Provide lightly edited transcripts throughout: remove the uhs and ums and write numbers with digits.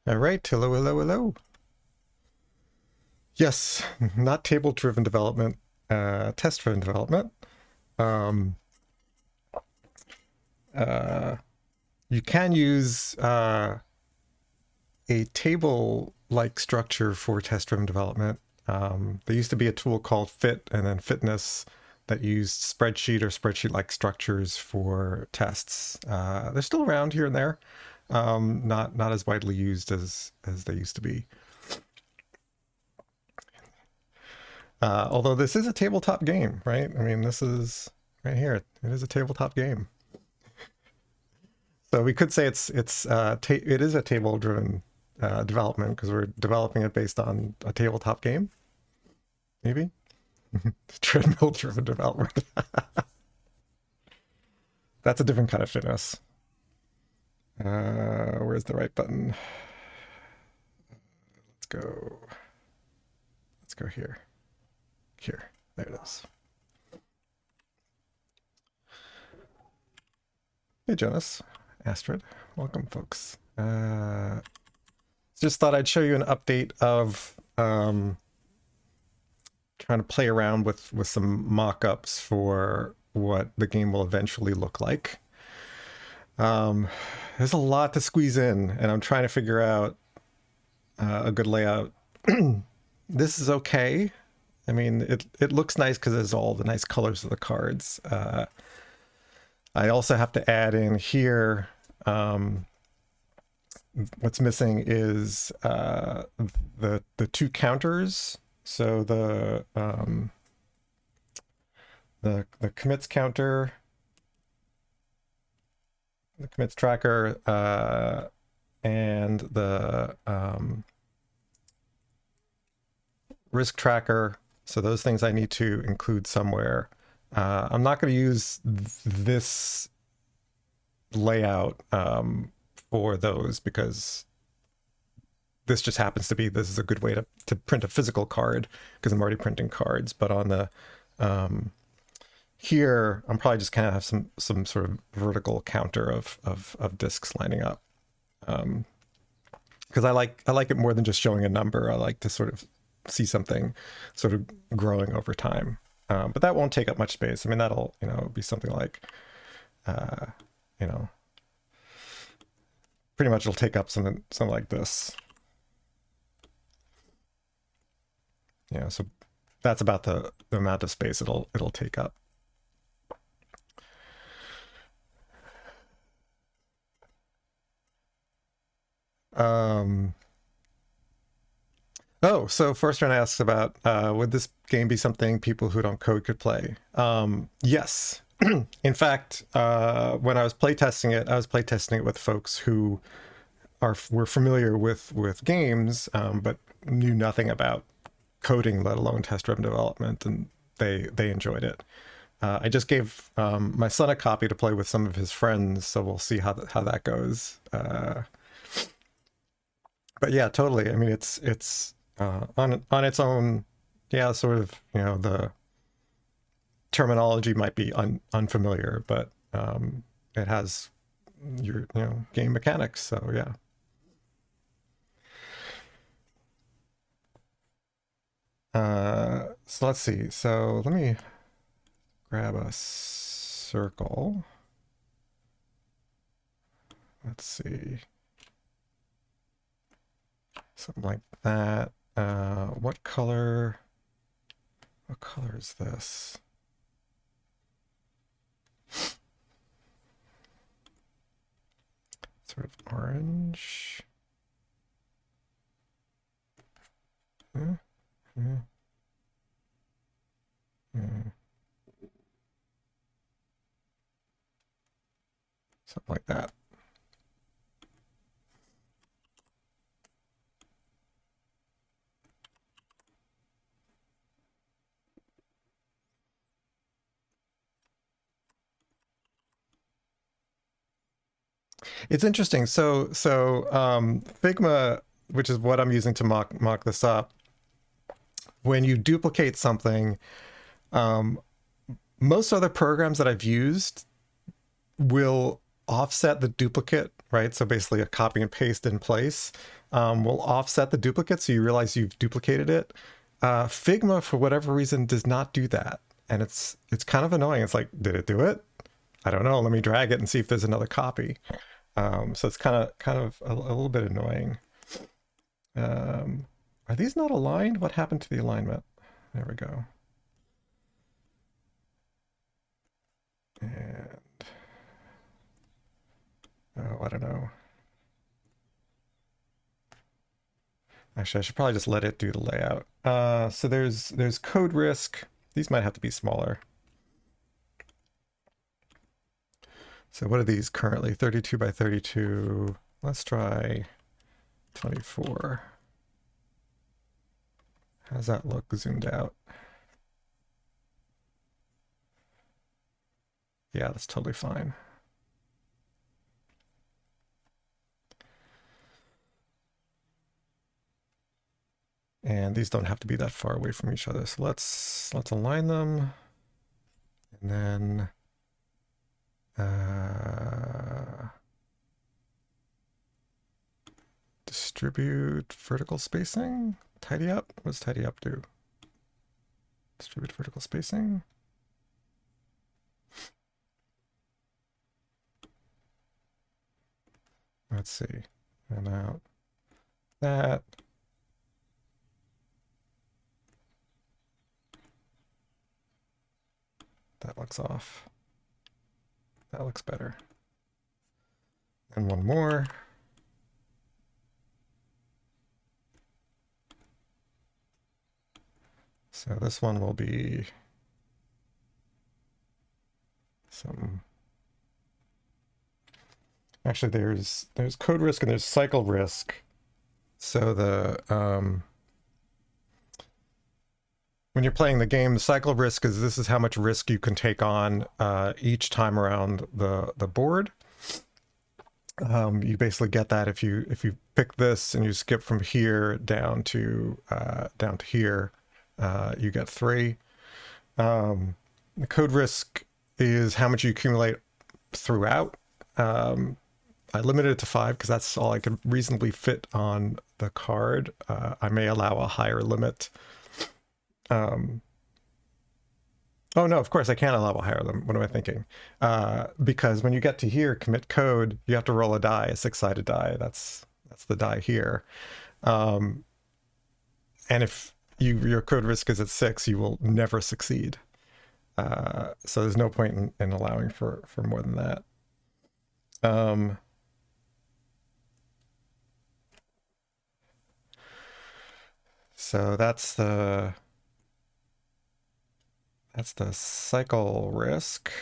All right, hello, hello, hello. Yes, not table-driven development, test-driven development. Um, you can use a table-like structure for test-driven development. There used to be a tool called Fit and then Fitness that used spreadsheet or spreadsheet-like structures for tests. They're still around here and there, not as widely used as they used to be. Although this is a tabletop game, right? I mean, this is right here. It is a tabletop game. So we could say it is a table-driven development because we're developing it based on a tabletop game. Maybe treadmill-driven development. That's a different kind of fitness. Where's the right button? Let's go. Let's go here. Here, there it is. Hey, Jonas, Astrid, welcome, folks. Just thought I'd show you an update of trying to play around with some mock-ups for what the game will eventually look like. There's a lot to squeeze in, and I'm trying to figure out a good layout. This is okay. I mean, it looks nice because there's all the nice colors of the cards. I also have to add in here, what's missing is the two counters. So the commits counter, the commits tracker, and the risk tracker. So those things I need to include somewhere. I'm not going to use this layout for those because this just happens to be, this is a good way to print a physical card because I'm already printing cards. But on the here, I'm probably just kind of have some sort of vertical counter of disks lining up. Because I like it more than just showing a number. I like to sort of see something sort of growing over time. But that won't take up much space. I mean, that'll, be something like, pretty much it'll take up something like this. Yeah, so that's about the amount of space it'll take up. Oh, so Forrester asks about, would this game be something people who don't code could play? Yes. In fact, when I was playtesting it, I was playtesting it with folks who were familiar with games, but knew nothing about coding, let alone test-driven development, and they enjoyed it. I just gave my son a copy to play with some of his friends, so we'll see how that goes. But yeah, totally. I mean, it's on its own, yeah, sort of, the terminology might be unfamiliar, but it has your, game mechanics, so yeah. So let's see. So let me grab a circle. Let's see. Something like that. What color is this? Sort of orange. Something like that. It's interesting. So Figma, which is what I'm using to mock this up, when you duplicate something, most other programs that I've used will offset the duplicate, right? So basically a copy and paste in place will offset the duplicate, so you realize you've duplicated it. Figma, for whatever reason, does not do that. And it's kind of annoying. It's like, did it do it? I don't know. Let me drag it and see if there's another copy. So it's kind of a little bit annoying. Are these not aligned? What happened to the alignment? There we go. And oh, I don't know. Actually, I should probably just let it do the layout. So there's code risk. These might have to be smaller. So what are these currently? 32 by 32. Let's try 24. How does that look zoomed out? Yeah, that's totally fine. And these don't have to be that far away from each other. So let's align them. And then distribute vertical spacing. Tidy up. What does tidy up do? Distribute vertical spacing. Let's see. And out that. That looks off. That looks better. And one more. So this one will be some. Actually, there's code risk and there's cycle risk. So the when you're playing the game, the cycle risk is this is how much risk you can take on each time around the board. You basically get that if you pick this and you skip from here down to here, you get 3. The code risk is how much you accumulate throughout. I limited it to 5 because that's all I could reasonably fit on the card. I may allow a higher limit. Oh no, of course I can't allow a higher limit. What am I thinking? Because when you get to here, commit code, you have to roll a die, a 6-sided die. That's the die here. And if your code risk is at 6, you will never succeed. So there's no point in allowing for more than that. So that's the cycle risk.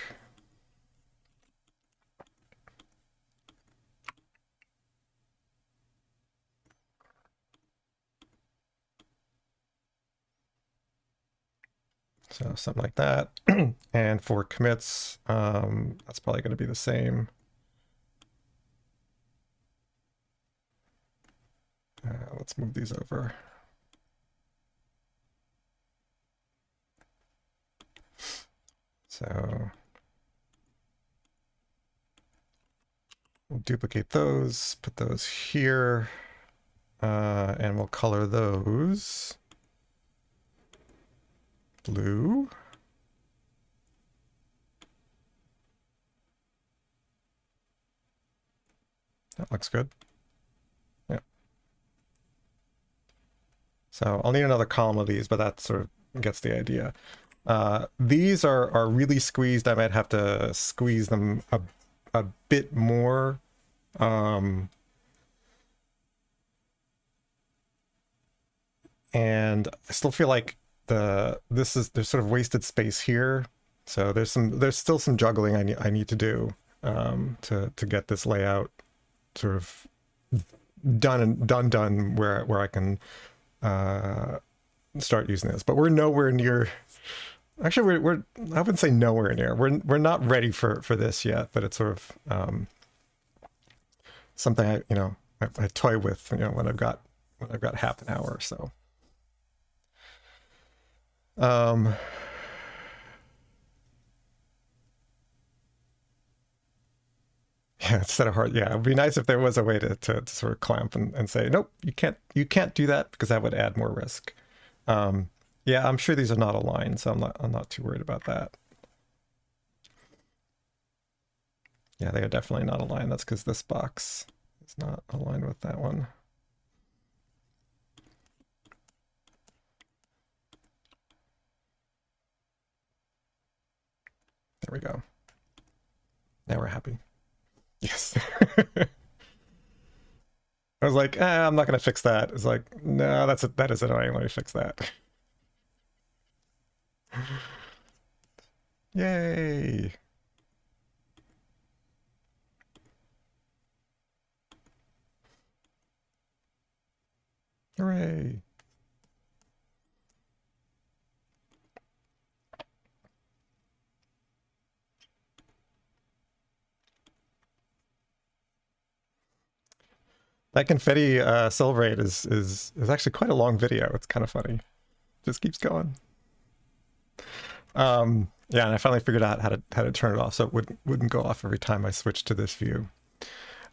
So something like that. And for commits, that's probably going to be the same. Let's move these over. So we'll duplicate those, put those here, and we'll color those blue. That looks good. Yeah. So I'll need another column of these, but that sort of gets the idea. These are really squeezed. I might have to squeeze them a bit more. And I still feel like there's sort of wasted space here. So there's still some juggling I need to do to get this layout sort of done where I can start using this. But we're nowhere near. Actually, we're I wouldn't say nowhere near. We're not ready for this yet, but it's sort of something I toy with when I've got half an hour or so. Yeah, instead of hard. Yeah, it'd be nice if there was a way to sort of clamp and say, nope, you can't do that, because that would add more risk. Yeah, I'm sure these are not aligned, so I'm not too worried about that. Yeah, they are definitely not aligned. That's because this box is not aligned with that one. There we go. Now we're happy. Yes. I was like, I'm not going to fix that. It's like, no, that is annoying. Let me fix that. Yay. Hooray. That confetti celebrate is actually quite a long video. It's kind of funny. Just keeps going. Yeah, and I finally figured out how to turn it off so it wouldn't go off every time I switched to this view.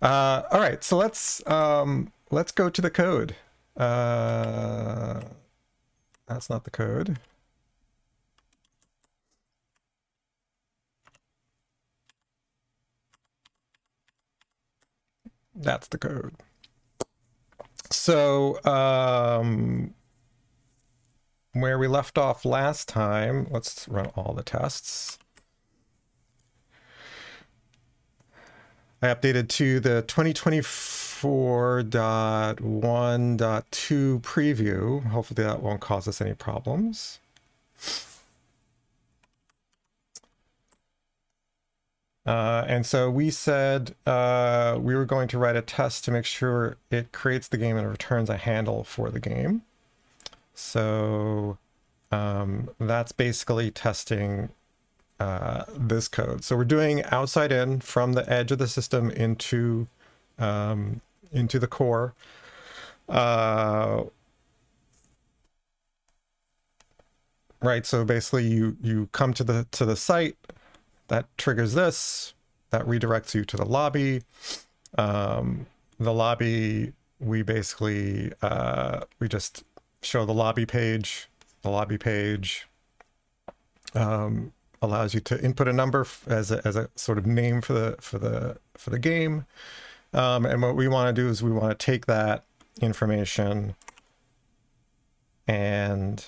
All right, so let's go to the code. That's not the code. That's the code. So where we left off last time, let's run all the tests. I updated to the 2024.1.2 preview. Hopefully that won't cause us any problems. And so we said we were going to write a test to make sure it creates the game and returns a handle for the game. So that's basically testing this code. So we're doing outside in from the edge of the system into the core. Right. So basically you come to the site, that triggers this, that redirects you to the lobby. The lobby, we basically we just show the lobby page. The lobby page allows you to input a number as a sort of name for the game. And what we want to do is we want to take that information and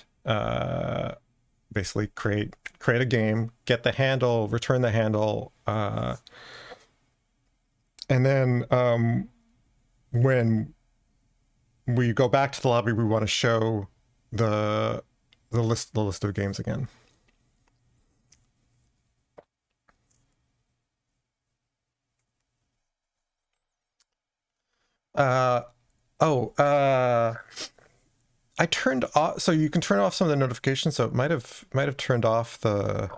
basically create a game, get the handle, return the handle, and then when we go back to the lobby, we want to show the list of games again. I turned off, so you can turn off some of the notifications, so it might have turned off the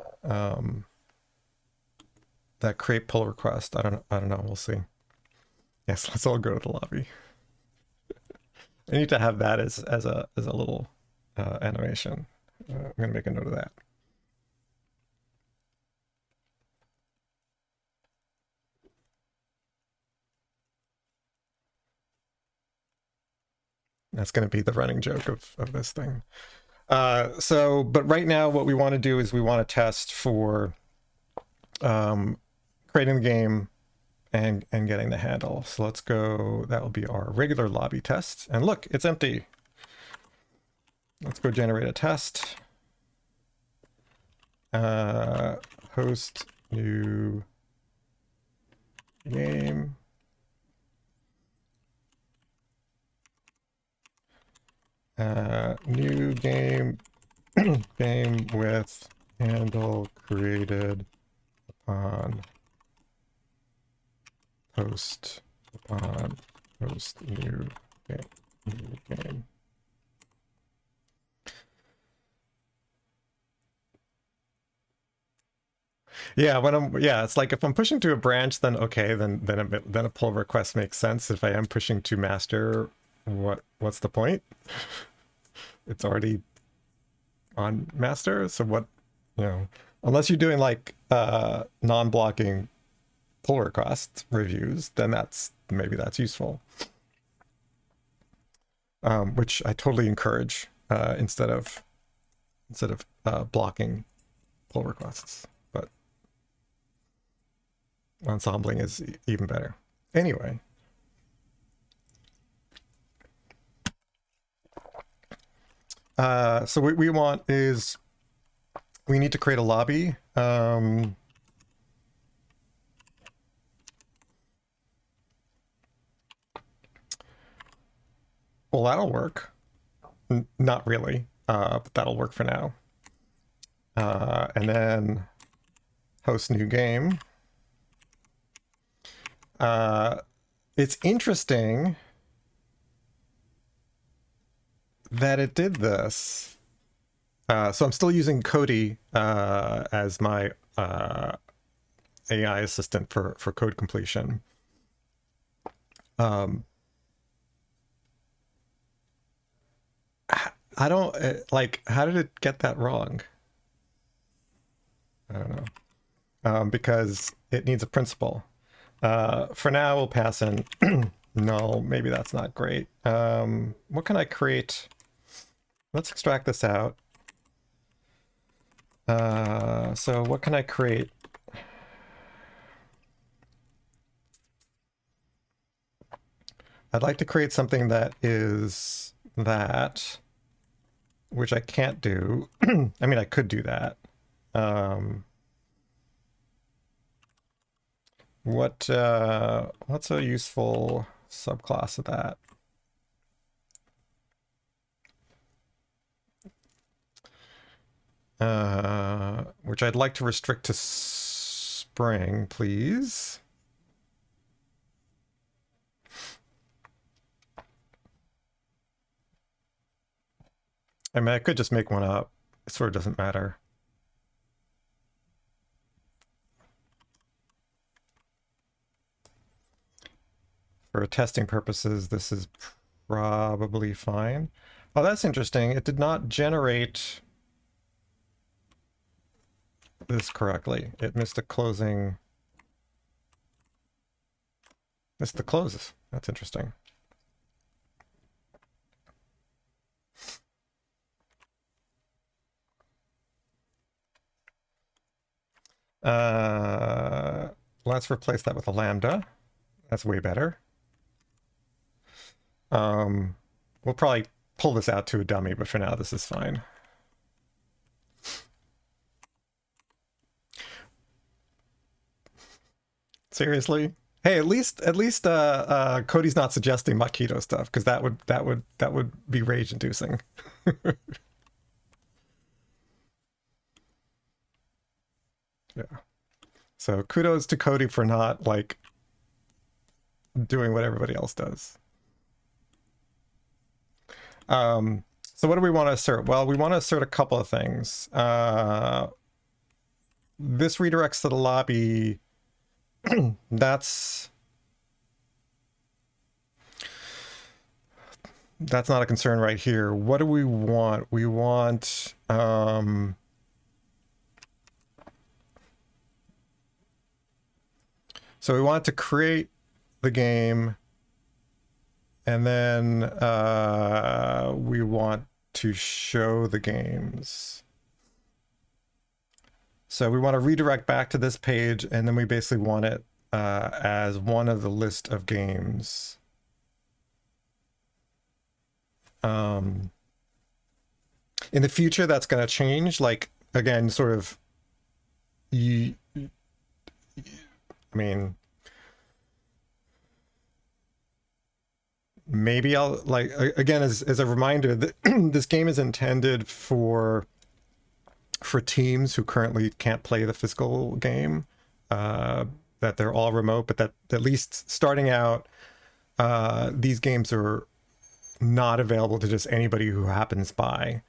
that create pull request. I don't know, we'll see. Yes, let's all go to the lobby. I need to have that as a little animation. I'm gonna make a note of that. That's going to be the running joke of this thing. But right now what we want to do is we want to test for creating the game and getting the handle. So let's go, that will be our regular lobby test. And look, it's empty. Let's go generate a test. Host new game. New game game with handle created upon post new game. Yeah, it's like if I'm pushing to a branch, then okay, then a pull request makes sense. If I am pushing to master, what's the point? It's already on master, so what, unless you're doing like non-blocking pull request reviews, then maybe that's useful. Which I totally encourage instead of blocking pull requests, but ensembling is even better. Anyway. So what we want is we need to create a lobby. Well, that'll work. Not really, but that'll work for now. And then host new game. It's interesting that it did this. So I'm still using Cody as my AI assistant for code completion. I don't like, how did it get that wrong? I don't know. Because it needs a principal. For now, we'll pass in null. Maybe that's not great. What can I create? Let's extract this out. So what can I create? I'd like to create something that is that, which I can't do. I mean, I could do that. What's a useful subclass of that? Which I'd like to restrict to Spring, please. I mean, I could just make one up. It sort of doesn't matter. For testing purposes, this is probably fine. Oh, that's interesting. It did not generate this correctly. It missed a closing. Missed the closes. That's interesting. Let's replace that with a lambda. That's way better. We'll probably pull this out to a dummy, but for now this is fine. Seriously? Hey, at least Cody's not suggesting Makito stuff, because that would be rage inducing. Yeah. So kudos to Cody for not like doing what everybody else does. So what do we want to assert? Well, we want to assert a couple of things. This redirects to the lobby. That's not a concern right here. What do we want? We want so we want to create the game, and then we want to show the games. So we want to redirect back to this page, and then we basically want it as one of the list of games. In the future, that's going to change. Like, again, sort of, I mean, maybe I'll, like, again, as a reminder, that this game is intended for teams who currently can't play the physical game, that they're all remote, but that at least starting out, these games are not available to just anybody who happens by.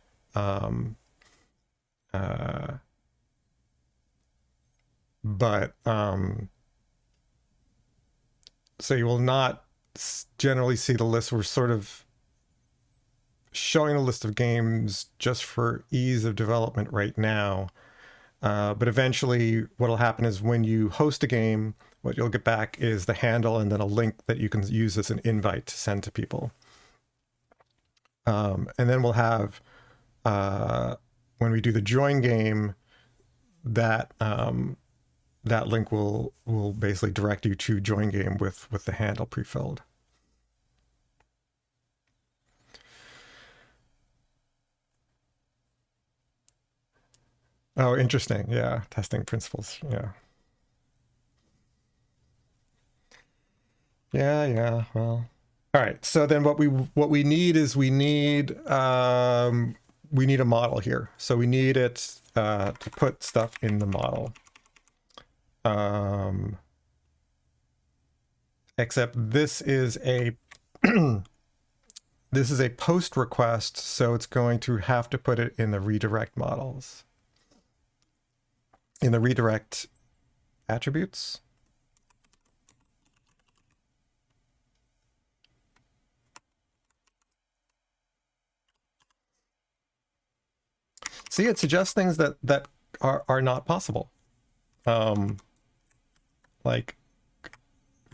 So you will not generally see the list. We're sort of showing a list of games just for ease of development right now. But eventually what'll happen is when you host a game, what you'll get back is the handle and then a link that you can use as an invite to send to people. And then we'll have, when we do the join game, that that link will basically direct you to join game with the handle pre-filled. Oh, interesting. Yeah, testing principles. Yeah. Yeah. Well, all right. So then what we need is we need a model here. So we need it to put stuff in the model. Except this is a this is a post request, so it's going to have to put it in the redirect models. In the redirect attributes. See, it suggests things that are not possible. Like,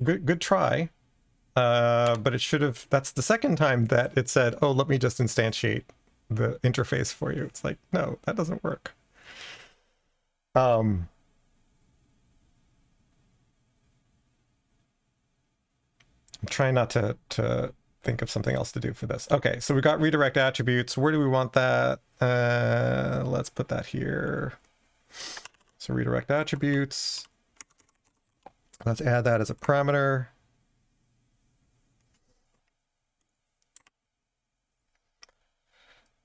good try. But it should have, that's the second time that it said, oh, let me just instantiate the interface for you. It's like, no, that doesn't work. I'm trying not to think of something else to do for this. Okay, so we got redirect attributes. Where do we want that? Let's put that here. So redirect attributes. Let's add that as a parameter.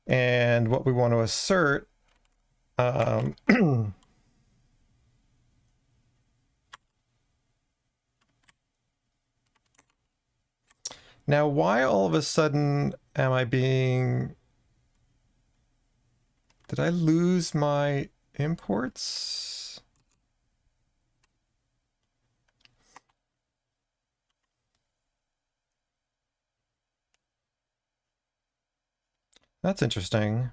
And what we want to assert, now, why all of a sudden am I being... Did I lose my imports? That's interesting.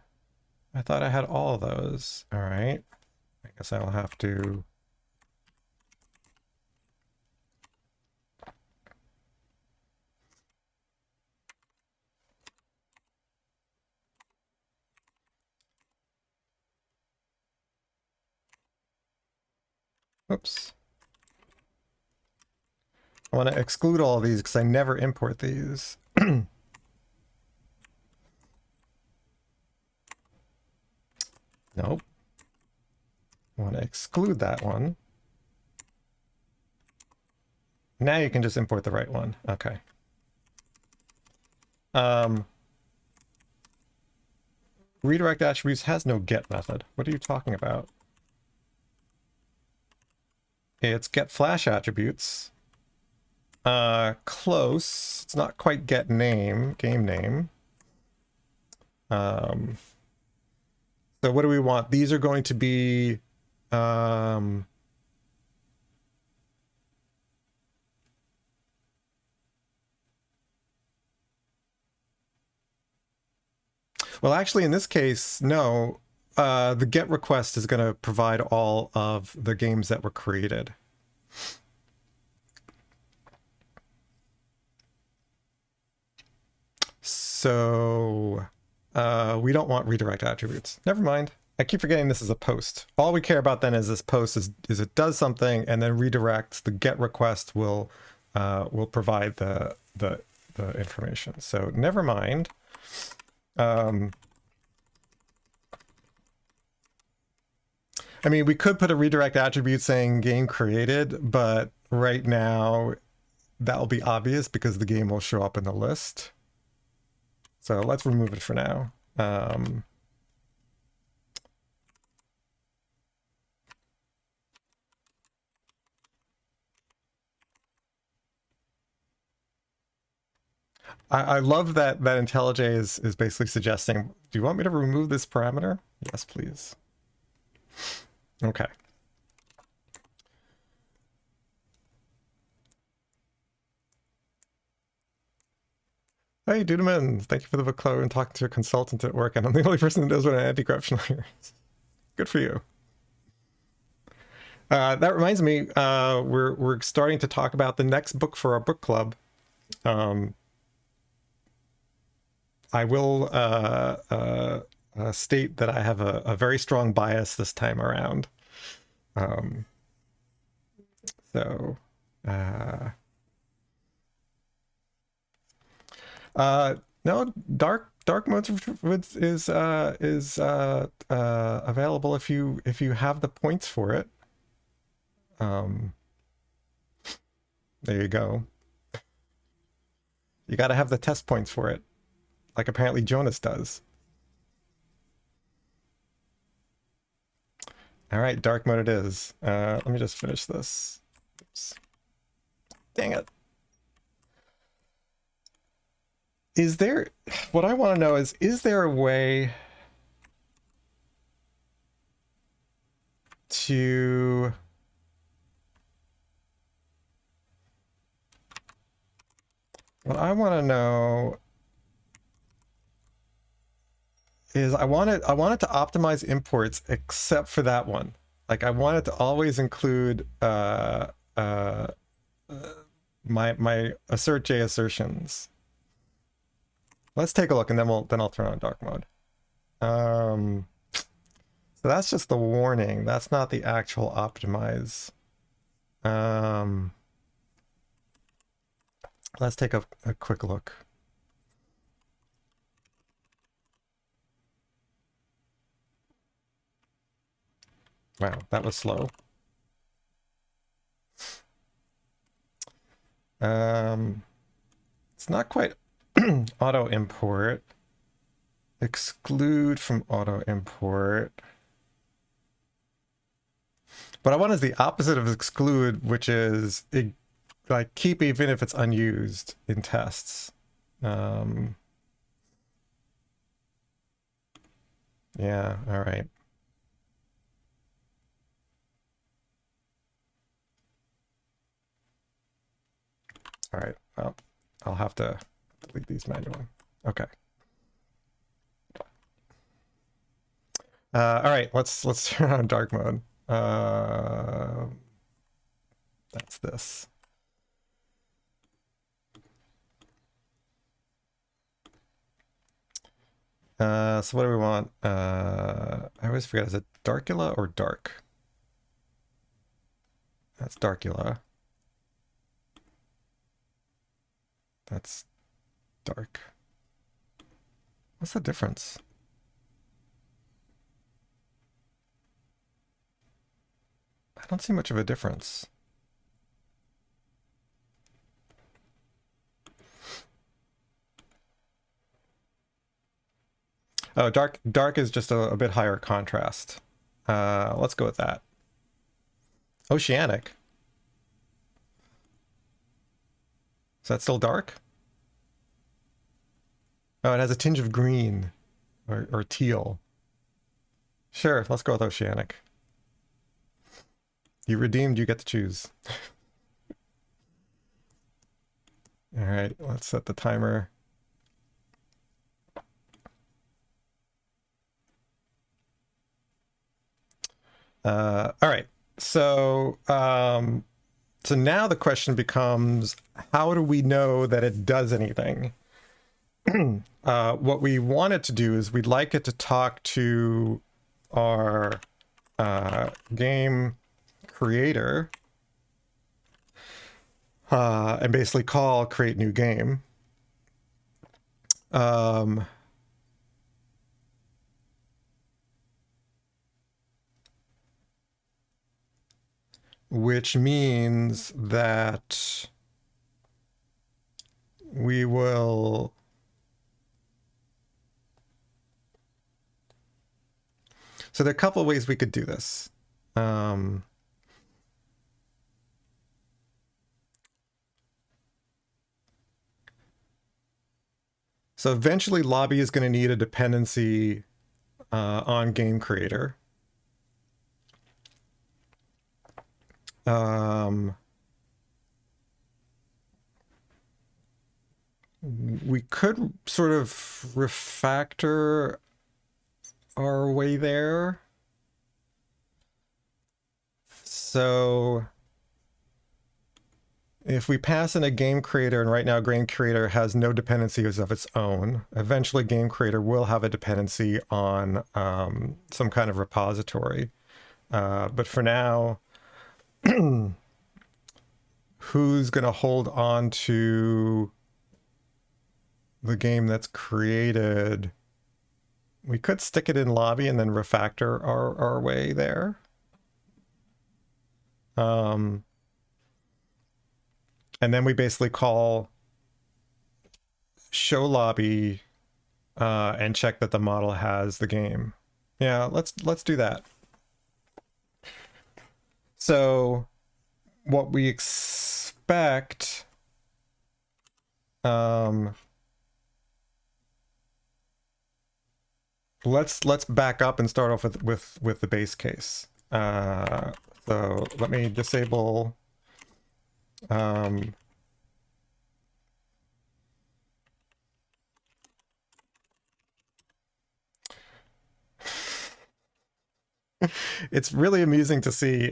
I thought I had all of those. All right. I guess I'll have to... Oops. I want to exclude all of these because I never import these. Nope. I want to exclude that one. Now you can just import the right one. Okay. Redirect attributes has no get method. What are you talking about? It's get flash attributes. Close. It's not quite get name, game name. So what do we want? These are going to be well, actually, in this case, no. The GET request is going to provide all of the games that were created. So we don't want redirect attributes. Never mind. I keep forgetting this is a post. All we care about then is this post is it does something and then redirects. The GET request will provide the information. So never mind. I mean, we could put a redirect attribute saying game created, but right now that will be obvious because the game will show up in the list. So let's remove it for now. I love that IntelliJ is basically suggesting, do you want me to remove this parameter? Yes, please. Okay. Hey, Dudeman, thank you for the book club and talking to a consultant at work, and I'm the only person that knows what an anti-corruption lawyer is. Good for you. That reminds me, we're starting to talk about the next book for our book club. I will state that I have a very strong bias this time around. So, no, dark mode is available if you have the points for it. There you go. You got to have the test points for it, like apparently Jonas does. All right, dark mode it is. Let me just finish this. Oops. Dang it. Is there, what I want to know is there a way to what I want to know is I want it to optimize imports except for that one. Like I want it to always include my assert.j assertions. Let's take a look and then I'll turn on dark mode. So that's just the warning. That's not the actual optimize. Let's take a quick look. Wow, that was slow. It's not quite auto import. Exclude from auto import. What I want is the opposite of exclude, which is like keep even if it's unused in tests. Yeah, all right. All right, well, I'll have to delete these manually. Okay. All right, let's turn on dark mode. That's this. So what do we want? I always forget, is it Darkula or dark? That's Darkula. That's dark. What's the difference? I don't see much of a difference. Oh, dark is just a bit higher contrast. Let's go with that. Oceanic. Is that still dark? Oh, it has a tinge of green or teal. Sure, let's go with oceanic. You redeemed, you get to choose. All right, let's set the timer. All right, so so now the question becomes, how do we know that it does anything? What we want it to do is we'd like it to talk to our game creator and basically call create new game. Which means that we will so there are a couple of ways we could do this. So eventually Lobby is going to need a dependency on game creator. We could sort of refactor our way there. So if we pass in a game creator, and right now game creator has no dependencies of its own, eventually game creator will have a dependency on some kind of repository. But for now, who's going to hold on to the game that's created? We could stick it in lobby and then refactor our way there. And then we basically call show lobby and check that the model has the game. Yeah, let's do that. So what we expect, let's back up and start off with the base case. So let me disable it's really amusing to see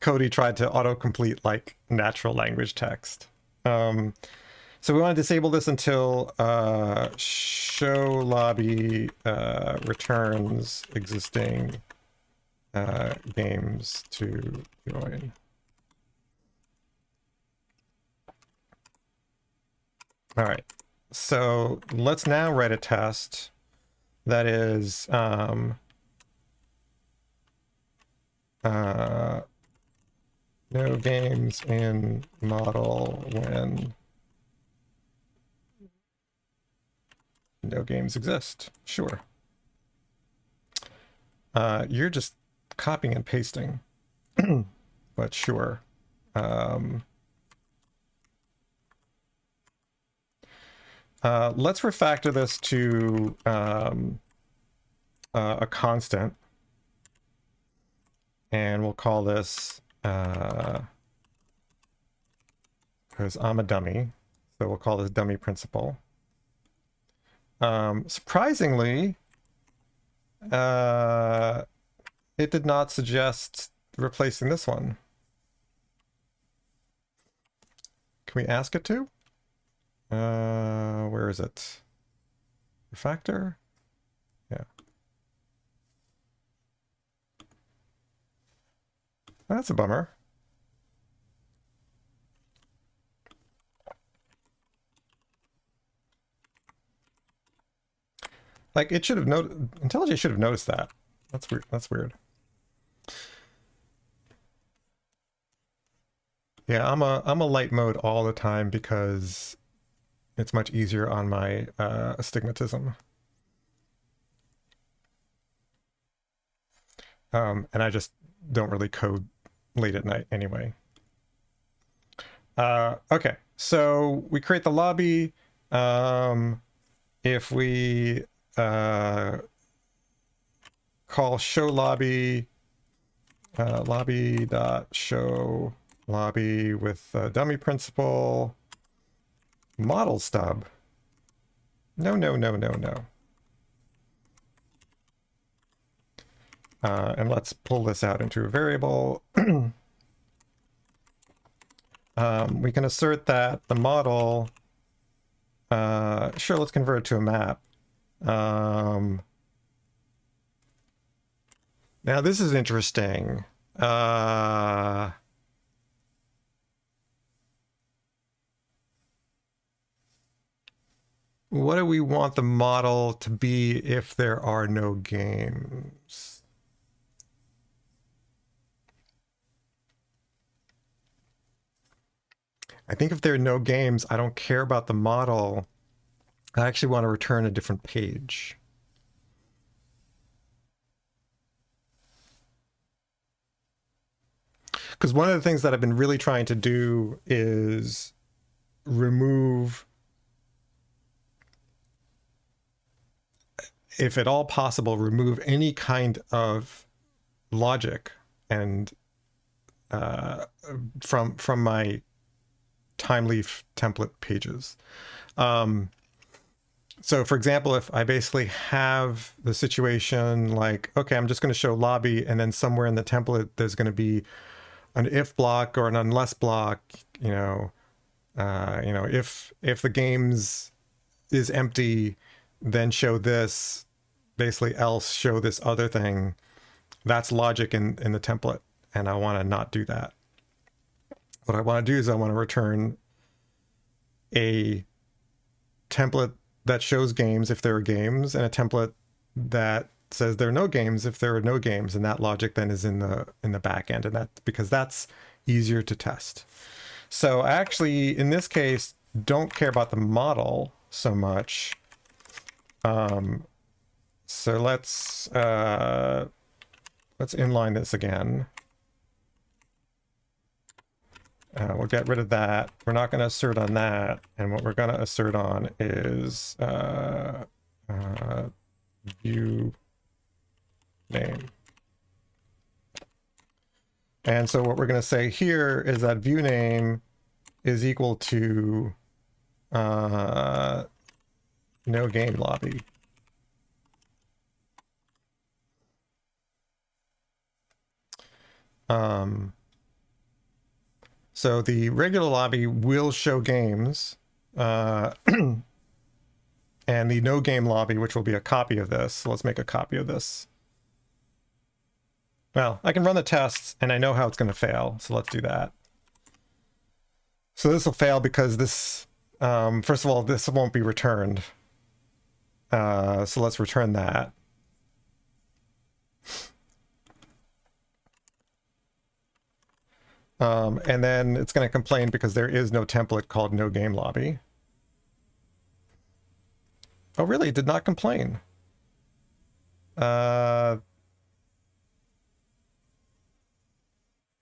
Cody tried to autocomplete like natural language text. So we want to disable this until show lobby returns existing games to join. All right, so let's now write a test that is no games in model when no games exist. Sure. You're just copying and pasting, but sure. Let's refactor this to a constant, and we'll call this because I'm a dummy, so we'll call this dummy principal. Surprisingly, it did not suggest replacing this one. Can we ask it to? Where is it? Refactor? Yeah. That's a bummer. Like it should have noted, IntelliJ should have noticed that. That's weird. That's weird. Yeah, I'm a light mode all the time because it's much easier on my astigmatism. And I just don't really code late at night anyway. Okay, so we create the lobby. If we call show lobby, lobby.show lobby with dummy principal, model stub. No. And let's pull this out into a variable. We can assert that the model, sure, let's convert it to a map. Now this is interesting. What do we want the model to be if there are no games? I think if there are no games, I don't care about the model. I actually want to return a different page. Because one of the things that I've been really trying to do is remove, if at all possible, remove any kind of logic and from my time leaf template pages. So for example, if I basically have the situation like, okay, I'm just going to show lobby, and then somewhere in the template, there's going to be an if block or an unless block, if the games is empty, then show this, basically else show this other thing. That's logic in the template, and I want to not do that. What I want to do is I want to return a template that shows games if there are games, and a template that says there are no games if there are no games, and that logic then is in the back end, and that's because that's easier to test. So I actually, in this case, don't care about the model so much. So let's inline this again. We'll get rid of that. We're not going to assert on that. And what we're going to assert on is view name. And so what we're going to say here is that view name is equal to no game lobby. So the regular lobby will show games, and the no game lobby, which will be a copy of this. So let's make a copy of this. Well, I can run the tests, and I know how it's going to fail. So let's do that. So this will fail because this, first of all, this won't be returned. So let's return that. And then it's going to complain because there is no template called no game lobby. Oh, really? It did not complain. Oh,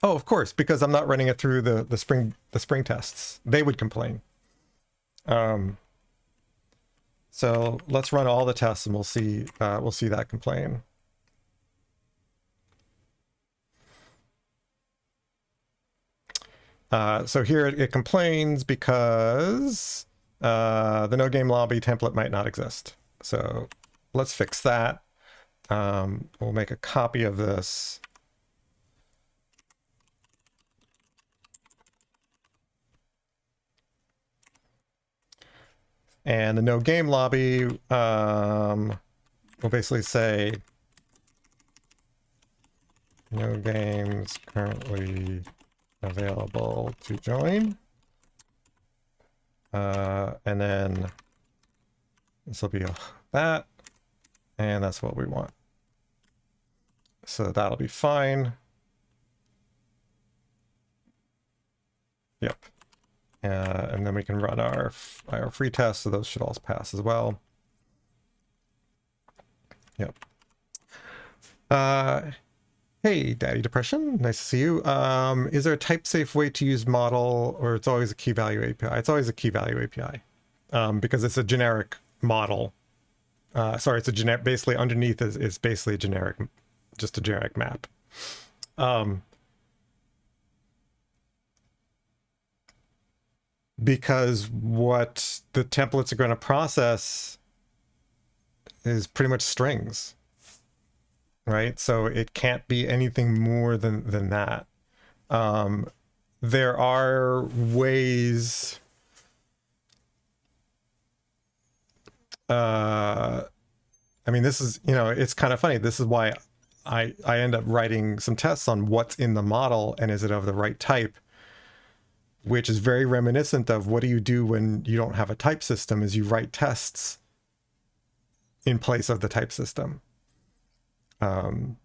of course, because I'm not running it through the spring tests. They would complain. So let's run all the tests, and we'll see that complain. So here it complains because the no game lobby template might not exist. So let's fix that. We'll make a copy of this. And the no game lobby will basically say no games currently available to join. And then this will be that, and that's what we want. So that'll be fine. Yep. And then we can run our free tests, so those should all pass as well. Yep. Hey, Daddy Depression, nice to see you. Is there a type-safe way to use model, or it's always a key value API? It's always a key value API, because it's a generic model. Sorry, it's a generic. Basically, underneath is basically a generic, just a generic map. Because what the templates are going to process is pretty much strings. Right, so it can't be anything more than that. There are ways. I mean, this is, it's kind of funny. This is why I end up writing some tests on what's in the model and is it of the right type, which is very reminiscent of what do you do when you don't have a type system, is you write tests in place of the type system. In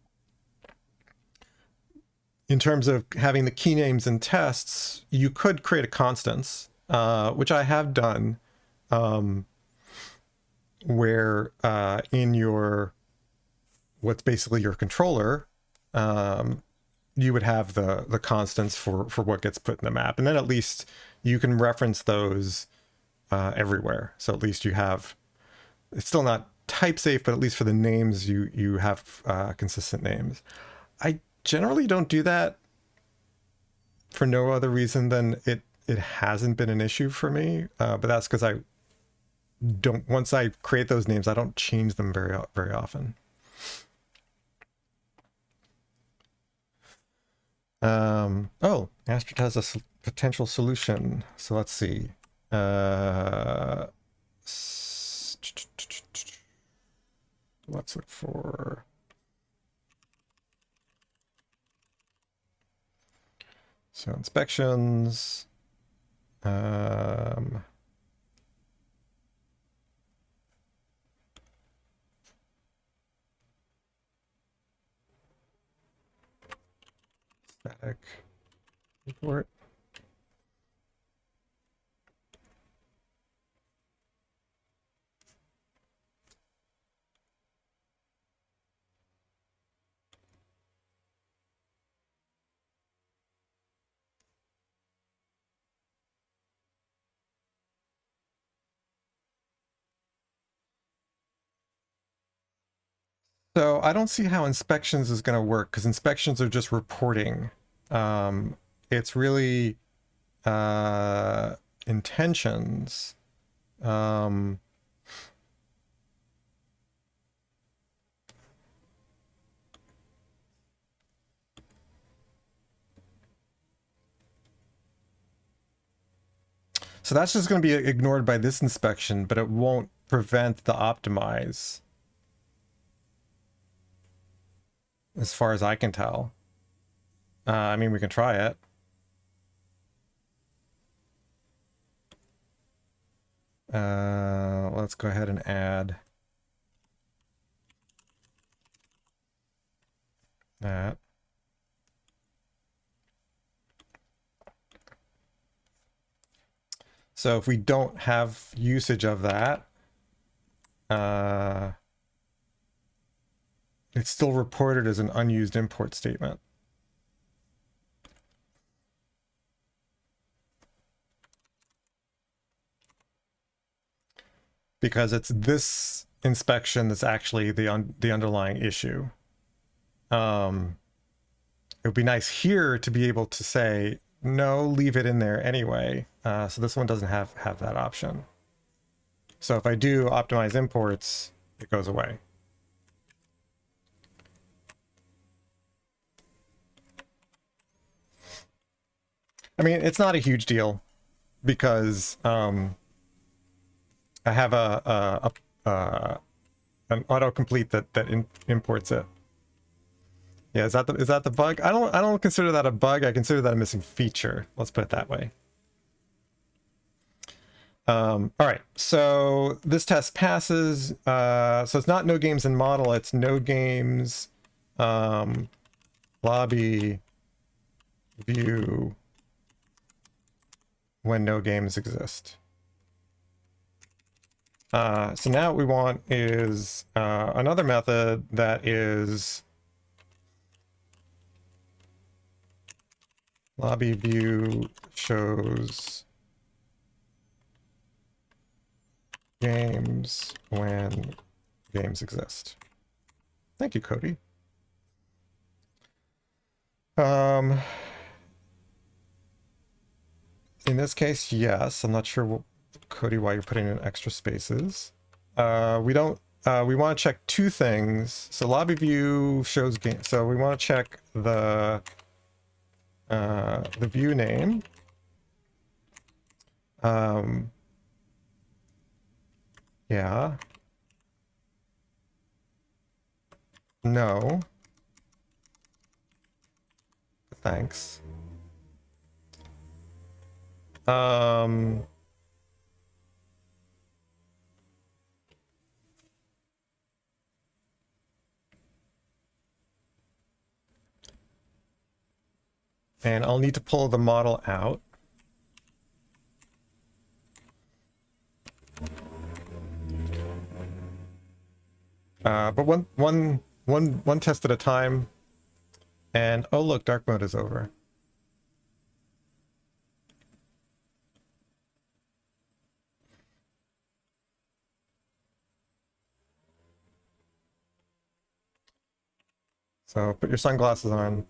terms of having the key names in tests, you could create a constants, which I have done, where in your, what's basically your controller, you would have the constants for what gets put in the map. And then at least you can reference those everywhere. So at least you have, it's still not type safe, but at least for the names you have consistent names. I generally don't do that for no other reason than it hasn't been an issue for me, but that's because I don't, once I create those names, I don't change them very often. Oh, Astrid has a potential solution. So let's see. Let's look for. So inspections. Static report. So I don't see how inspections is going to work, because inspections are just reporting. It's really intentions. So that's just going to be ignored by this inspection, but it won't prevent the optimize, as far as I can tell. I mean, we can try it. Let's go ahead and add that. So if we don't have usage of that, it's still reported as an unused import statement. Because it's this inspection that's actually the underlying issue. It would be nice here to be able to say, no, leave it in there anyway. So this one doesn't have that option. So if I do optimize imports, it goes away. I mean, it's not a huge deal, because I have an autocomplete that imports it. Yeah, is that the bug? I don't consider that a bug. I consider that a missing feature. Let's put it that way. All right, so this test passes. So it's not no games in model, it's no games lobby view when no games exist. So now what we want is another method that is lobby view shows games when games exist. Thank you, Cody. In this case, yes. I'm not sure, Cody, why you're putting in extra spaces. We don't. We want to check two things. So lobby view shows game. So we want to check the view name. Yeah. No. Thanks. And I'll need to pull the model out. But one test at a time. And oh look, dark mode is over. So put your sunglasses on.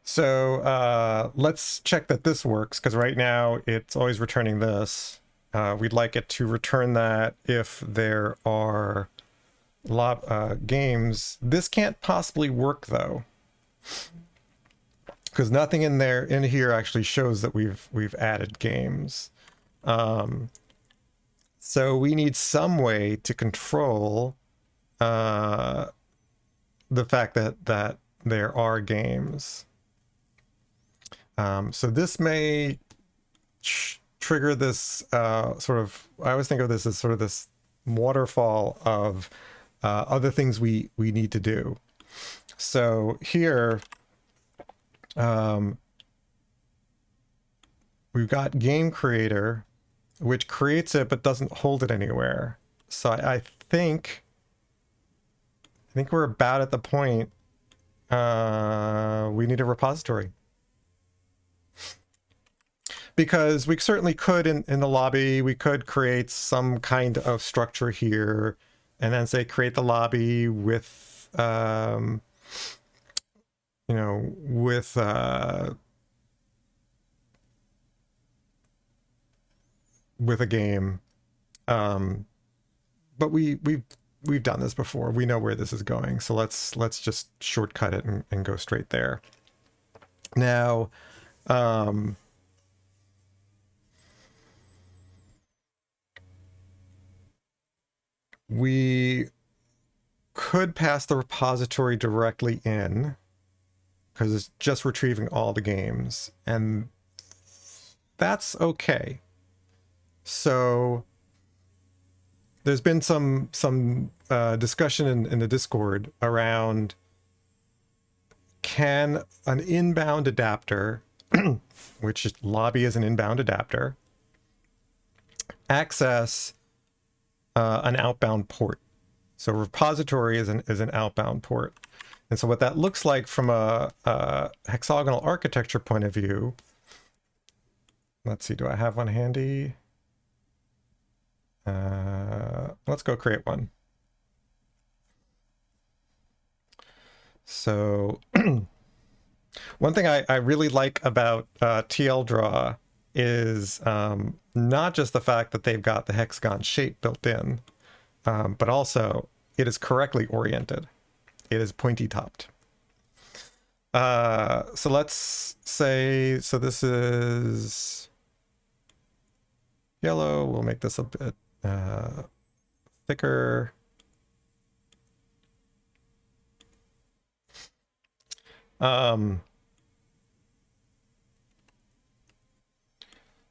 So let's check that this works, because right now it's always returning this. We'd like it to return that if there are games. This can't possibly work though, because nothing in here actually shows that we've added games. So we need some way to control the fact that there are games. So this may trigger this sort of, I always think of this as sort of this waterfall of other things we need to do. So here, we've got game creator, which creates it but doesn't hold it anywhere. So I think we're about at the point we need a repository. Because we certainly could in the lobby, we could create some kind of structure here and then say create the lobby with, you know, with a game. But we've done this before. We know where this is going. So let's just shortcut it and go straight there. Now, we could pass the repository directly in because it's just retrieving all the games, and that's okay. So there's been some discussion in the Discord around, can an inbound adapter, which is lobby is an inbound adapter, access an outbound port? So repository is an outbound port. And so what that looks like from a hexagonal architecture point of view, let's see, do I have one handy? Let's go create one. So one thing I really like about TLDraw is not just the fact that they've got the hexagon shape built in, but also it is correctly oriented. It is pointy topped. So let's say, so this is yellow. We'll make this a bit thicker.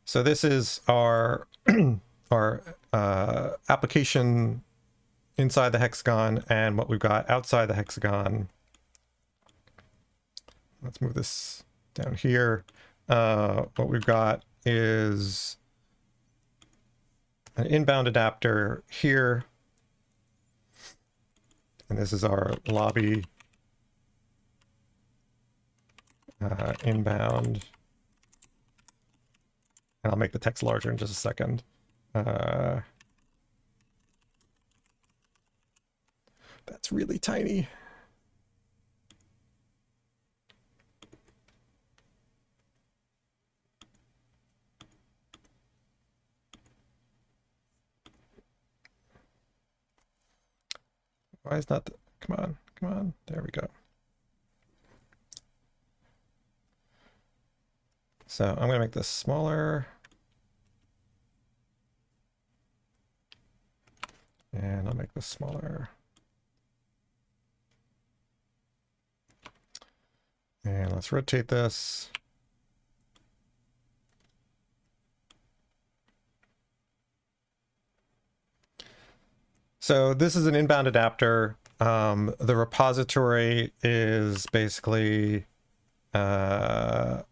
So this is our our application inside the hexagon and what we've got outside the hexagon. Let's move this down here. What we've got is an inbound adapter here. And this is our lobby inbound. And I'll make the text larger in just a second. That's really tiny. Why is not the, come on, there we go. So I'm going to make this smaller. And I'll make this smaller. And let's rotate this. So this is an inbound adapter. The repository is basically this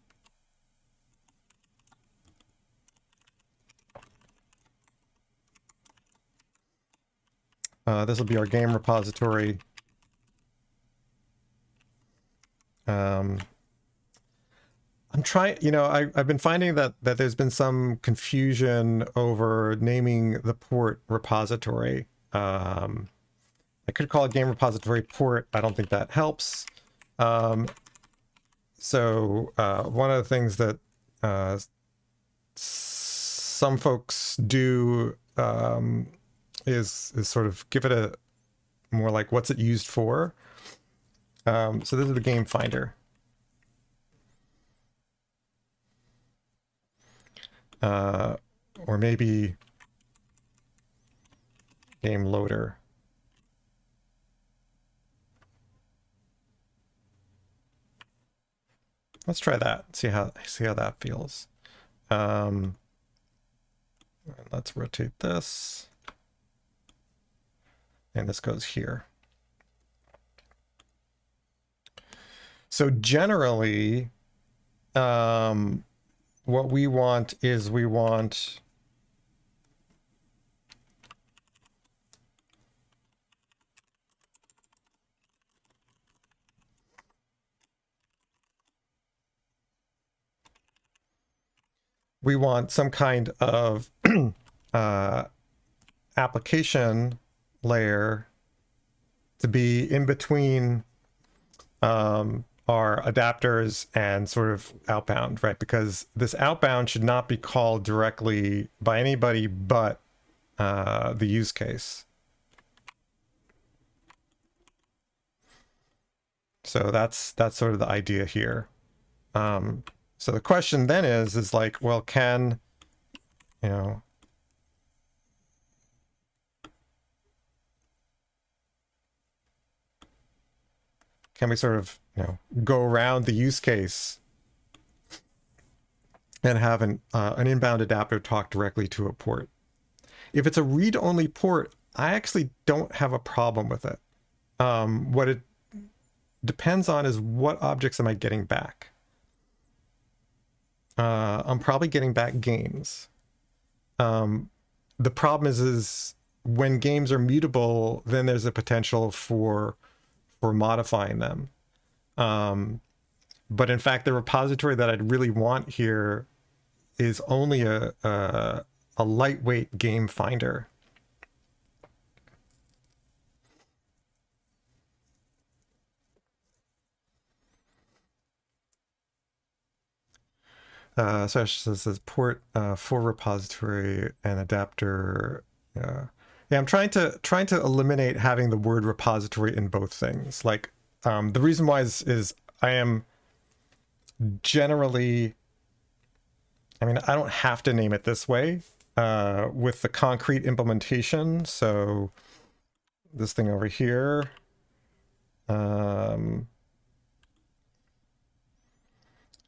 will be our game repository. I'm trying, you know, I've been finding that there's been some confusion over naming the port repository. I could call it game repository port. I don't think that helps. So one of the things that some folks do is sort of give it a more like what's it used for. So this is the game finder. Or maybe game loader. Let's try that. See how that feels. Let's rotate this, and this goes here. So generally, what we want is we want some kind of application layer to be in between our adapters and sort of outbound, right? Because this outbound should not be called directly by anybody but the use case. So that's sort of the idea here. So the question then is like, well, can, you know, can we sort of, you know, go around the use case and have an inbound adapter talk directly to a port? If it's a read-only port, I actually don't have a problem with it. What it depends on is what objects am I getting back? I'm probably getting back games. The problem is when games are mutable, then there's a potential for modifying them. But in fact, the repository that I'd really want here is only a lightweight game finder. So it says port for repository and adapter. Yeah, I'm trying to eliminate having the word repository in both things. Like the reason why is I am generally, I mean, I don't have to name it this way with the concrete implementation. So this thing over here.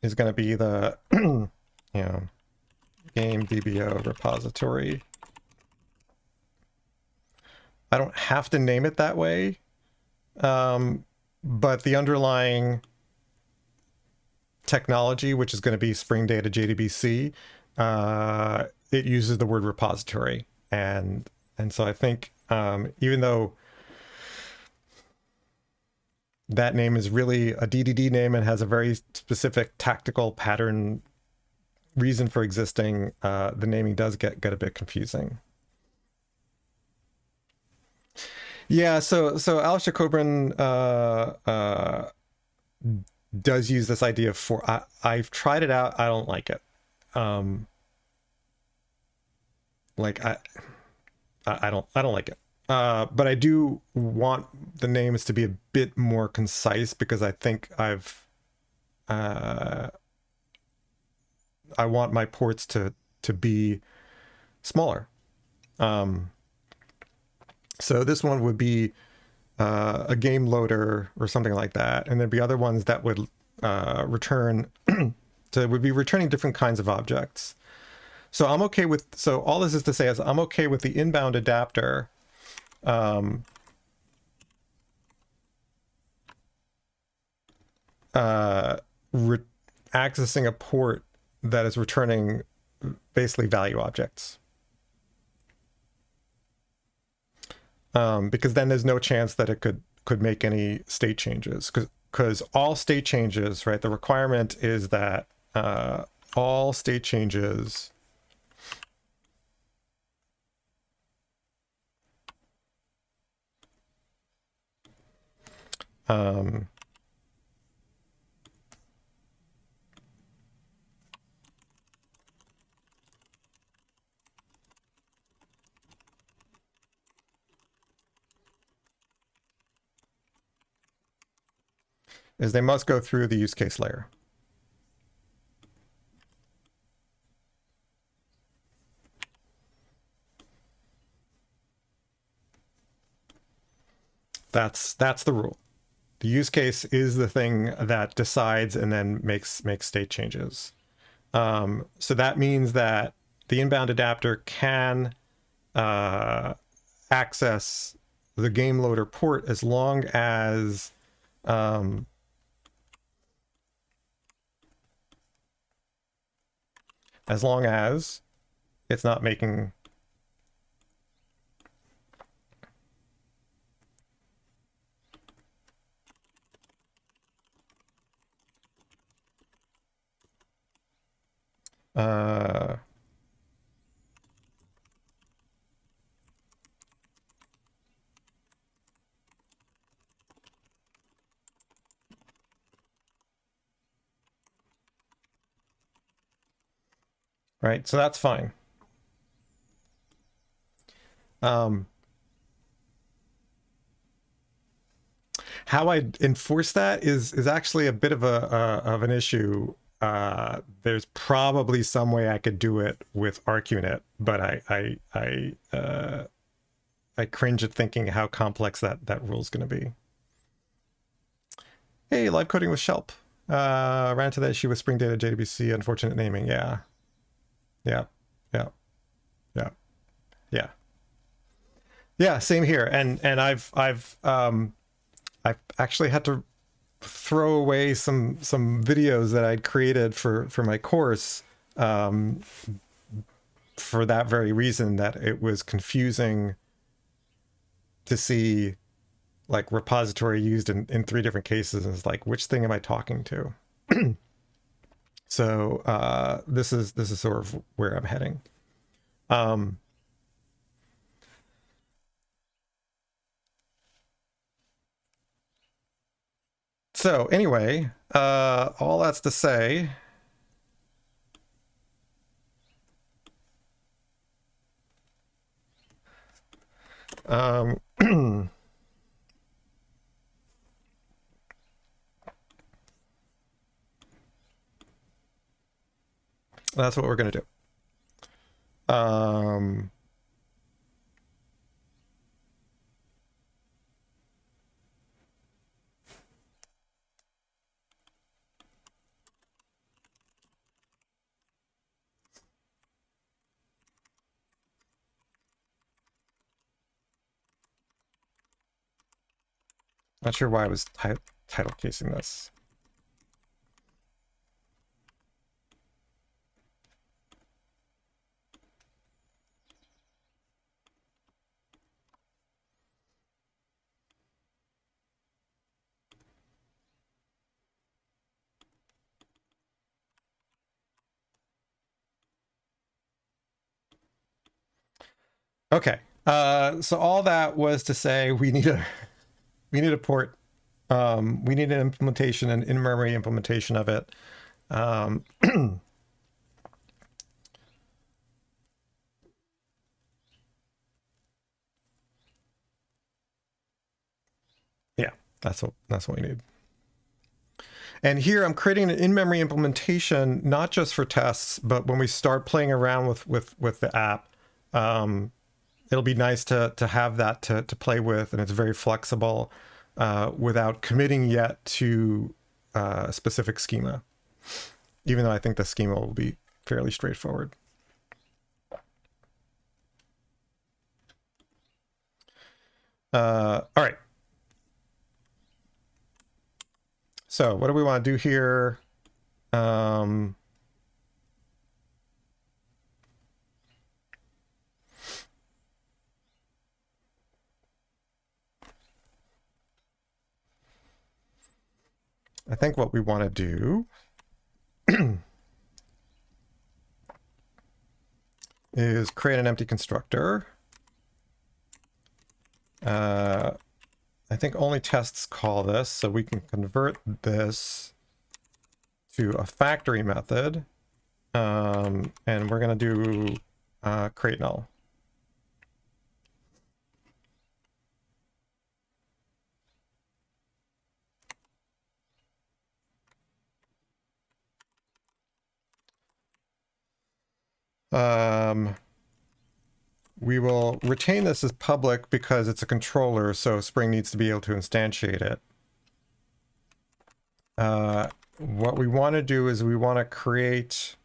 Is going to be the you know, game DBO repository. I don't have to name it that way, but the underlying technology, which is going to be Spring Data JDBC, it uses the word repository, and so I think even though that name is really a DDD name and has a very specific tactical pattern reason for existing, the naming does get a bit confusing. Yeah, so Alistair Coburn does use this idea of for. I've tried it out. I don't like it. Like I don't like it. But I do want the names to be a bit more concise because I think I want my ports to be smaller. So this one would be a game loader or something like that, and there'd be other ones that would return would be returning different kinds of objects. So I'm okay with, so all this is to say is I'm okay with the inbound adapter accessing a port that is returning basically value objects. Because then there's no chance that it could make any state changes, because all state changes, right? The requirement is that all state changes is they must go through the use case layer. That's the rule. The use case is the thing that decides and then makes state changes. So that means that the inbound adapter can access the game loader port as long as it's not making right, so that's fine. How I enforce that is actually a bit of an issue. There's probably some way I could do it with ArcUnit, but I cringe at thinking how complex that rule is going to be. Hey, live coding with Shelp. Ran into that issue with Spring Data JDBC. Unfortunate naming. Yeah. Yeah. Same here. And I've actually had to throw away some videos that I'd created for my course for that very reason, that it was confusing to see like repository used in 3 different cases, and it's like, which thing am I talking to? So this is sort of where I'm heading. So anyway, all that's to say, that's what we're going to do. Not sure why I was title casing this. Okay, so all that was to say we need a port. We need an implementation, an in-memory implementation of it. Yeah, that's what we need. And here I'm creating an in-memory implementation, not just for tests, but when we start playing around with the app, it'll be nice to have that to play with, and it's very flexible without committing yet to a specific schema, even though I think the schema will be fairly straightforward. All right. So what do we want to do here? I think what we want to do is create an empty constructor. I think only tests call this, so we can convert this to a factory method. And we're going to do create null. We will retain this as public because it's a controller, so Spring needs to be able to instantiate it. What we want to do is we want to create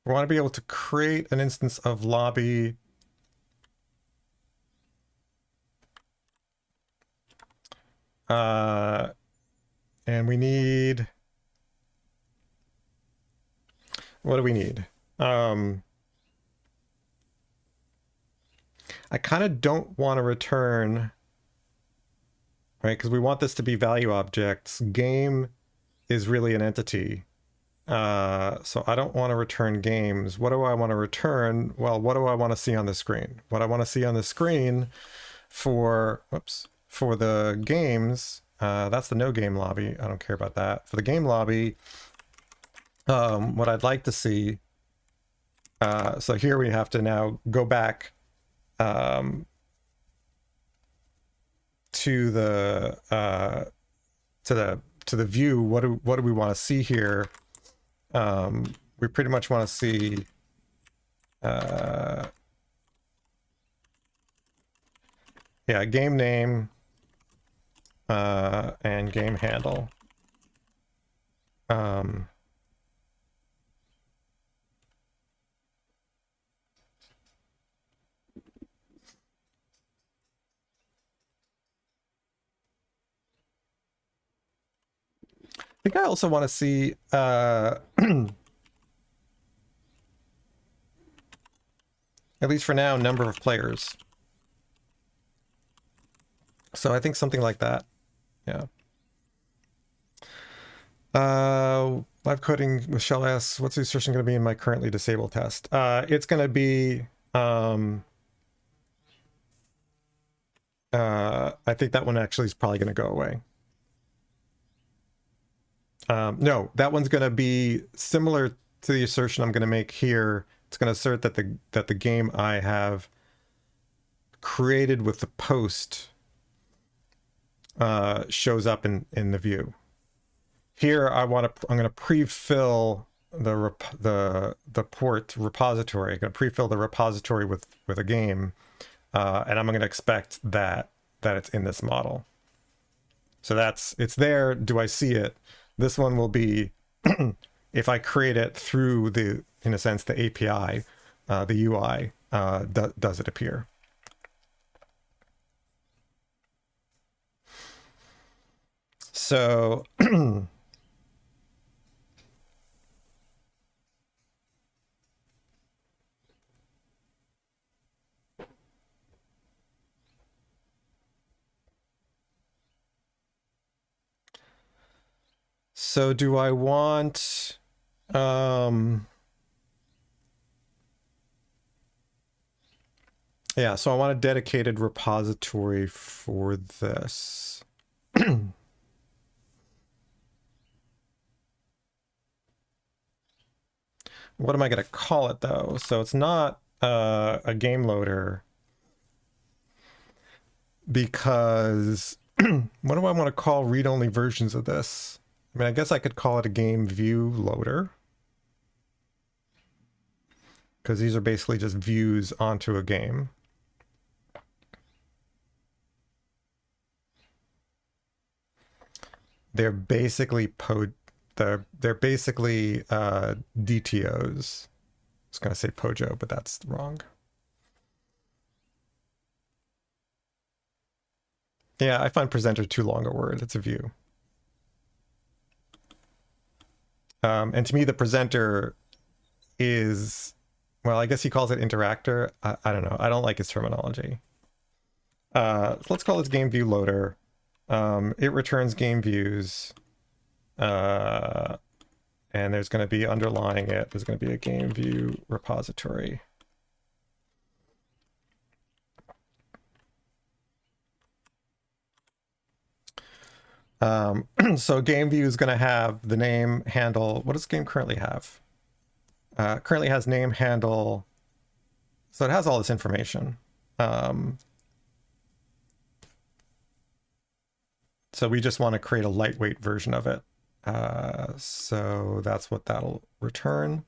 we want to be able to create an instance of lobby and we need, what do we need? I kind of don't want to return, right? Because we want this to be value objects. Game is really an entity. So I don't want to return games. What do I want to return? Well, what do I want to see on the screen? What I want to see on the screen for, whoops, for the games, that's the no game lobby. I don't care about that. For the game lobby, what I'd like to see, so here we have to now go back to the view. What do we want to see here? We pretty much want to see yeah, game name and game handle. I think I also want to see at least for now, number of players. So I think something like that. Yeah. Live coding with shell asks, what's the assertion going to be in my currently disabled test? It's going to be, I think that one actually is probably going to go away. No, that one's going to be similar to the assertion I'm going to make here. It's going to assert that the game I have created with the post shows up in the view. Here I'm going to pre-fill the port repository. I'm going to pre-fill the repository with a game, and I'm going to expect that it's in this model. So it's there. Do I see it? This one will be if I create it through in a sense, the API, the UI, does it appear? So so do I want yeah, so I want a dedicated repository for this. What am I going to call it though? So it's not a game loader, because what do I want to call read-only versions of this? I mean, I guess I could call it a game view loader, because these are basically just views onto a game. They're basically they're basically DTOs. I was gonna say Pojo, but that's wrong. Yeah, I find presenter too long a word. It's a view. And to me, the presenter is, well, I guess he calls it interactor. I don't know. I don't like his terminology. So let's call this game view loader. It returns game views. And there's going to be underlying it, there's going to be a game view repository. So game view is going to have the name, handle. What does game currently have? currently has name, handle, so it has all this information. So we just want to create a lightweight version of it. So that's what that'll return.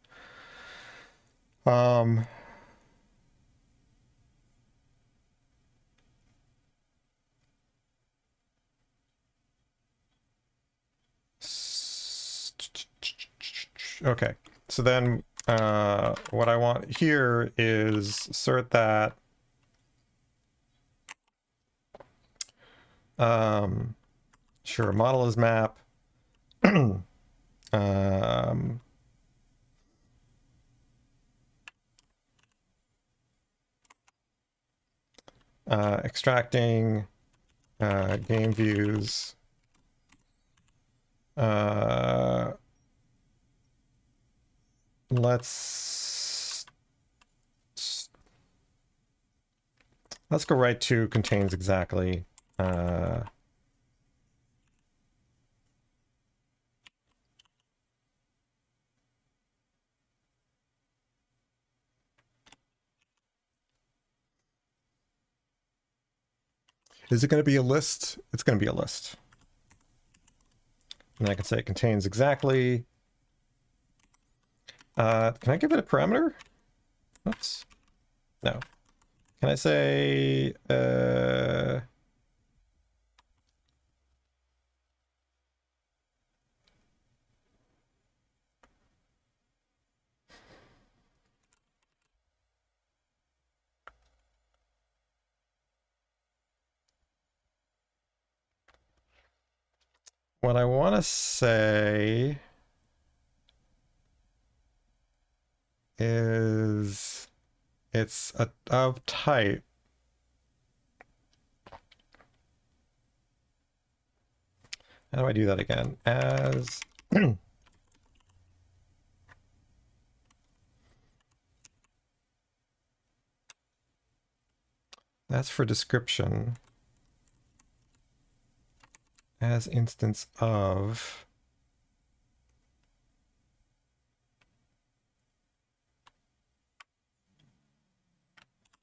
Okay, so then what I want here is assert that sure, model is map. Extracting game views. Let's go right to contains exactly. Is it going to be a list? It's going to be a list. And I can say it contains exactly. Can I give it a parameter? Oops. No. Can I say what I want to say is it's of type how do I do that again? As that's for description. As instance of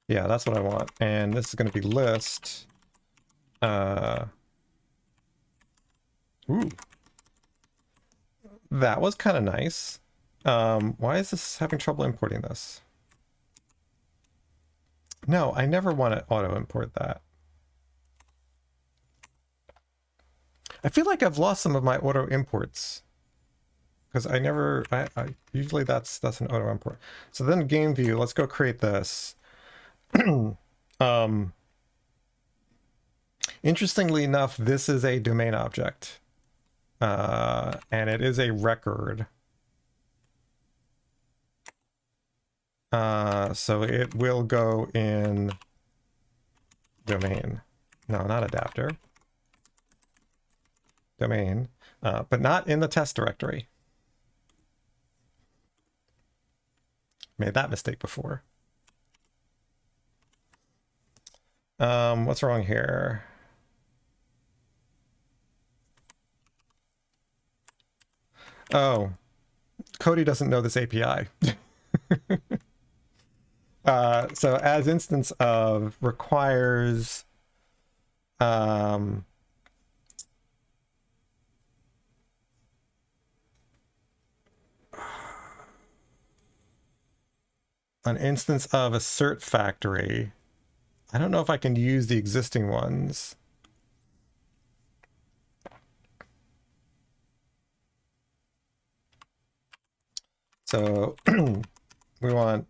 yeah, that's what I want. And this is going to be list. Ooh. That was kind of nice. Why is this having trouble importing this? No, I never want to auto import that. I feel like I've lost some of my auto imports because I never, I usually that's an auto import. So then game view, let's go create this. Interestingly enough, this is a domain object, and it is a record. So it will go in domain. No, not adapter. Domain, but not in the test directory. Made that mistake before. What's wrong here? Oh, Cody doesn't know this API. So as instance of requires an instance of assert factory. I don't know if I can use the existing ones. So we want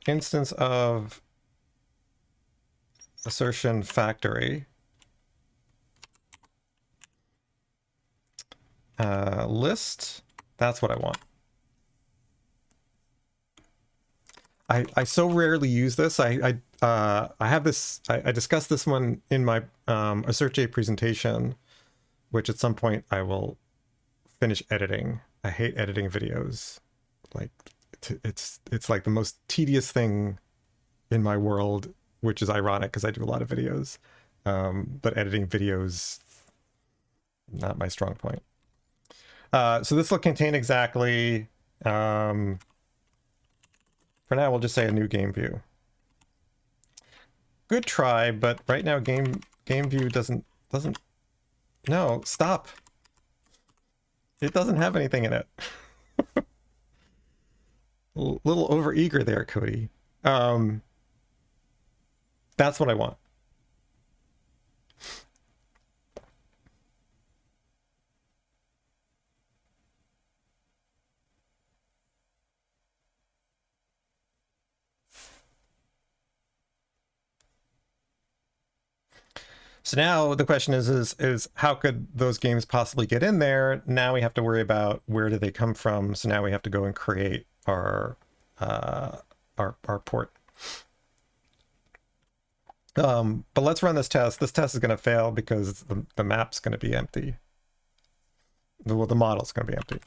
instance of assertion factory. List, that's what I want. I so rarely use this. I have this, I discussed this one in my AssertJ presentation, which at some point I will finish editing. I hate editing videos. Like it's like the most tedious thing in my world, which is ironic because I do a lot of videos. But editing videos, not my strong point. So this will contain exactly For now, we'll just say a new game view. Good try, but right now game view doesn't. No, stop. It doesn't have anything in it. A little overeager there, Cody. That's what I want. So now the question is how could those games possibly get in there? Now we have to worry about where do they come from. So now we have to go and create our port. But let's run this test. This test is going to fail because the map's going to be empty. The model's going to be empty.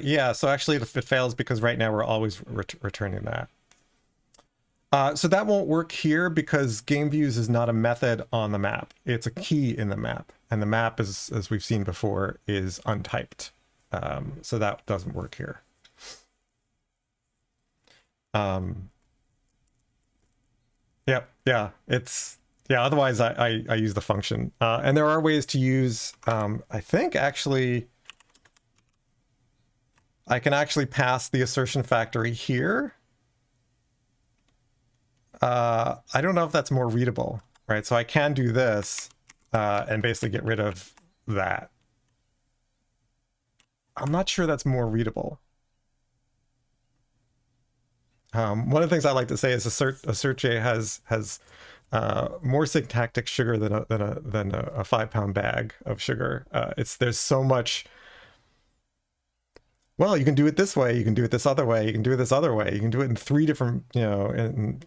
Yeah, so actually it fails because right now we're always returning that. So that won't work here because game views is not a method on the map. It's a key in the map. And the map, is, as we've seen before, is untyped. So that doesn't work here. Yeah, otherwise I use the function. And there are ways to use, I think actually, I can actually pass the assertion factory here. I don't know if that's more readable, right? So I can do this and basically get rid of that. I'm not sure that's more readable. One of the things I like to say is assert.j has more syntactic sugar than a 5-pound bag of sugar. There's so much. Well, you can do it this way. You can do it this other way. You can do it this other way. You can do it in 3 different, in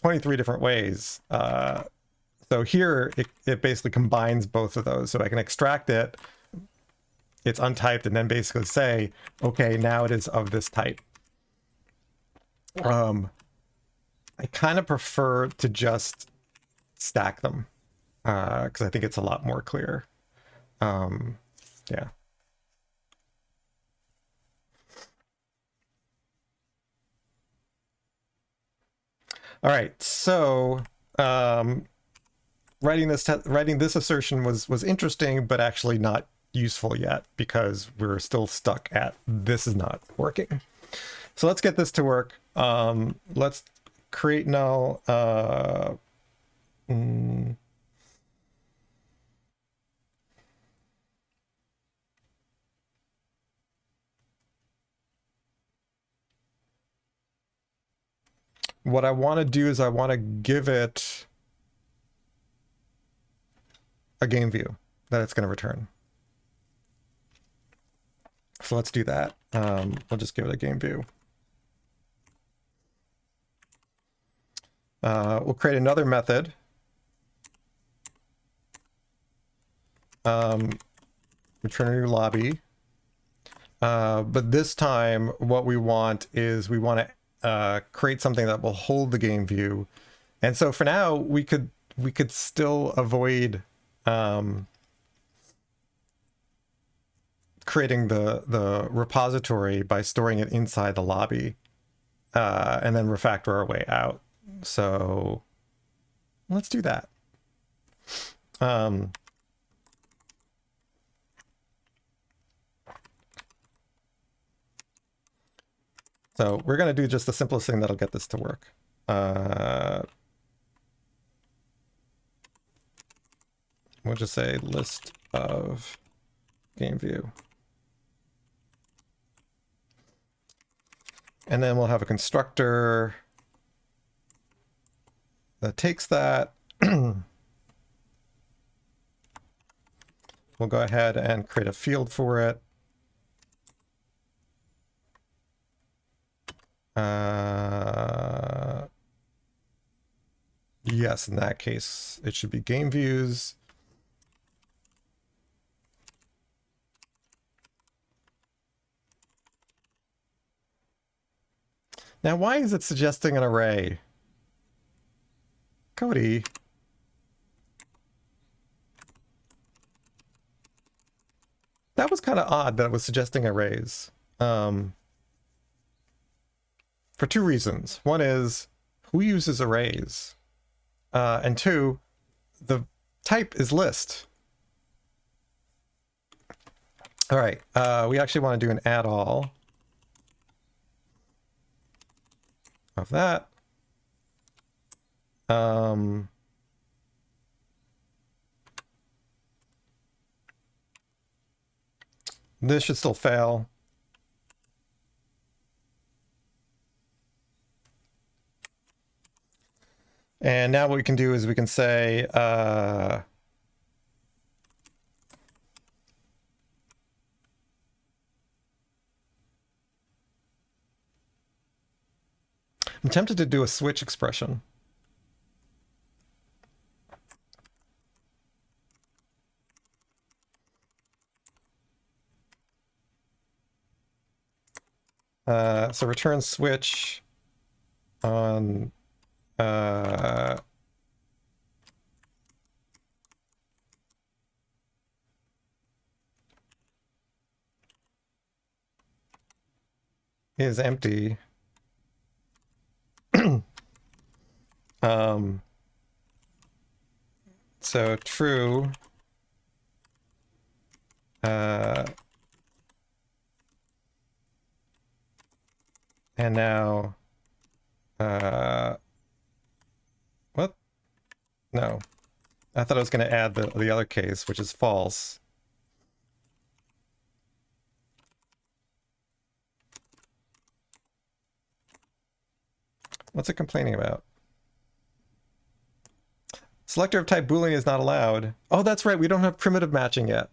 23 different ways. So here it basically combines both of those. So I can extract it. It's untyped, and then basically say, okay, now it is of this type. I kind of prefer to just stack them because I think it's a lot more clear. Yeah. All right, so writing this assertion was interesting, but actually not useful yet because we're still stuck at this is not working. So let's get this to work. Let's create null. What I want to do is I want to give it a game view that it's going to return. So let's do that. We'll just give it a game view. We'll create another method. Return a new lobby. But this time what we want is we want to create something that will hold the game view. And so for now we could still avoid creating the repository by storing it inside the lobby and then refactor our way out. So let's do that. So we're going to do just the simplest thing that'll get this to work. We'll just say list of game view. And then we'll have a constructor that takes that. We'll go ahead and create a field for it. yes, in that case, it should be game views. Now, why is it suggesting an array? Cody. That was kind of odd that it was suggesting arrays. For two reasons. One is, who uses arrays? And two, the type is list. All right, we actually want to do an add all of that. This should still fail. And now what we can do is we can say, I'm tempted to do a switch expression. So return switch on is empty. So true. And now, what? No, I thought I was going to add the other case, which is false. What's it complaining about? Selector of type Boolean is not allowed. Oh, that's right. We don't have primitive matching yet.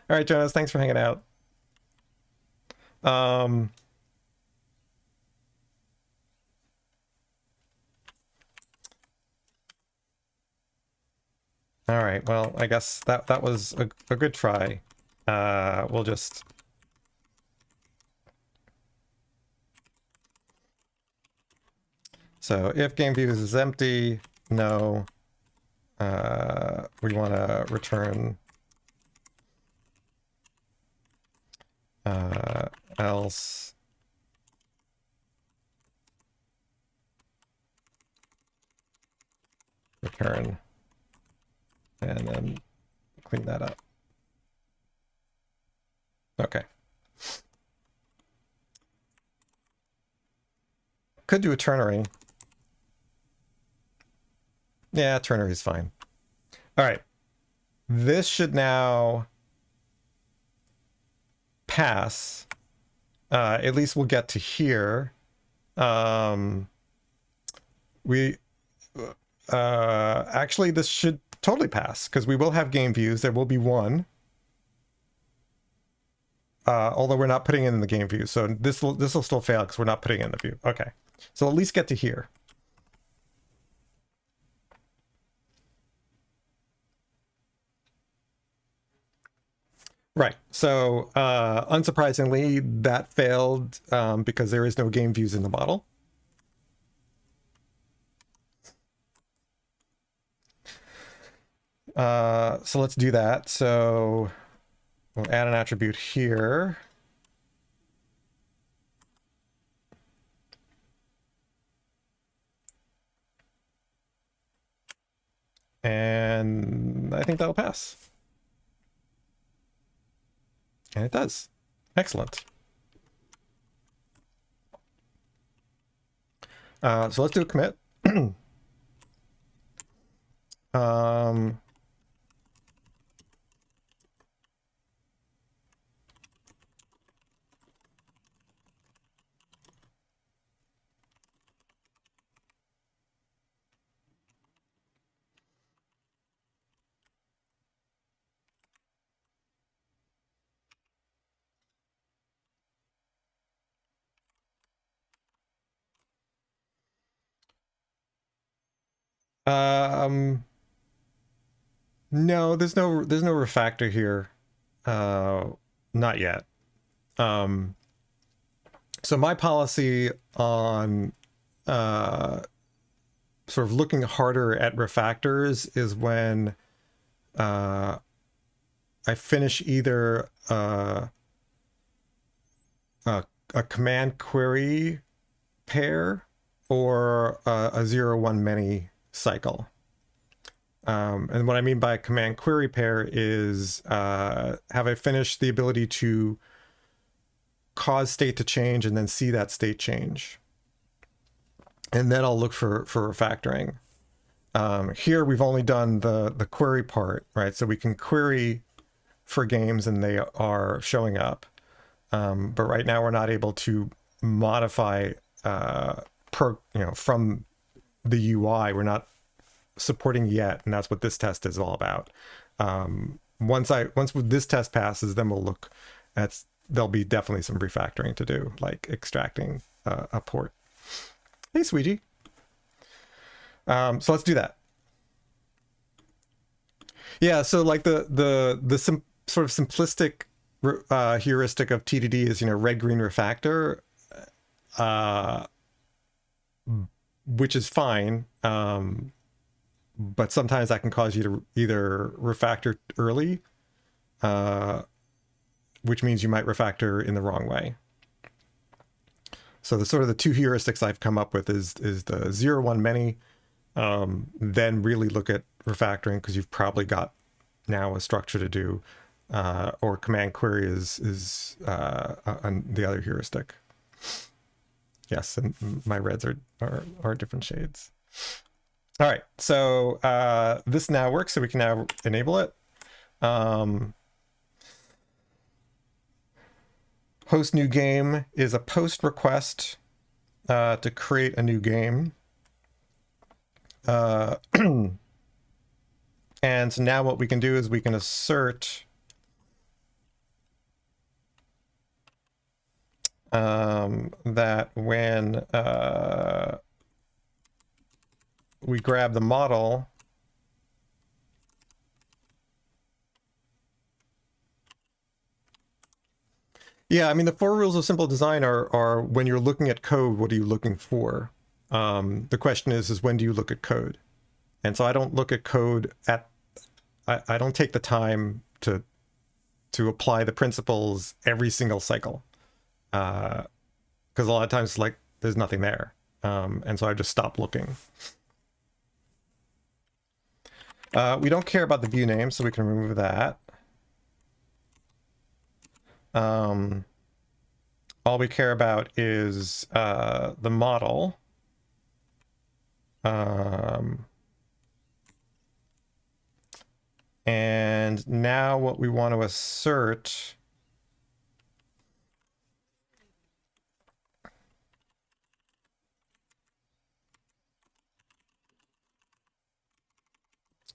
All right, Jonas, thanks for hanging out. All right, well, I guess that was a good try. We'll just... So if game views is empty, no. We want to return else return, and then clean that up. Okay. Could do a ternary. Yeah, ternary is fine. All right. This should now pass. At least we'll get to here. Actually, this should totally pass because we will have game views. There will be one. Although we're not putting it in the game view. So this will still fail because we're not putting it in the view. Okay. So at least get to here. Right. So unsurprisingly, that failed because there is no game views in the model. So let's do that. So we'll add an attribute here. And I think that'll pass. And it does. Excellent. So let's do a commit. No, there's no refactor here. Not yet. So my policy on sort of looking harder at refactors is when I finish either a command query pair or a 0-1 many cycle. And what I mean by a command query pair is have I finished the ability to cause state to change and then see that state change. And then I'll look for refactoring. Here we've only done the query part, right? So we can query for games and they are showing up. But right now we're not able to modify from the UI. We're not supporting yet, and that's what this test is all about. Once this test passes, then we'll look at, there'll be definitely some refactoring to do, like extracting a port. Hey, Sweetie. So let's do that. Yeah, so like the sort of simplistic heuristic of TDD is, red green refactor, which is fine. But sometimes that can cause you to either refactor early, which means you might refactor in the wrong way. So the sort of the two heuristics I've come up with is the 0-1 many, then really look at refactoring because you've probably got now a structure to do, or command query is the other heuristic. Yes, and my reds are different shades. All right, so this now works, so we can now enable it. Host new game is a post request to create a new game. And so now what we can do is we can assert that when we grab the model, yeah, I mean, the 4 rules of simple design are when you're looking at code, what are you looking for? The question is when do you look at code? And so I don't look at code I don't take the time to apply the principles every single cycle. Because a lot of times, like, there's nothing there. And so I just stop looking. We don't care about the view name, so we can remove that. All we care about is the model. And now what we want to assert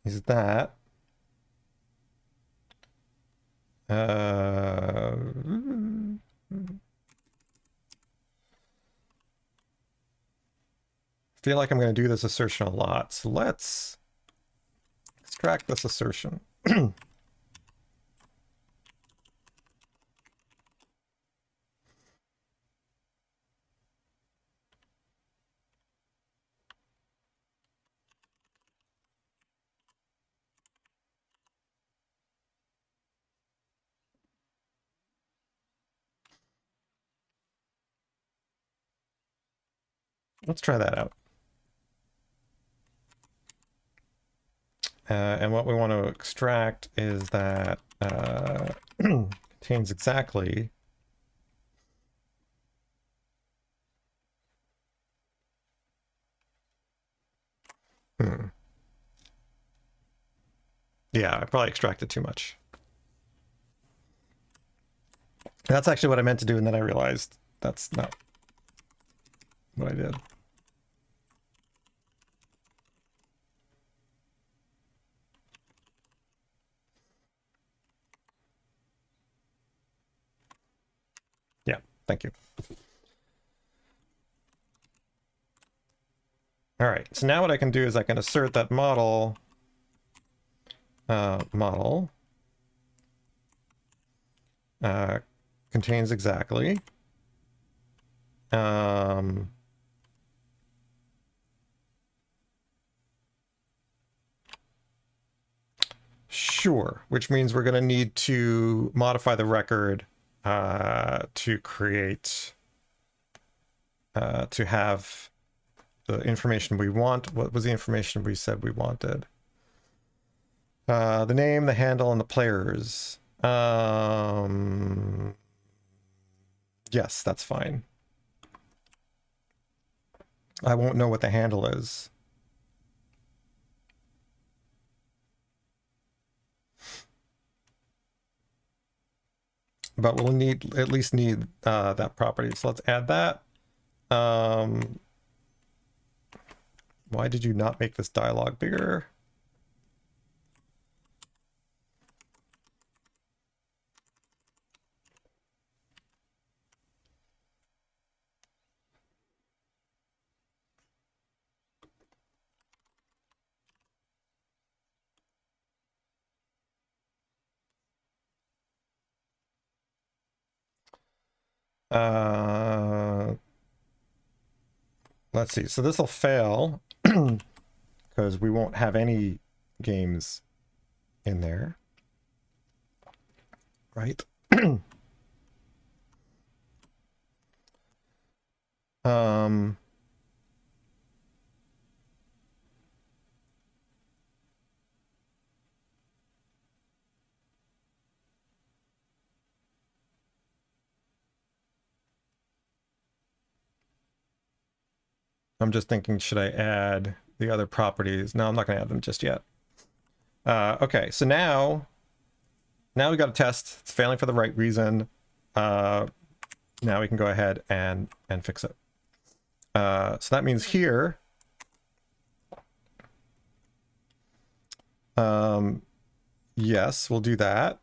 is that feel like I'm going to do this assertion a lot, so let's extract this assertion. Let's try that out. And what we want to extract is that contains exactly yeah, I probably extracted too much. That's actually what I meant to do, and then I realized that's not what I did. Yeah, thank you. All right, so now what I can do is I can assert that model contains exactly. Sure, which means we're going to need to modify the record to create, to have the information we want. What was the information we said we wanted? The name, the handle, and the players. Yes, that's fine. I won't know what the handle is. But we'll need at least need that property. So let's add that. Why did you not make this dialog bigger? Let's see. So this will fail because we won't have any games in there, right? I'm just thinking, should I add the other properties? No, I'm not going to add them just yet. Okay, so now we got a test. It's failing for the right reason. Now we can go ahead and fix it. So that means here, yes, we'll do that.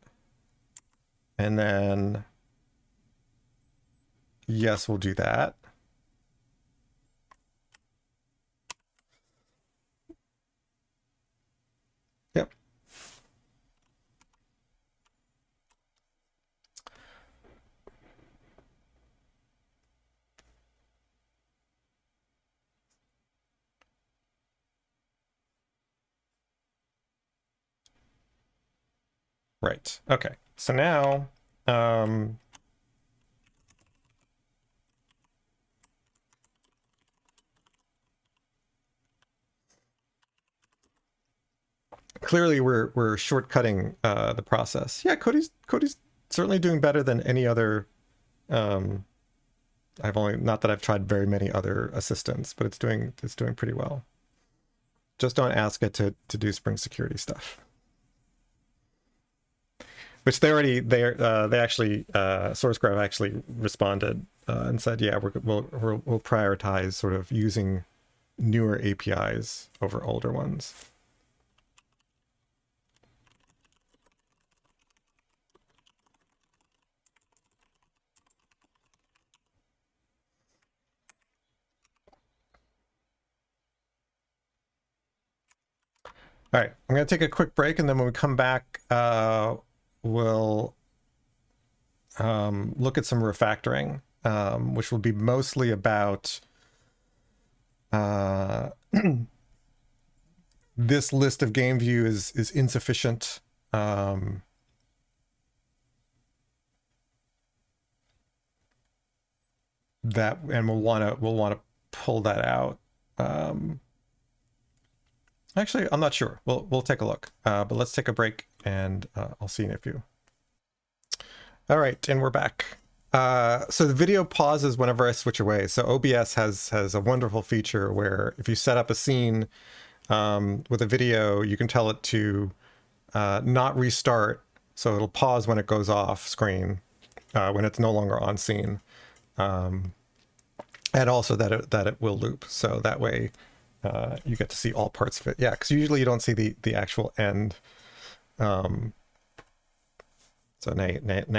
And then, yes, we'll do that. Yep. Right. Okay. So now, clearly we're shortcutting the process. Yeah, Cody's certainly doing better than any other. Not that I've tried very many other assistants, but it's doing pretty well. Just don't ask it to do Spring Security stuff. Which they actually SourceGraph actually responded and said, yeah, we'll prioritize sort of using newer APIs over older ones. All right, I'm going to take a quick break, and then when we come back, we'll look at some refactoring, which will be mostly about this list of game view is insufficient. And we'll want to pull that out. Actually, I'm not sure. We'll take a look. But let's take a break, and I'll see you in a few. All right, and we're back. So the video pauses whenever I switch away. So OBS has a wonderful feature where if you set up a scene with a video, you can tell it to not restart. So it'll pause when it goes off screen, when it's no longer on scene. And also that it will loop. So that way you get to see all parts of it. Yeah, because usually you don't see the actual end. So now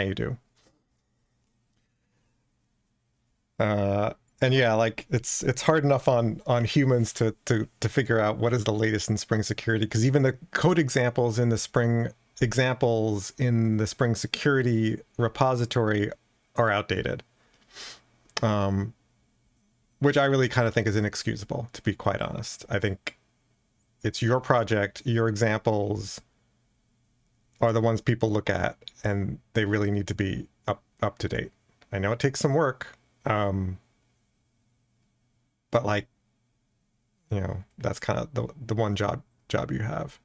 you do. And yeah, like it's hard enough on humans to figure out what is the latest in Spring Security, because even the code examples in the Spring Security repository are outdated, which I really kind of think is inexcusable, to be quite honest. I think it's your project, your examples are the ones people look at, and they really need to be up to date. I know it takes some work, but like, you know, that's kind of the one job you have.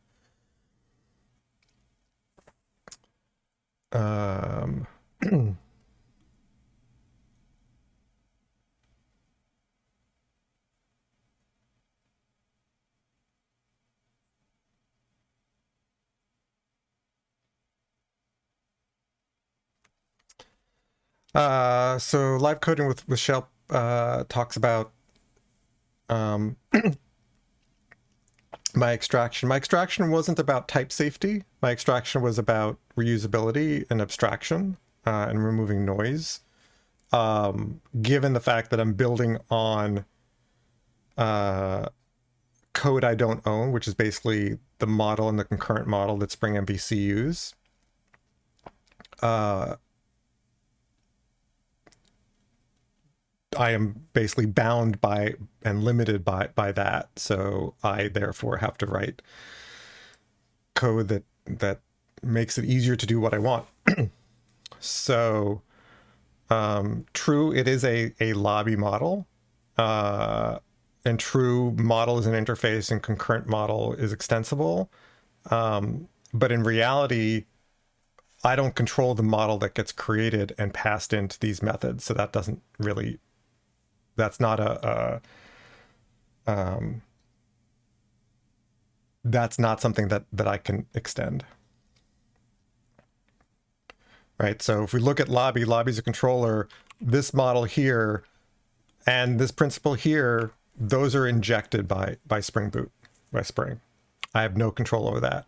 So live coding with Shell talks about my extraction. My extraction wasn't about type safety. My extraction was about reusability and abstraction and removing noise. Given the fact that I'm building on code I don't own, which is basically the model and the concurrent model that Spring MVC use, I am basically bound by and limited by that. So I therefore have to write code that makes it easier to do what I want. So true, it is a lobby model. And true, model is an interface and concurrent model is extensible. But in reality, I don't control the model that gets created and passed into these methods. So that doesn't really, that's not that's not something that I can extend. Right, so if we look at lobby's a controller, this model here and this principle here, those are injected by Spring Boot, by Spring. I have no control over that.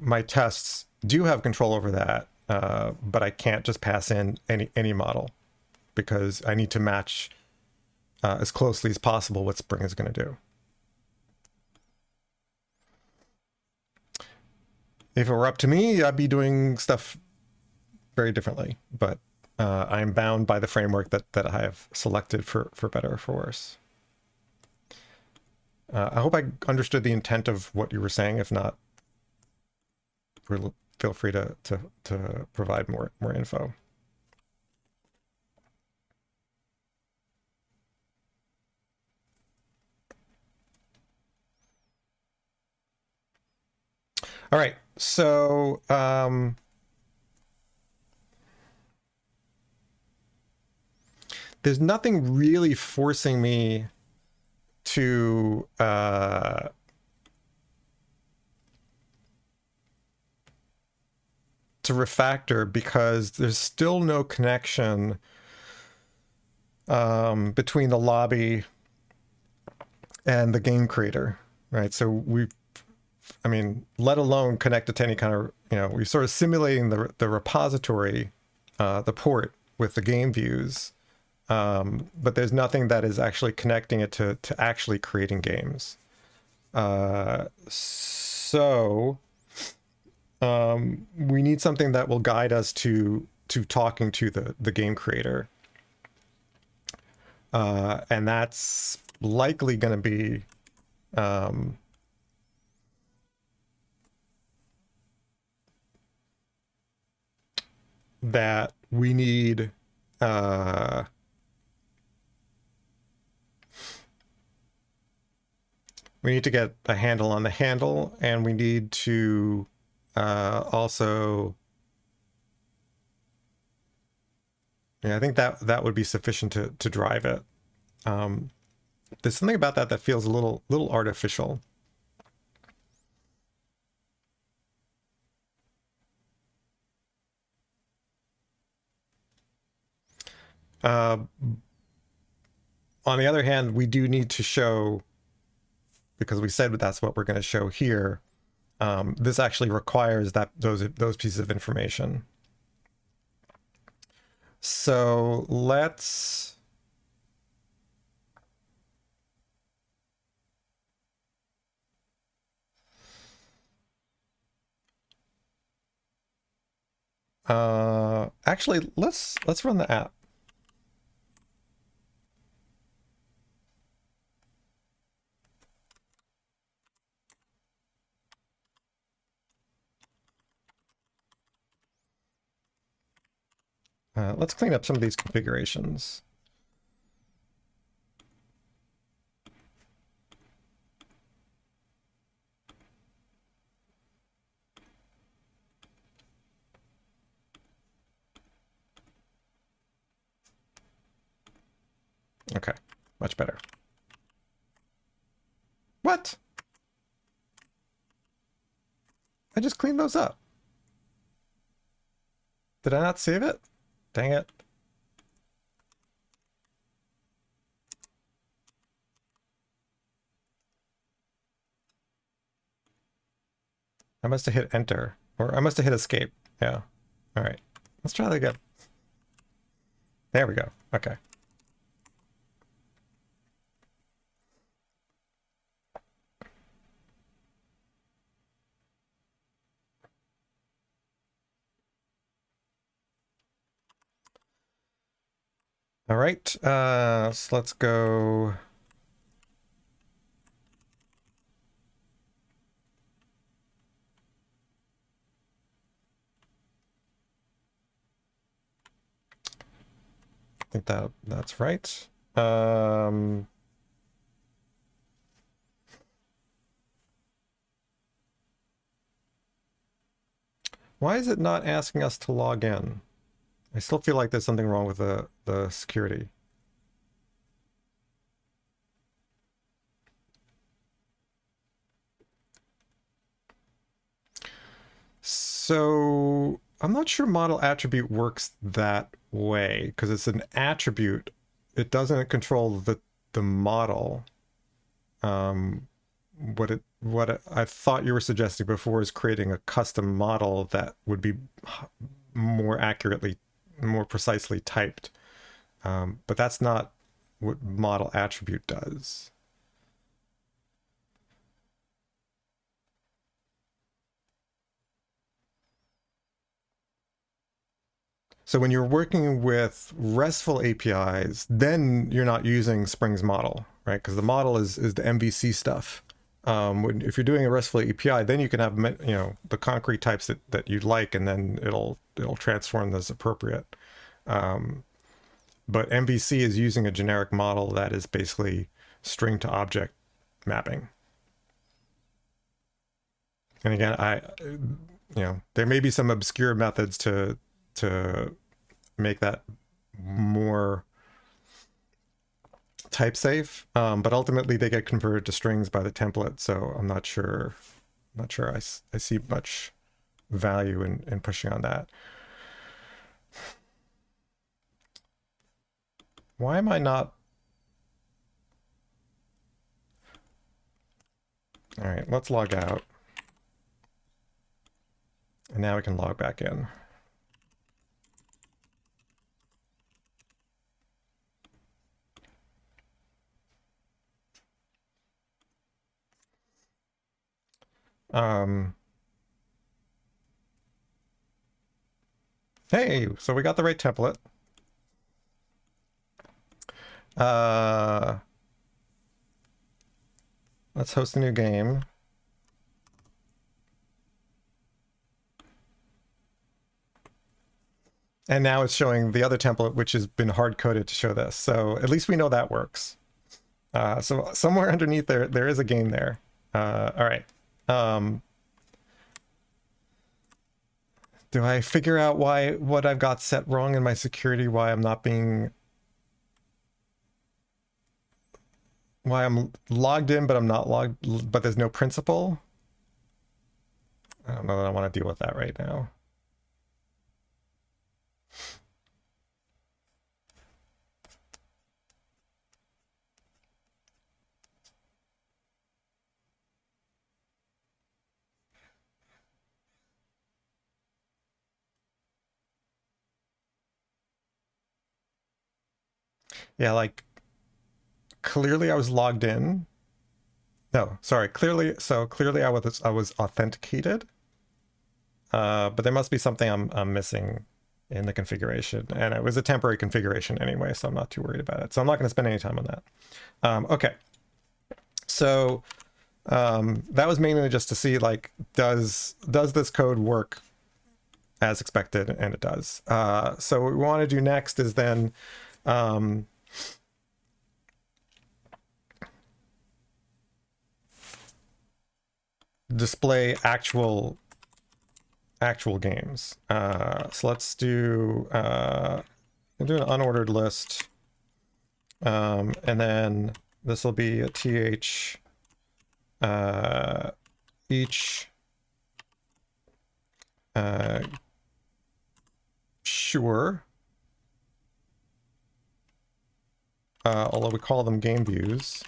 My tests do have control over that, but I can't just pass in any model because I need to match as closely as possible what Spring is going to do. If it were up to me, I'd be doing stuff very differently, but I'm bound by the framework that I have selected for better or for worse. I hope I understood the intent of what you were saying. If not, feel free to provide more info. All right, so there's nothing really forcing me to refactor, because there's still no connection between the lobby and the game creator, right? So I mean, let alone connect it to any kind of, you know, we're sort of simulating the repository, the port with the game views, but there's nothing that is actually connecting it to actually creating games. So we need something that will guide us to talking to the game creator. And that's likely going to be that we need to get a handle on the handle, and we need to also, yeah, I think that would be sufficient to drive it. There's something about that feels a little artificial. On the other hand, we do need to show, because we said that's what we're going to show here, this actually requires that those pieces of information. So let's Actually, let's run the app. Let's clean up some of these configurations. Okay, much better. What? I just cleaned those up. Did I not save it? Dang it. I must have hit enter, or I must have hit escape. Yeah. All right. Let's try that again. There we go. Okay. All right. So let's go. I think that's right. Why is it not asking us to log in? I still feel like there's something wrong with the security. So I'm not sure model attribute works that way because it's an attribute. It doesn't control the model. What I thought you were suggesting before is creating a custom model that would be more accurately, more precisely typed. But that's not what model attribute does. So when you're working with RESTful APIs, then you're not using Spring's model, right? Because the model is the MVC stuff. If you're doing a RESTful API, then you can have the concrete types that you'd like, and then it'll transform as appropriate. But MVC is using a generic model that is basically string to object mapping. And again, there may be some obscure methods to make that more type safe, but ultimately they get converted to strings by the template. So I'm not sure I see much value in pushing on that. Why am I not? All right, let's log out. And now we can log back in. Hey, so we got the right template. Let's host a new game. And now it's showing the other template, which has been hard-coded to show this. So at least we know that works. So somewhere underneath there is a game there. All right. Do I figure out what I've got set wrong in my security, why I'm logged in, but I'm not logged, but there's no principal? I don't know that I want to deal with that right now. Yeah, like clearly I was logged in. No, sorry. Clearly I was authenticated. but there must be something I'm missing in the configuration, and it was a temporary configuration anyway, so I'm not too worried about it. So I'm not going to spend any time on that. Okay, so that was mainly just to see, like, does this code work as expected? And it does. So what we want to do next is then display actual games. So let's do we'll do an unordered list, and then this will be a th each sure, although we call them game views.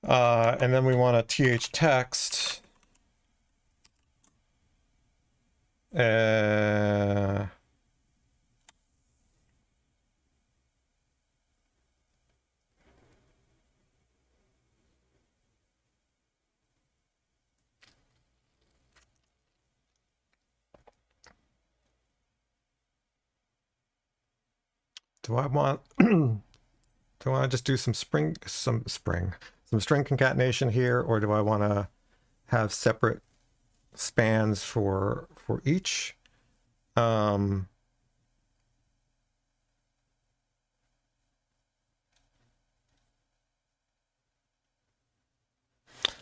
And then we want a th text. Do I want do I want to just do some string concatenation here, or do I want to have separate spans for each?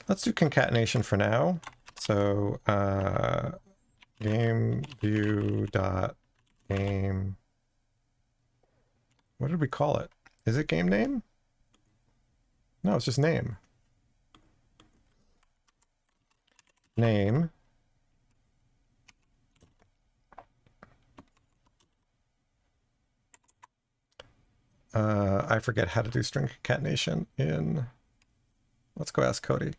Let's do concatenation for now. So game view dot game. What did we call it? Is it game name? No, it's just name. Name. I forget how to do string concatenation in. Let's go ask Cody.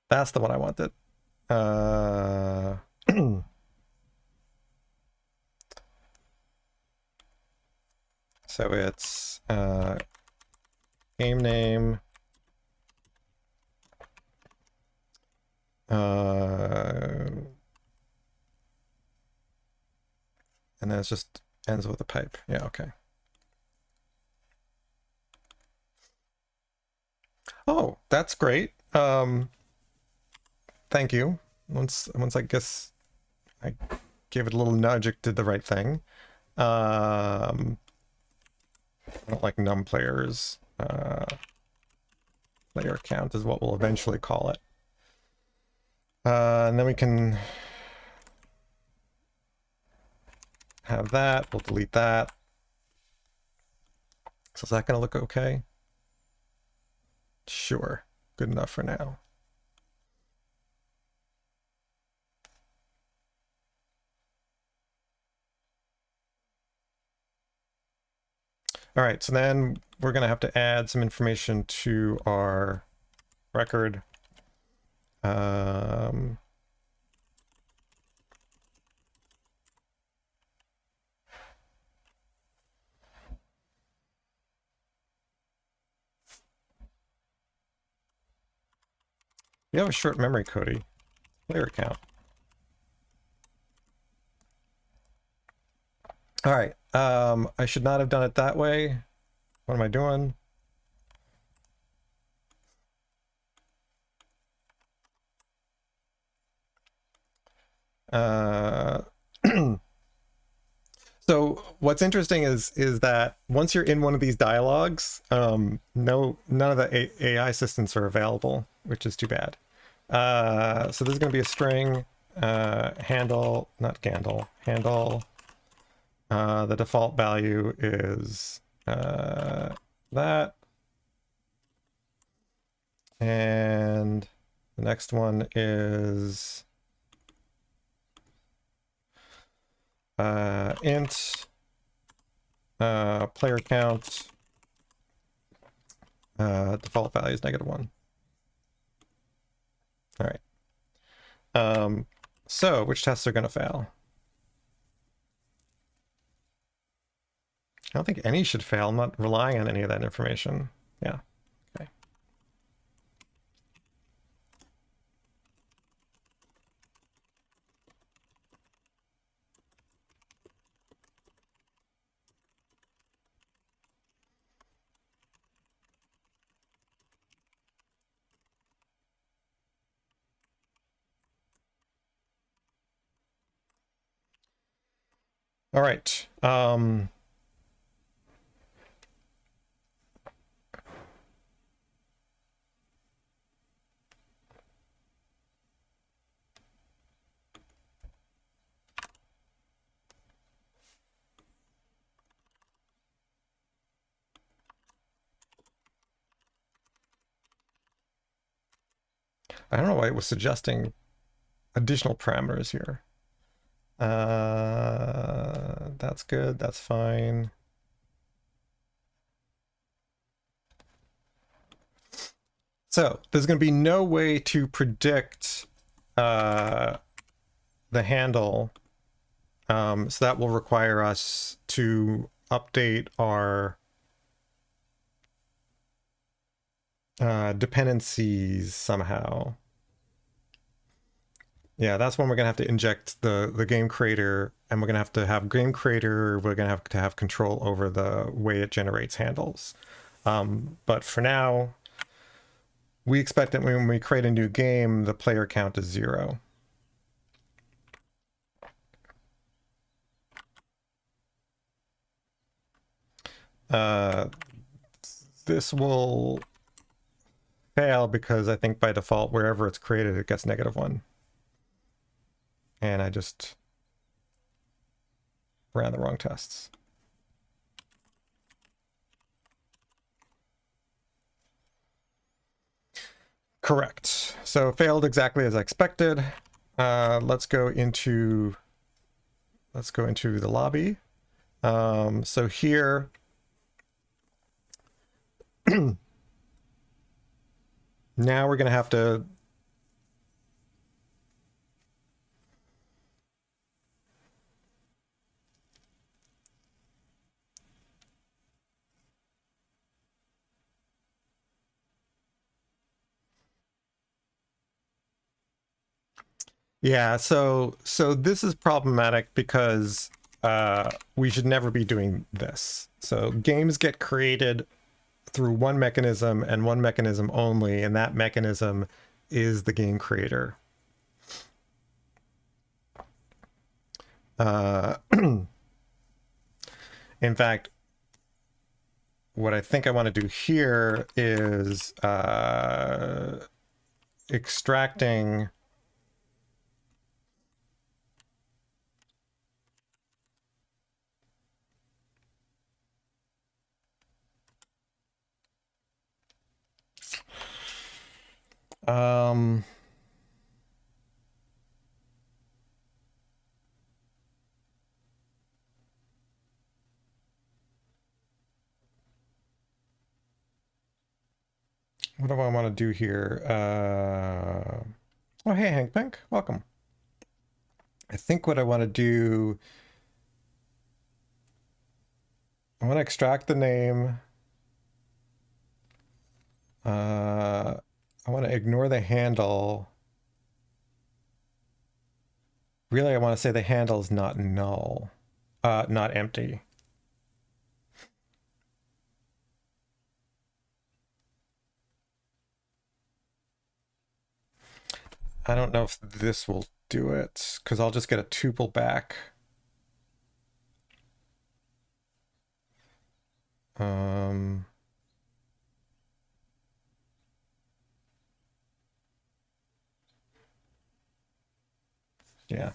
That's the one I wanted. So it's game name, and then it just ends with a pipe. Yeah, okay. Oh, that's great. Thank you. Once I guess I gave it a little nudge, it did the right thing. I don't like num players. Player count is what we'll eventually call it. And then we can have that. We'll delete that. So is that going to look okay? Sure. Good enough for now. All right, so then we're going to have to add some information to our record. You have a short memory, Cody. Player count. All right. I should not have done it that way. What am I doing? So what's interesting is that once you're in one of these dialogues, none of the AI assistants are available, which is too bad. So this is going to be a string handle, not Gandal, handle. The default value is that. And the next one is int player count. Default value is -1. All right. So which tests are going to fail? I don't think any should fail. I'm not relying on any of that information. Yeah. Okay. All right. I don't know why it was suggesting additional parameters here. That's good. That's fine. So there's going to be no way to predict the handle. So that will require us to update our dependencies somehow. Yeah, that's when we're gonna have to inject the game creator, and we're gonna have game creator. We're gonna have to have control over the way it generates handles. But for now, we expect that when we create a new game, the player count is 0. This will fail because I think by default, wherever it's created, it gets -1. And I just ran the wrong tests. Correct. So failed exactly as I expected. Let's go into the lobby. So here, now we're going to have to yeah, so this is problematic because we should never be doing this. So games get created through one mechanism and one mechanism only, and that mechanism is the game creator. In fact, what I think I want to do here is extracting what do I want to do here? Oh, hey, Hank Pink, welcome. I think what I want to do, I want to extract the name. I want to ignore the handle. Really, I want to say the handle is not null, not empty. I don't know if this will do it, because I'll just get a tuple back. Yeah.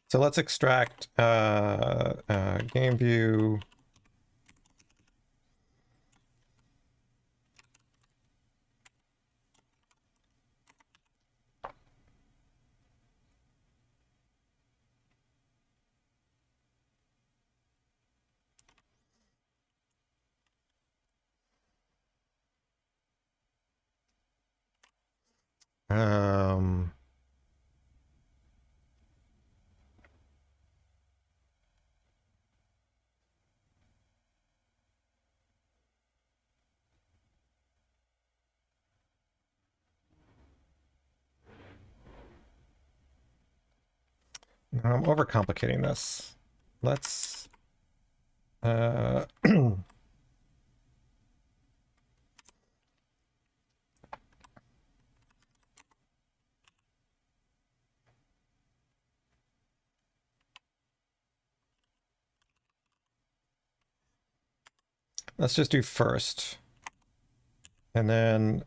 So let's extract game view. Um, I'm overcomplicating this. Let's let's just do first, and then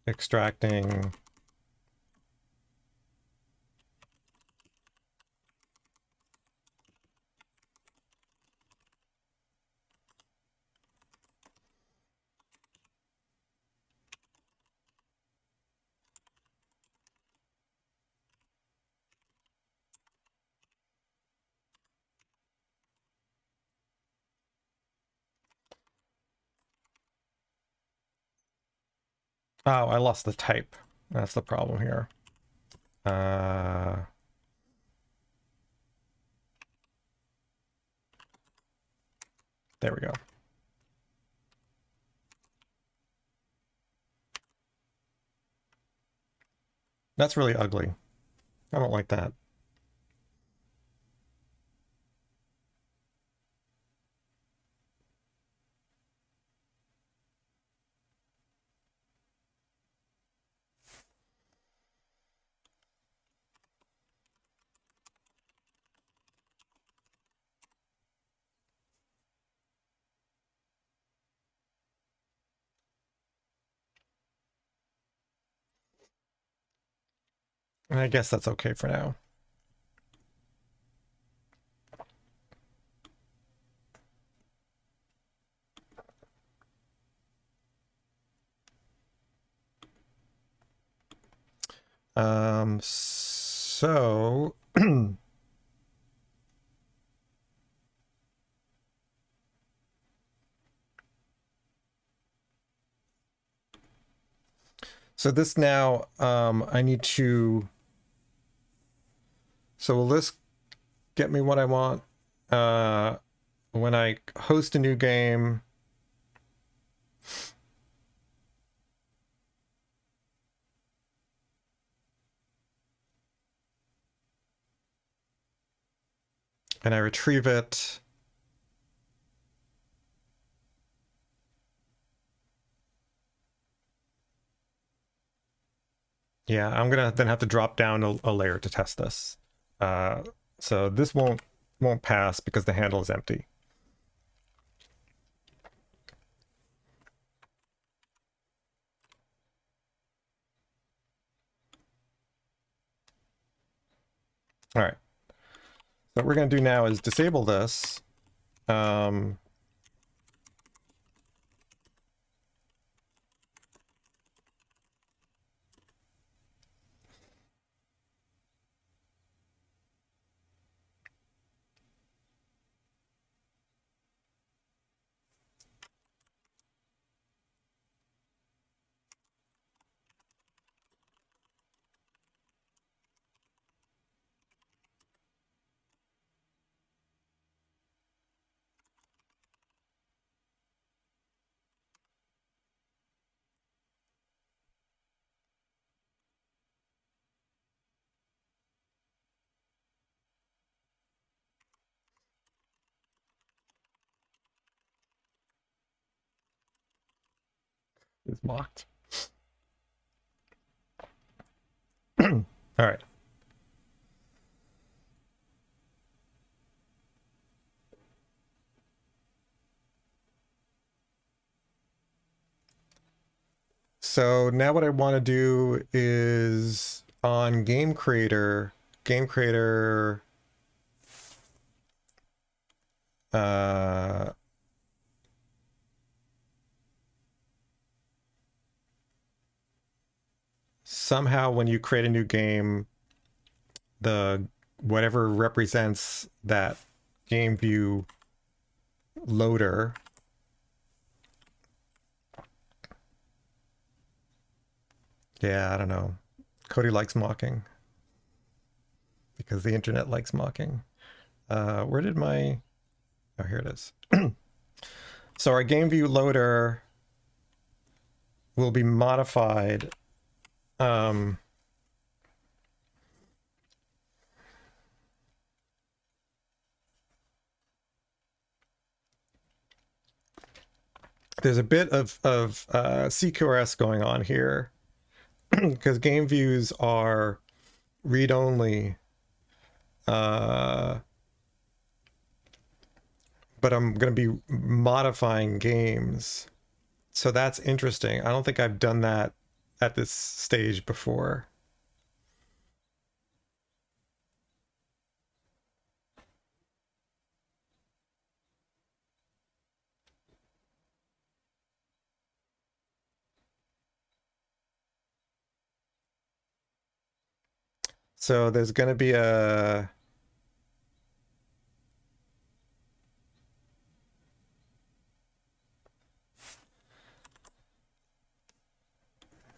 extracting. Oh, I lost the type. That's the problem here. There we go. That's really ugly. I don't like that. I guess that's okay for now. So so this now, I need to, so will this get me what I want? When I host a new game, and I retrieve it, yeah, I'm gonna then have to drop down a layer to test this. So this won't pass because the handle is empty. All right. So what we're going to do now is disable this. Is mocked. All right. So now what I want to do is on game creator, somehow when you create a new game, the whatever represents that game view loader Yeah, I don't know. Cody likes mocking because the internet likes mocking. Where did my... Oh, here it is. So our game view loader will be modified. There's a bit of CQRS going on here because game views are read-only, but I'm going to be modifying games. So that's interesting. I don't think I've done that at this stage before. So there's going to be a...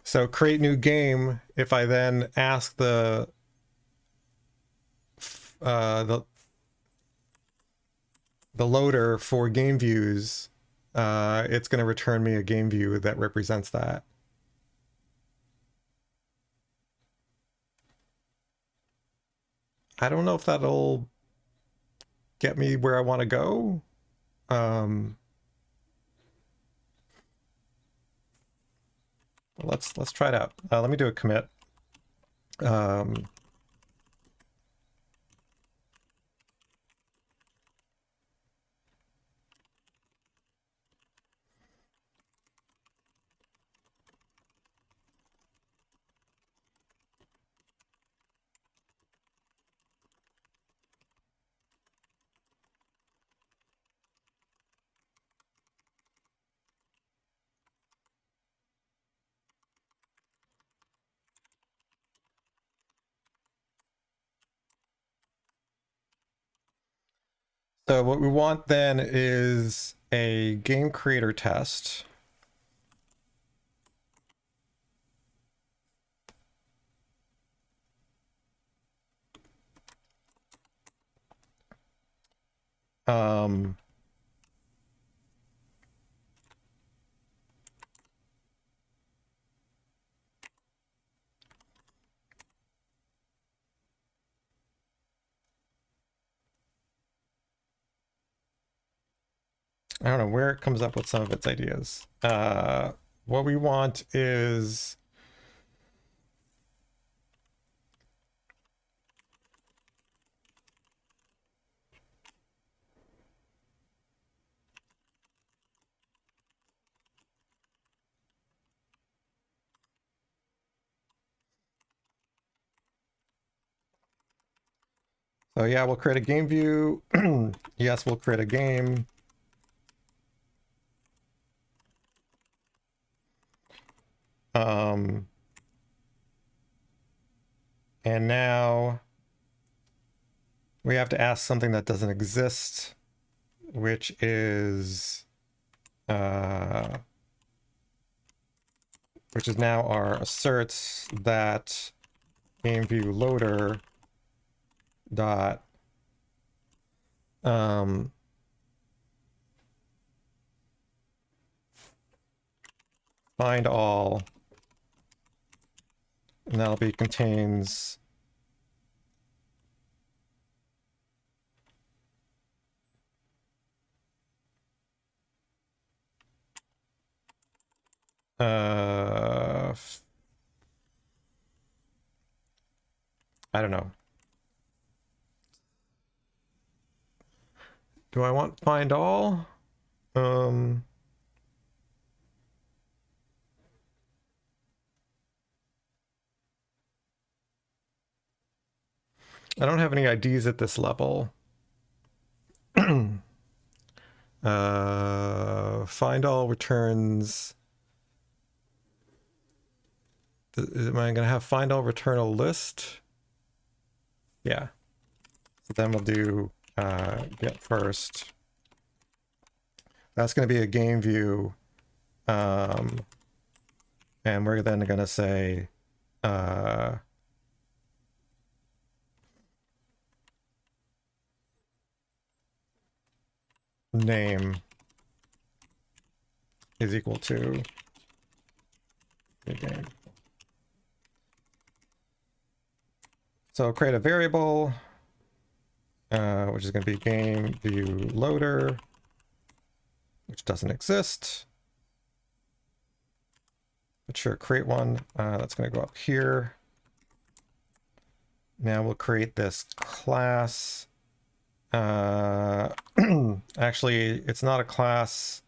So create new game. If I then ask the loader for game views, it's going to return me a game view that represents that. I don't know if that'll get me where I want to go. Let's try it out. Let me do a commit. So what we want then is a game creator test. I don't know where it comes up with some of its ideas. What we want is so yeah, we'll create a game view. Yes, we'll create a game. And now we have to ask something that doesn't exist, which is now our asserts that game view loader dot find all, and that'll be contains I don't know. Do I want find all? I don't have any IDs at this level. Find all returns. Am I going to have find all return a list? Yeah. So then we'll do get first. That's going to be a game view. And we're then going to say name is equal to new game. So create a variable, which is going to be game view loader, which doesn't exist. But sure, create one. That's going to go up here. Now we'll create this class. Actually, it's not a class.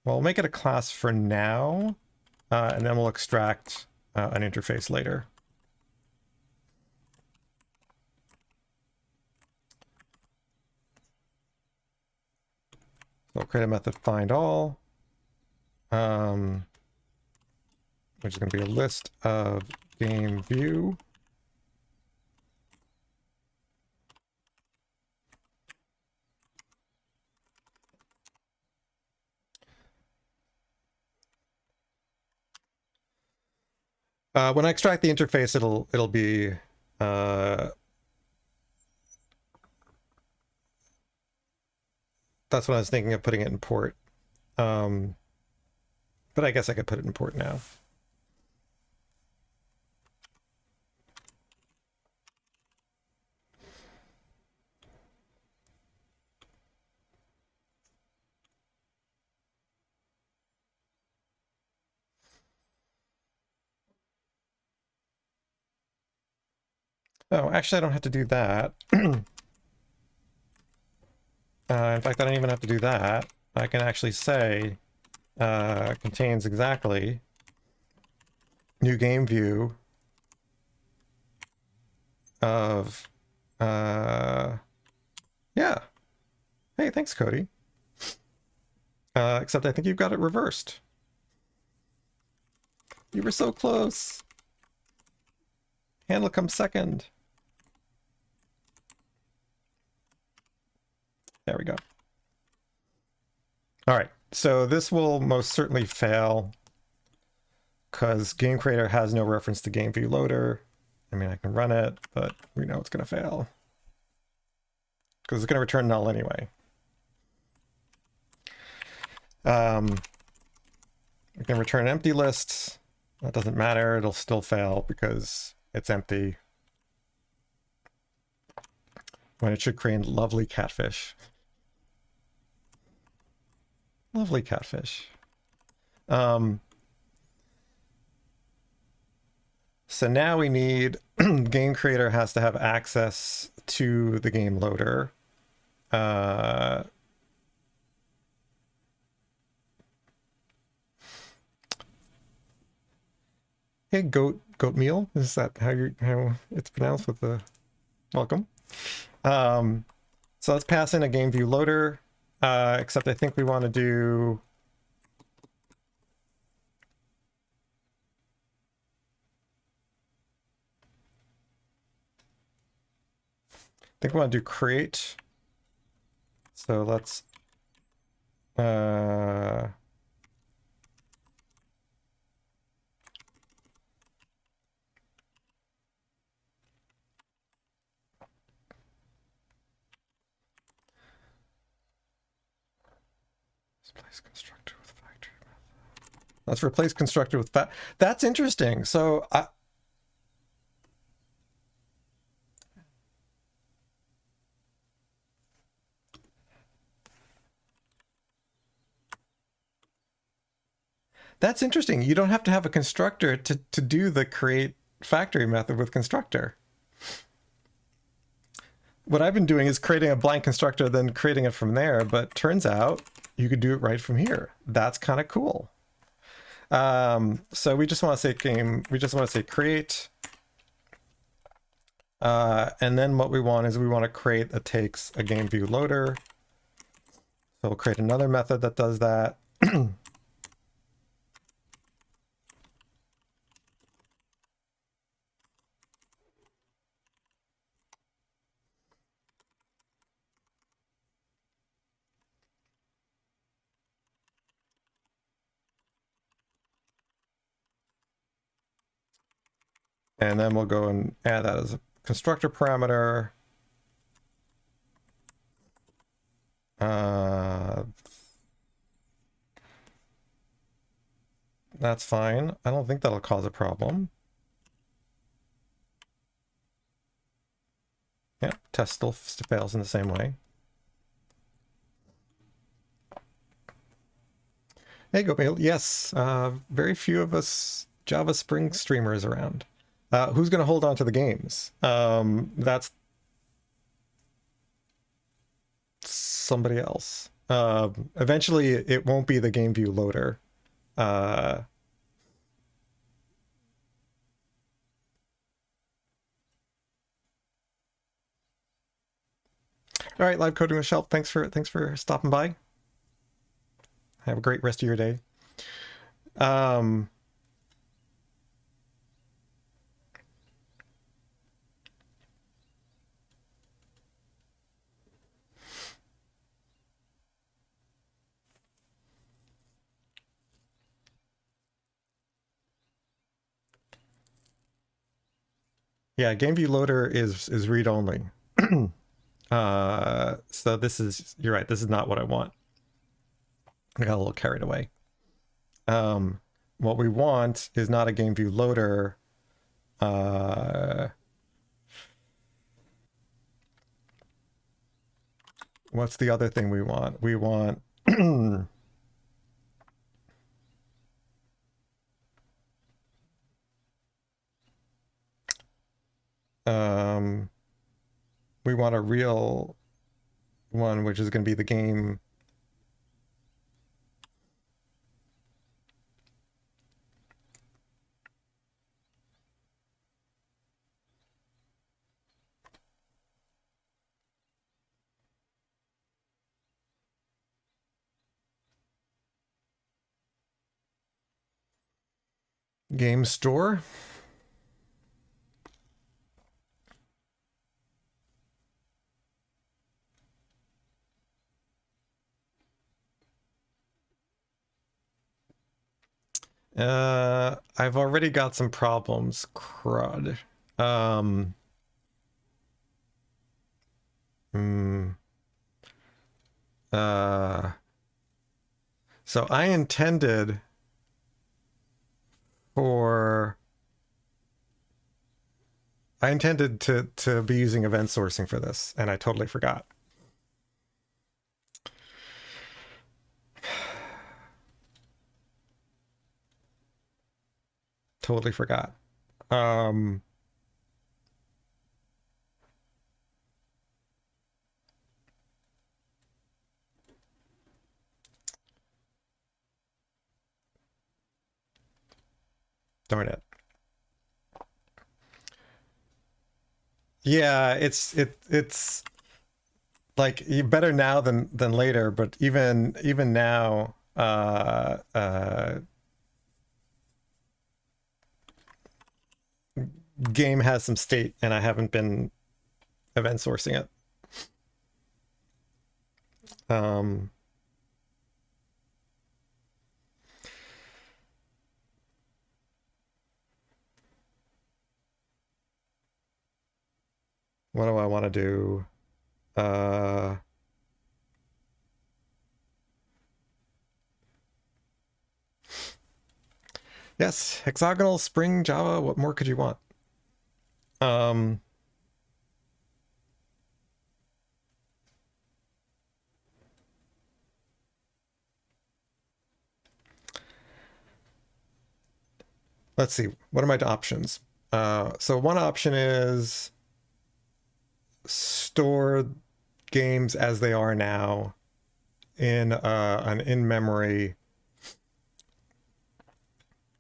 Well, we'll make it a class for now, and then we'll extract an interface later. So we'll create a method find all, which is going to be a list of game view. When I extract the interface, it'll be that's what I was thinking of putting it in port. But I guess I could put it in port now. Oh, actually, I don't have to do that. In fact, I don't even have to do that. I can actually say contains exactly new game view of yeah. Hey, thanks, Cody. Except I think you've got it reversed. You were so close. Handle comes second. There we go. All right, so this will most certainly fail because game creator has no reference to game view loader. I mean, I can run it, but we know it's going to fail because it's going to return null anyway. We can return empty lists. That doesn't matter. It'll still fail because it's empty. When it should create lovely catfish. Lovely catfish. So now we need game creator has to have access to the game loader. Hey, goat meal. Is that how it's pronounced with the welcome? So let's pass in a game view loader. Except I think we want to do we want to do create. So let's replace constructor with factory method. Let's replace constructor with that's interesting. So that's interesting. You don't have to have a constructor to do the create factory method with constructor. What I've been doing is creating a blank constructor, then creating it from there, but turns out you could do it right from here. That's kind of cool. So we just want to say create. And then what we want is we want to create that takes a game view loader. So we'll create another method that does that. And then we'll go and add that as a constructor parameter. That's fine. I don't think that'll cause a problem. Yeah, test still fails in the same way. Hey, Gopi. Yes, very few of us Java Spring streamers around. Who's going to hold on to the games? That's somebody else. Eventually, it won't be the game view loader. All right, live coding with Shelf. Thanks for stopping by. Have a great rest of your day. Yeah, game view loader is read only. So this is, you're right, this is not what I want. I got a little carried away. What we want is not a game view loader. What's the other thing we want? We want we want a real one, which is going to be the game. Game store. I've already got some problems. CRUD. So I intended to be using event sourcing for this, and I totally forgot. Totally forgot. Darn it. Yeah, it's like better now than later, but even now, game has some state, and I haven't been event sourcing it. What do I want to do? Yes, hexagonal, Spring, Java. What more could you want? Let's see. What are my options? So one option is store games as they are now in an in-memory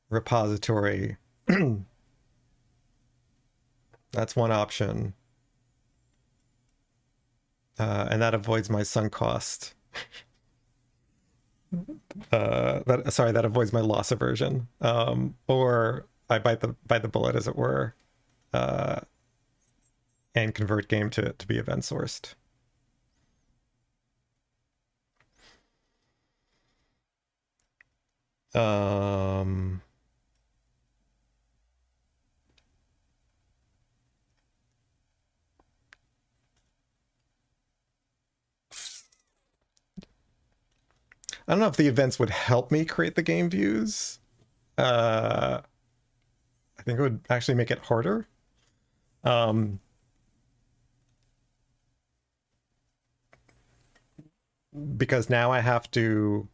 repository. That's one option. And that avoids my sunk cost. That avoids my loss aversion. Or I bite the bullet, as it were, and convert game to be event sourced. don't know if the events would help me create the game views. I think it would actually make it harder. Because now I have to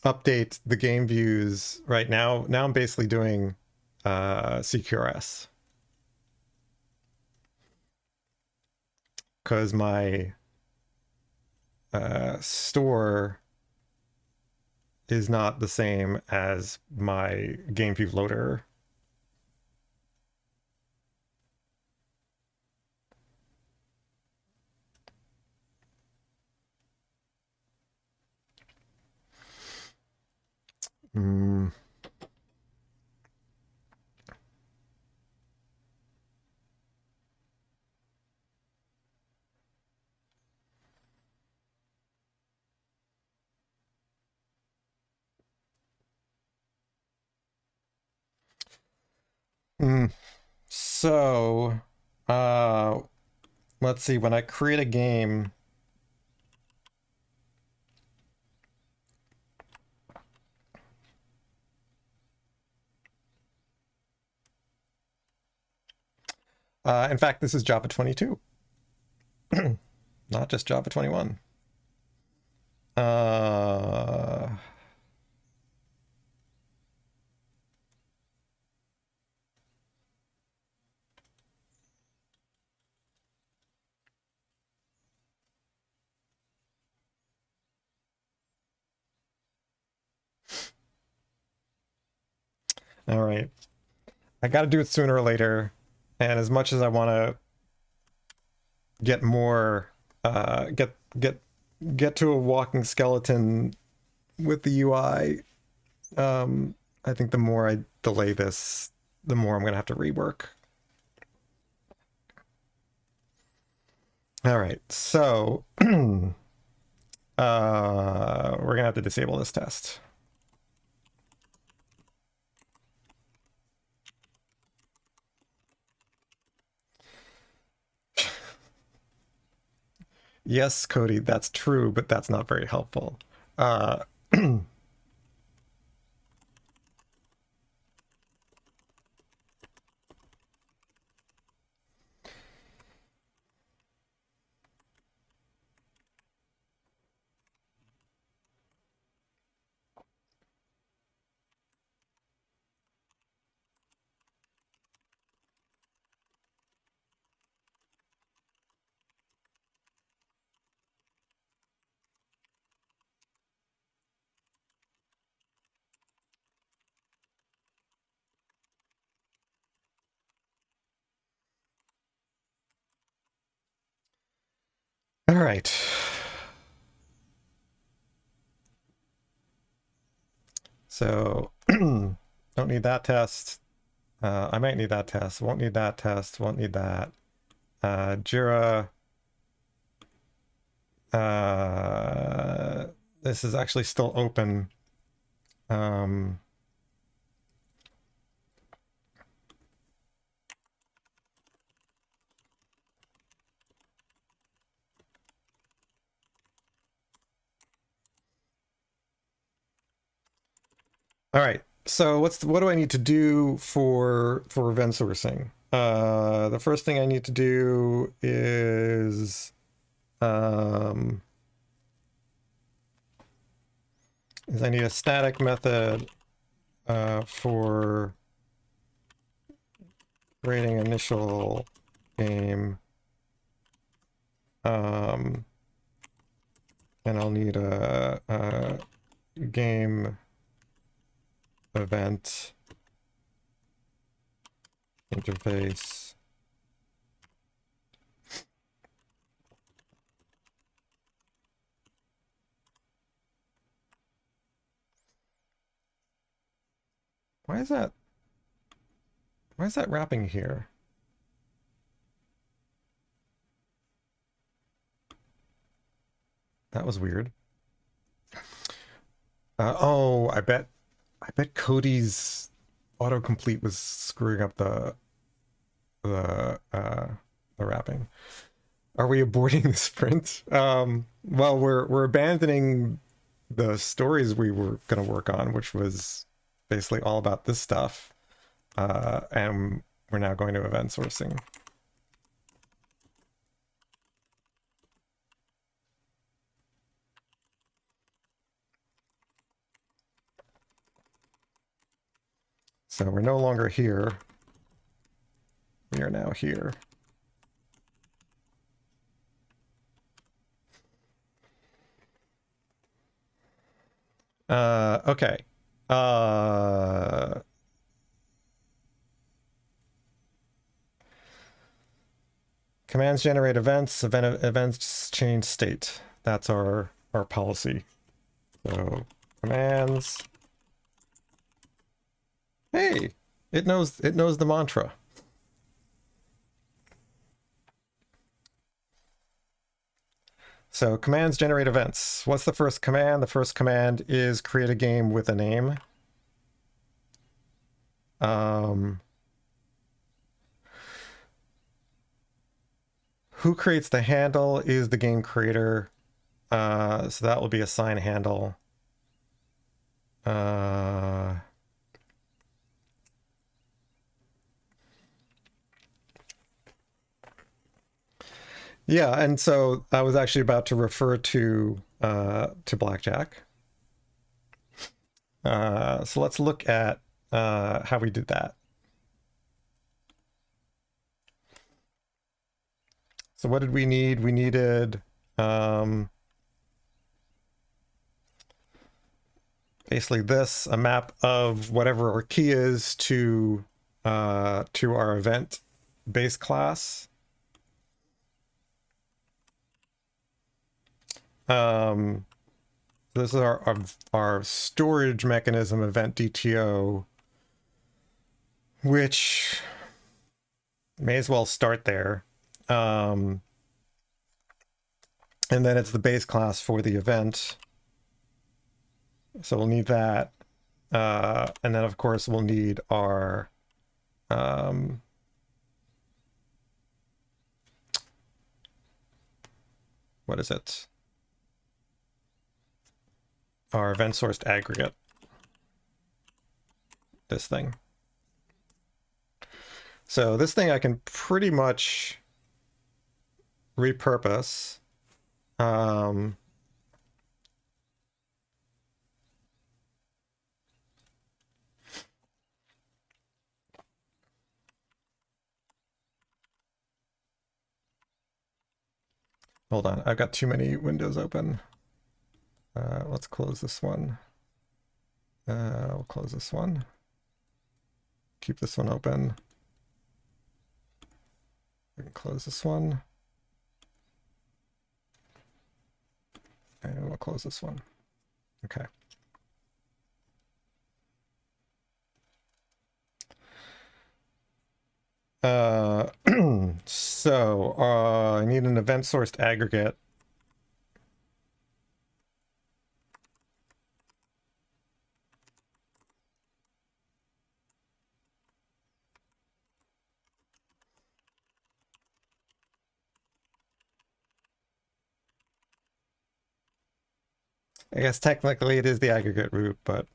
update the game views right now. Now I'm basically doing CQRS. Because my store is not the same as my game view loader. So, let's see, when I create a game, in fact, this is Java 22, not just Java 21. All right. I got to do it sooner or later. And as much as I want to get more, get to a walking skeleton with the UI, I think the more I delay this, the more I'm going to have to rework. All right, so we're going to have to disable this test. Yes, Cody, that's true, but that's not very helpful. All right. So don't need that test. I might need that test. Won't need that test. Won't need that. Jira. This is actually still open. All right. So what do I need to do for event sourcing? The first thing I need to do is I need a static method for creating initial game. And I'll need a game event interface. Why is that wrapping here? That was weird. Oh, I bet Cody's autocomplete was screwing up the wrapping. Are we aborting the sprint? Well, we're abandoning the stories we were going to work on, which was basically all about this stuff. And we're now going to event sourcing. So we're no longer here. We are now here. Okay. Commands generate events, events change state. That's our policy. So commands. Hey, it knows the mantra. So commands generate events. What's the first command? The first command is create a game with a name. Who creates the handle is the game creator. So that will be assign handle. Yeah, and so I was actually about to refer to Blackjack. So let's look at how we did that. So what did we need? We needed basically this, a map of whatever our key is to our event base class. This is our storage mechanism event DTO, which may as well start there. And then it's the base class for the event. So we'll need that. And then of course we'll need our what is it? Our event sourced aggregate. This thing. So this thing I can pretty much repurpose. Hold on, I've got too many windows open. Let's close this one. We'll close this one. Keep this one open. We can close this one. And we'll close this one. Okay. So I need an event sourced aggregate. I guess technically it is the aggregate root, but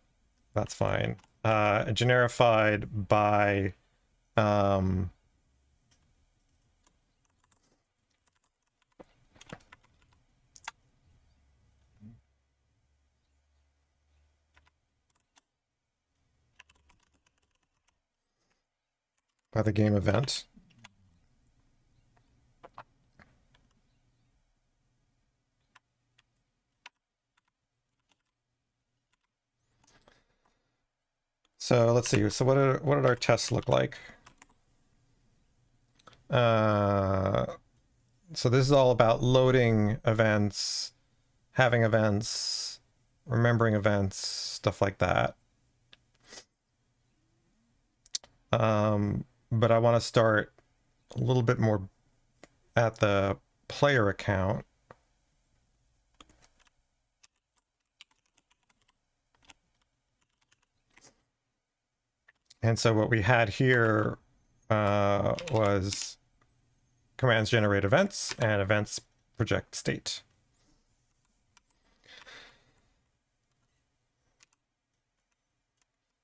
that's fine. Generified by the game event. So let's see. So what did our tests look like? So this is all about loading events, having events, remembering events, stuff like that. But I want to start a little bit more at the player account. And so what we had here was commands generate events, and events project state.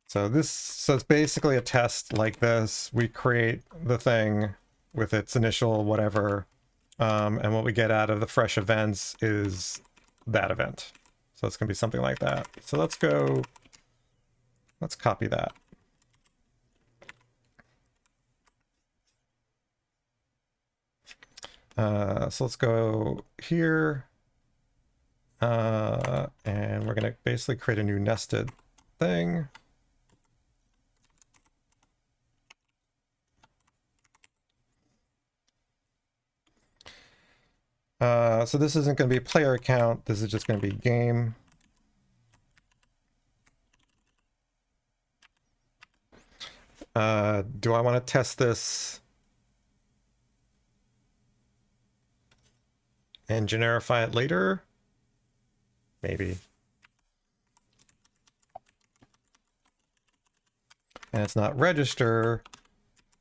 So it's basically a test like this. We create the thing with its initial whatever, and what we get out of the fresh events is that event. So it's going to be something like that. So let's copy that. So let's go here, and we're going to basically create a new nested thing. So this isn't going to be player account. This is just going to be game. Do I want to test this and generify it later? Maybe. And it's not register,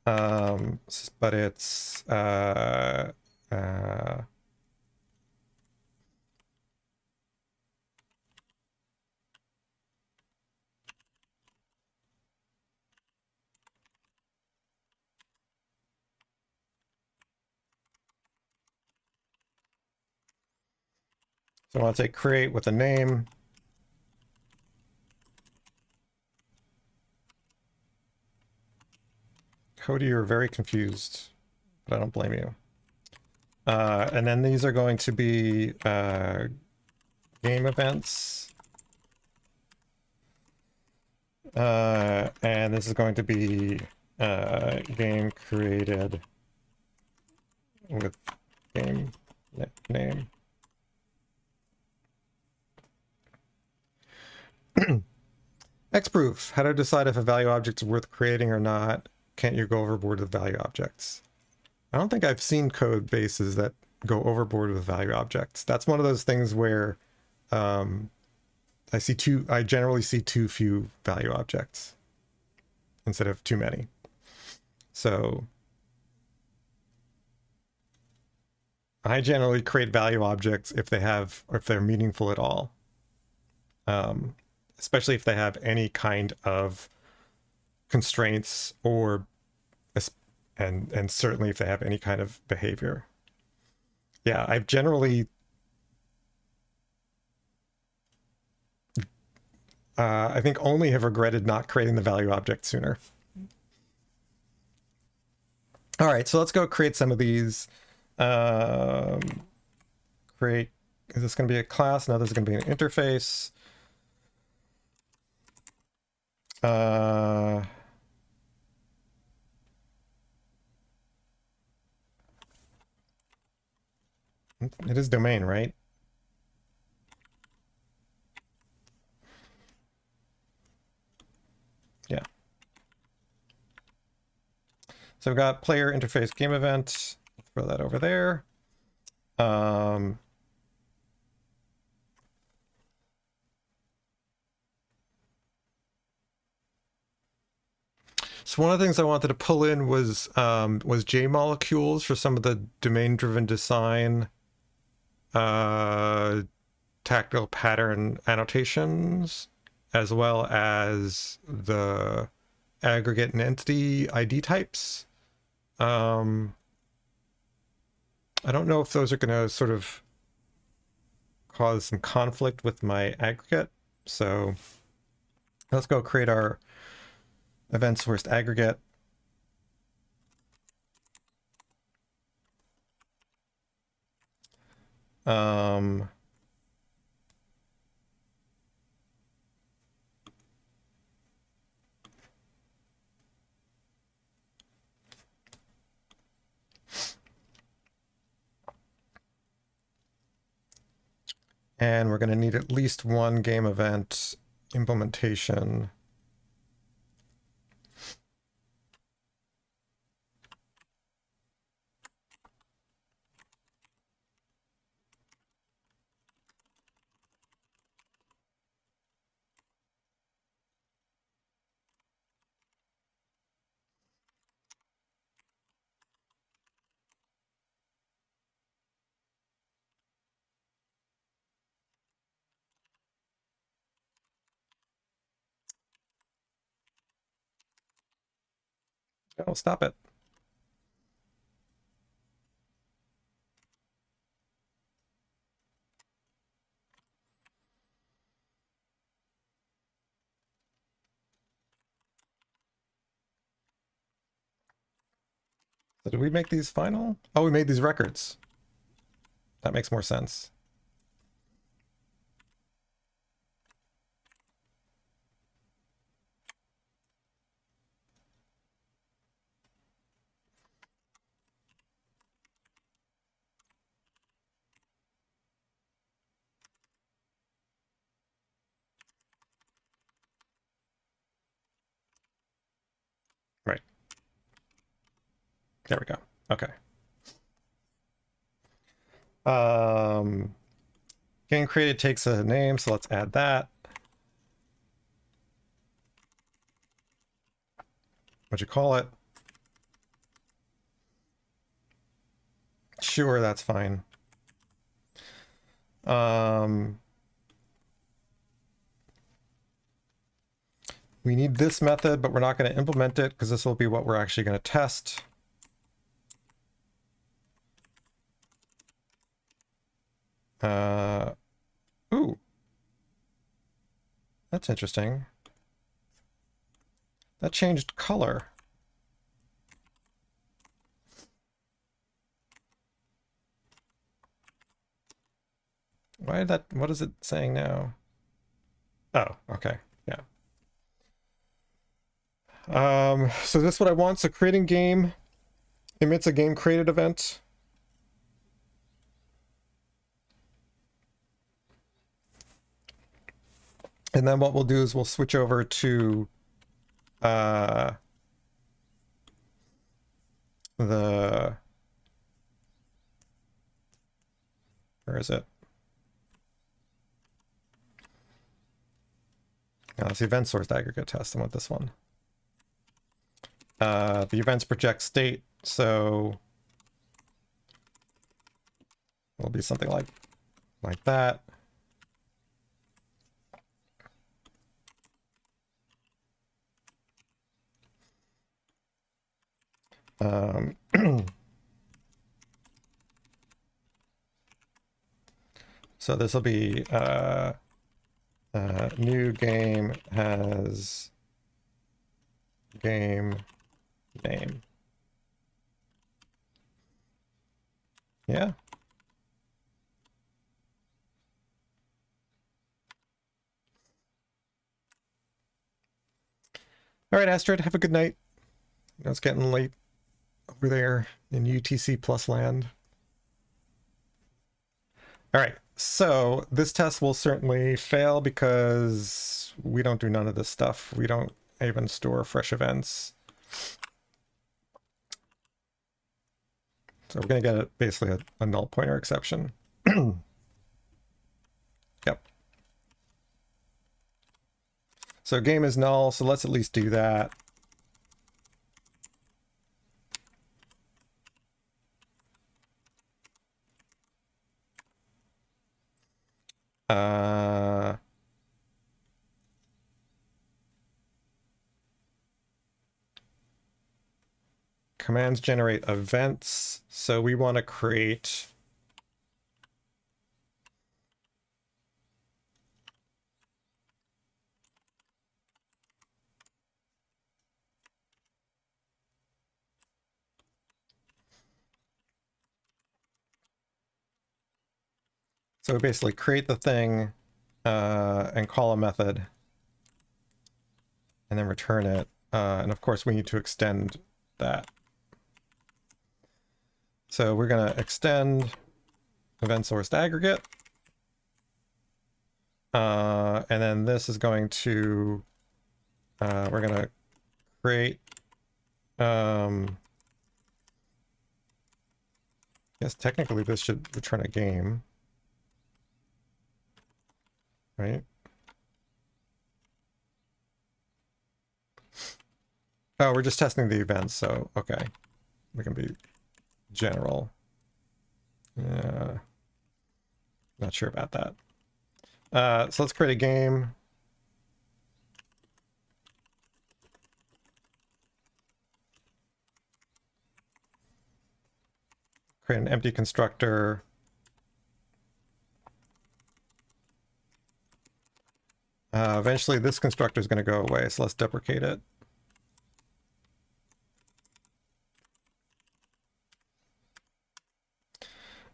but it's so I want to say create with a name. Cody, you're very confused, but I don't blame you. And then these are going to be game events. And this is going to be game created with game name. Xproof, how to decide if a value object is worth creating or not. Can't you go overboard with value objects? I don't think I've seen code bases that go overboard with value objects. That's one of those things where I generally see too few value objects instead of too many. So I generally create value objects if they're meaningful at all. Especially if they have any kind of constraints and certainly if they have any kind of behavior. Yeah, I've generally I think only have regretted not creating the value object sooner. All right, so let's go create some of these. Is this going to be a class? No, this is going to be an interface. It is domain, right? Yeah. So we've got player interface game event. Throw that over there. So one of the things I wanted to pull in was J molecules for some of the domain-driven design tactile pattern annotations, as well as the aggregate and entity ID types. I don't know if those are going to sort of cause some conflict with my aggregate. So let's go create our event sourced aggregate. And we're going to need at least one game event implementation. Oh, stop it. So did we make these final? Oh, we made these records. That makes more sense. Right. There we go. Okay. Game created takes a name, so let's add that. What'd you call it? Sure, that's fine. We need this method, but we're not going to implement it because this will be what we're actually going to test. Ooh. That's interesting. That changed color. Why did that, what is it saying now? Oh, okay, yeah. So this is what I want. So creating game emits a game created event. And then what we'll do is we'll switch over to where is it? Now it's the event sourced aggregate test. I want this one. The events project state, so it'll be something like that. So this will be new game has game name. Yeah. All right, Astrid, have a good night. It's getting late over there in UTC plus land. All right, so this test will certainly fail because we don't do none of this stuff. We don't even store fresh events. So we're going to get basically a null pointer exception. Yep. So game is null, so let's at least do that. Commands generate events, so we want to create so we basically create the thing and call a method and then return it. And of course we need to extend that. So we're going to extend event sourced aggregate. And then this is going to, we're going to create, I guess technically this should return a game, right? Oh, we're just testing the events, so okay. We can be general. Yeah. Not sure about that. So let's create a game. create an empty constructor. Eventually this constructor is going to go away, so let's deprecate it.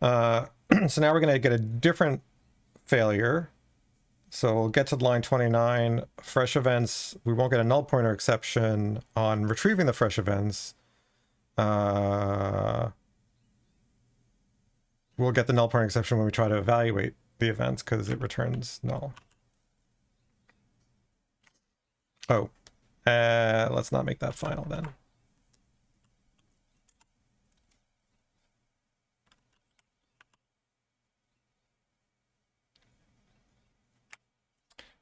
So now we're going to get a different failure. So we'll get to line 29, fresh events. We won't get a null pointer exception on retrieving the fresh events. We'll get the null pointer exception when we try to evaluate the events because it returns null. Oh, let's not make that final then.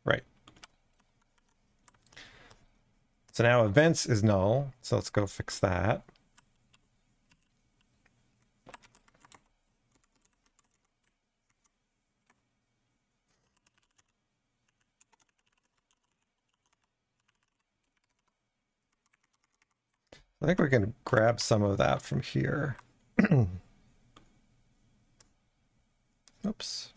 Right. So now events is null. So let's go fix that. I think we can grab some of that from here. Oops.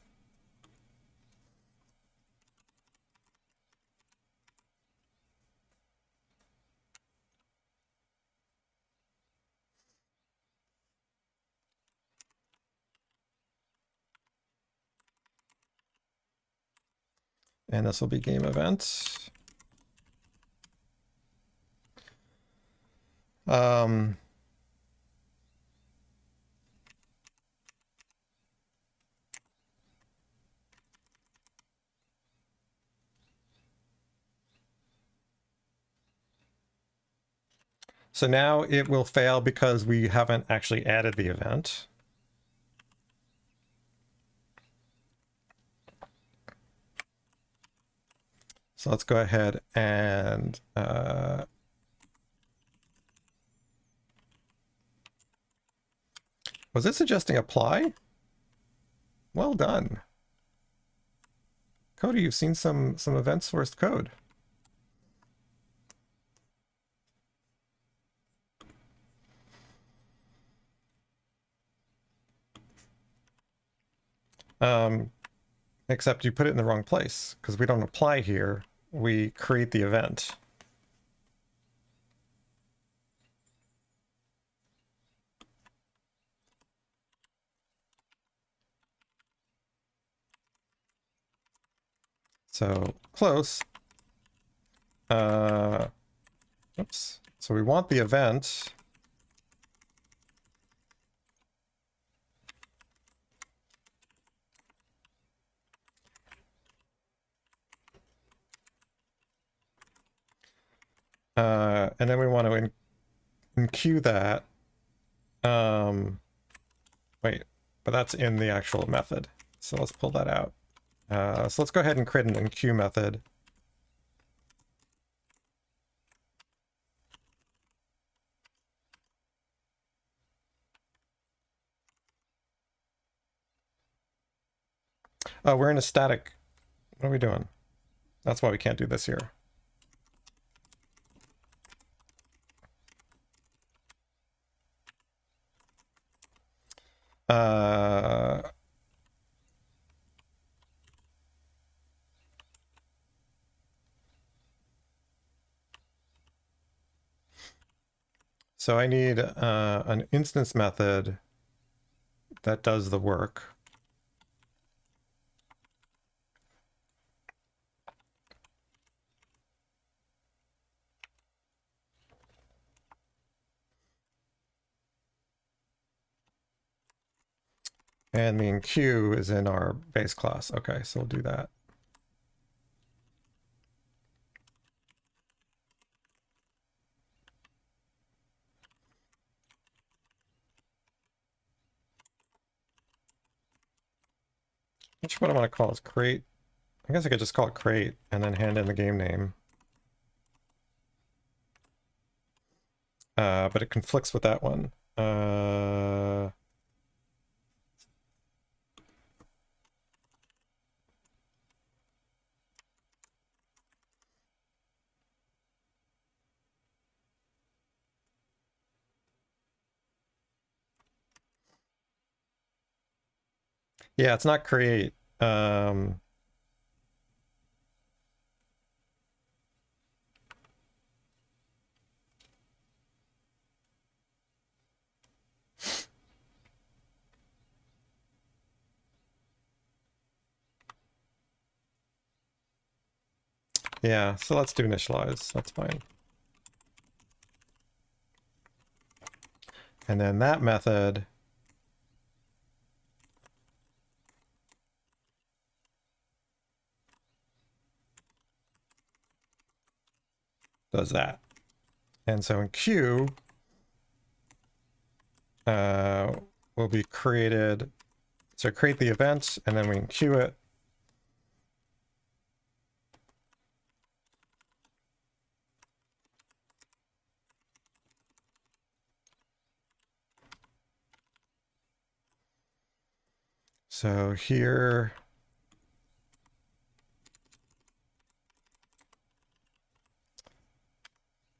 And this will be game event. So now it will fail because we haven't actually added the event. So let's go ahead and was it suggesting apply? Well done. Cody, you've seen some event sourced code. Except you put it in the wrong place because we don't apply here. We create the event. So close. Oops. So we want the event. And then we want to enqueue that. Wait, but that's in the actual method. So let's pull that out. So let's go ahead and create an enqueue method. Oh, we're in a static. What are we doing? That's why we can't do this here. So I need an instance method that does the work. And the enqueue is in our base class. Okay, so we'll do that. Which one I want to call is create. I guess I could just call it create and then hand in the game name. But it conflicts with that one. Yeah, it's not create. Yeah, so let's do initialize. That's fine. And then that method does that. And so in Q, will be created. So create the event, and then we can queue it. So here,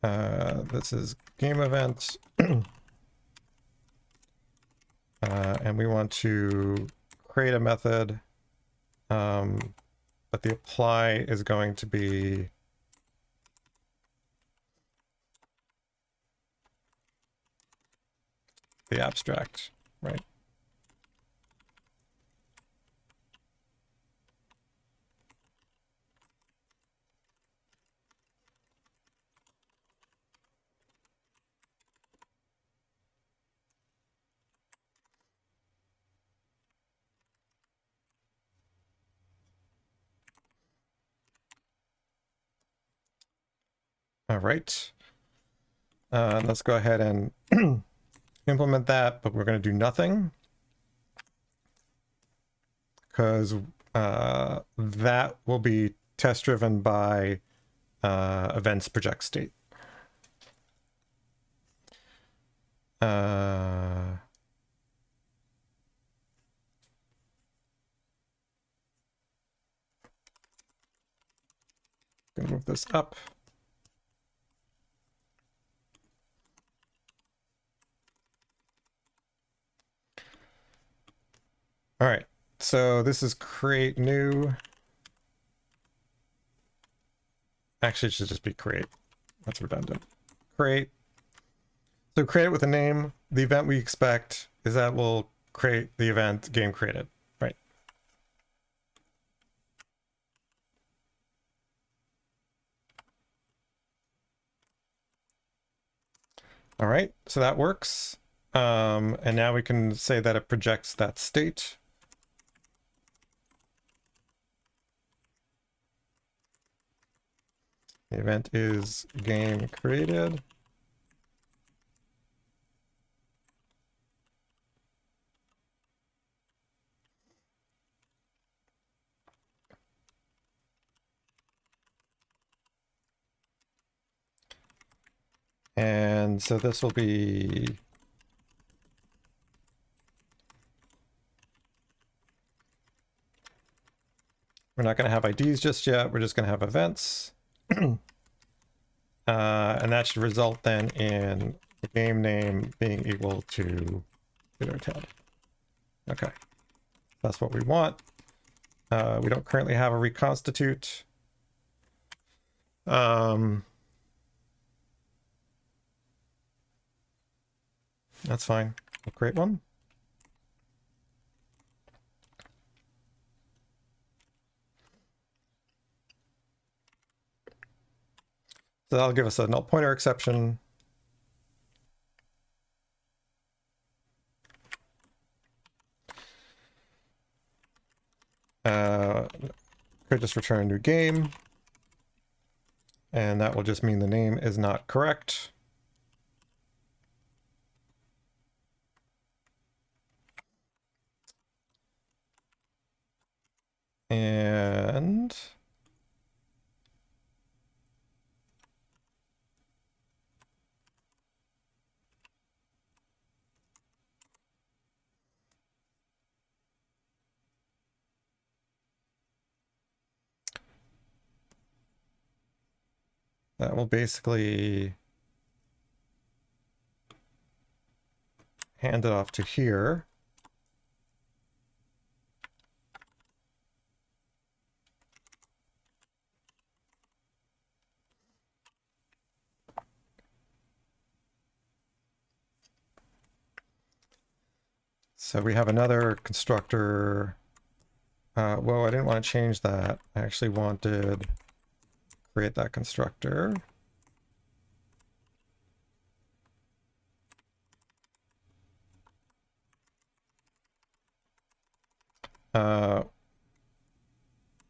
this is game event. And we want to create a method, but the apply is going to be the abstract, right? All right. Let's go ahead and implement that, but we're going to do nothing because that will be test driven by events project state. Gonna move this up. All right, so this is create new. Actually, it should just be create. That's redundant. Create. So create it with a name. The event we expect is that we'll create the event game created, right? All right, so that works. And now we can say that it projects that state. The event is game created. And so this will be we're not going to have IDs just yet. We're just going to have events. And that should result then in the game name being equal to JitterTed. Okay, that's what we want. We don't currently have a reconstitute. That's fine. We'll create one. So that'll give us a null pointer exception. Could just return a new game. And that will just mean the name is not correct. And that will basically hand it off to here. So we have another constructor. Whoa, I didn't want to change that. I actually wanted create that constructor.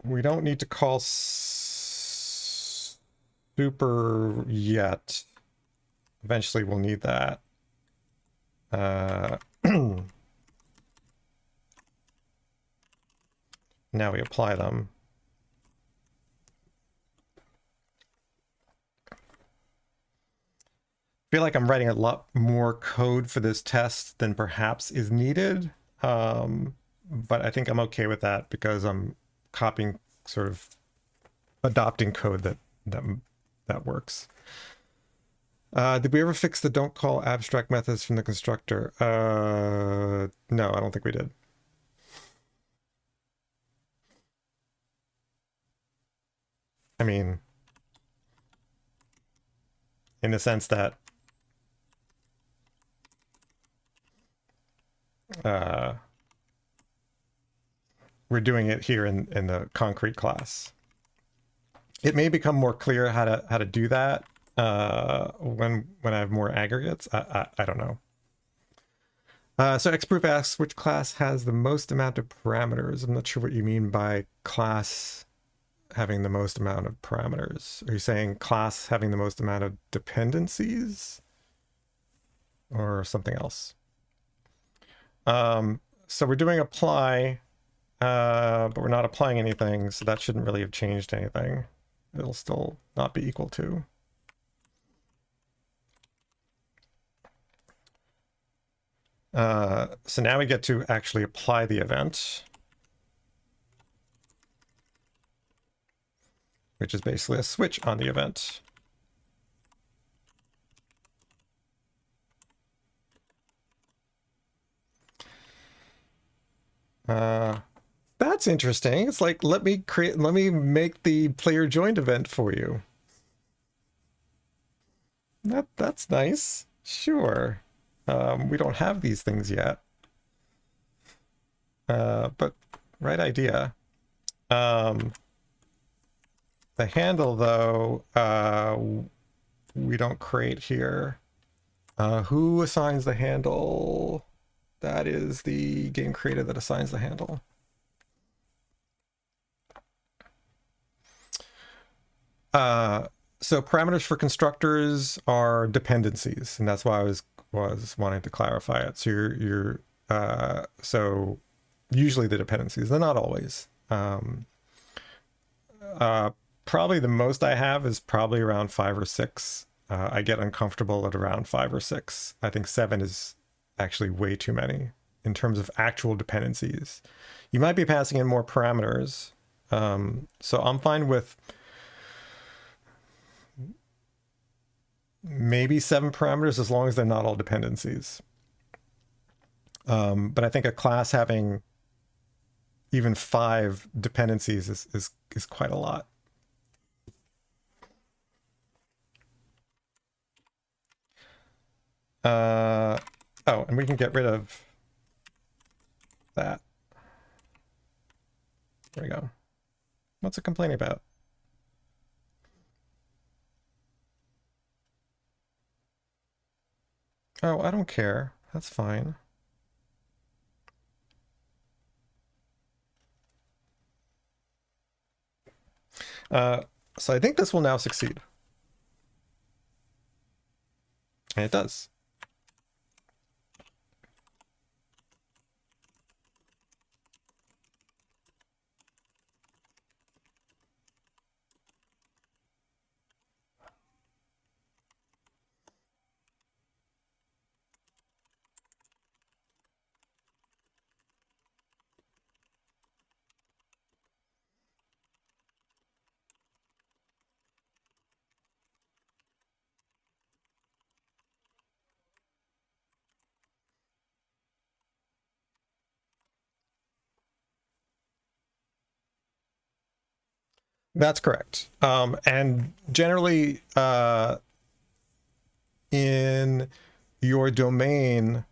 We don't need to call super yet. Eventually we'll need that. Now we apply them. I feel like I'm writing a lot more code for this test than perhaps is needed. But I think I'm okay with that because I'm copying, sort of adopting code that works. Did we ever fix the don't call abstract methods from the constructor? No, I don't think we did. I mean, in the sense that we're doing it here in the concrete class. It may become more clear how to do that when I have more aggregates. I don't know. So xproof asks which class has the most amount of parameters. I'm not sure what you mean by class having the most amount of parameters. Are you saying class having the most amount of dependencies or something else? So we're doing apply, but we're not applying anything, so that shouldn't really have changed anything. It'll still not be equal to. So now we get to actually apply the event, which is basically a switch on the event. That's interesting. It's like, let me make the player joined event for you. That's nice. Sure. We don't have these things yet. But right idea. The handle, though, we don't create here. Who assigns the handle? That is the game creator that assigns the handle. So parameters for constructors are dependencies, and that's why I was wanting to clarify it. So you're so usually the dependencies, they're not always. Probably the most I have is probably around 5 or 6. I get uncomfortable at around 5 or 6. I think 7 is actually way too many in terms of actual dependencies. You might be passing in more parameters. So I'm fine with maybe 7 parameters as long as they're not all dependencies. But I think a class having even 5 dependencies is quite a lot. Oh, and we can get rid of that. There we go. What's it complaining about? Oh, I don't care. That's fine. So I think this will now succeed. And it does. That's correct. And generally, in your domain,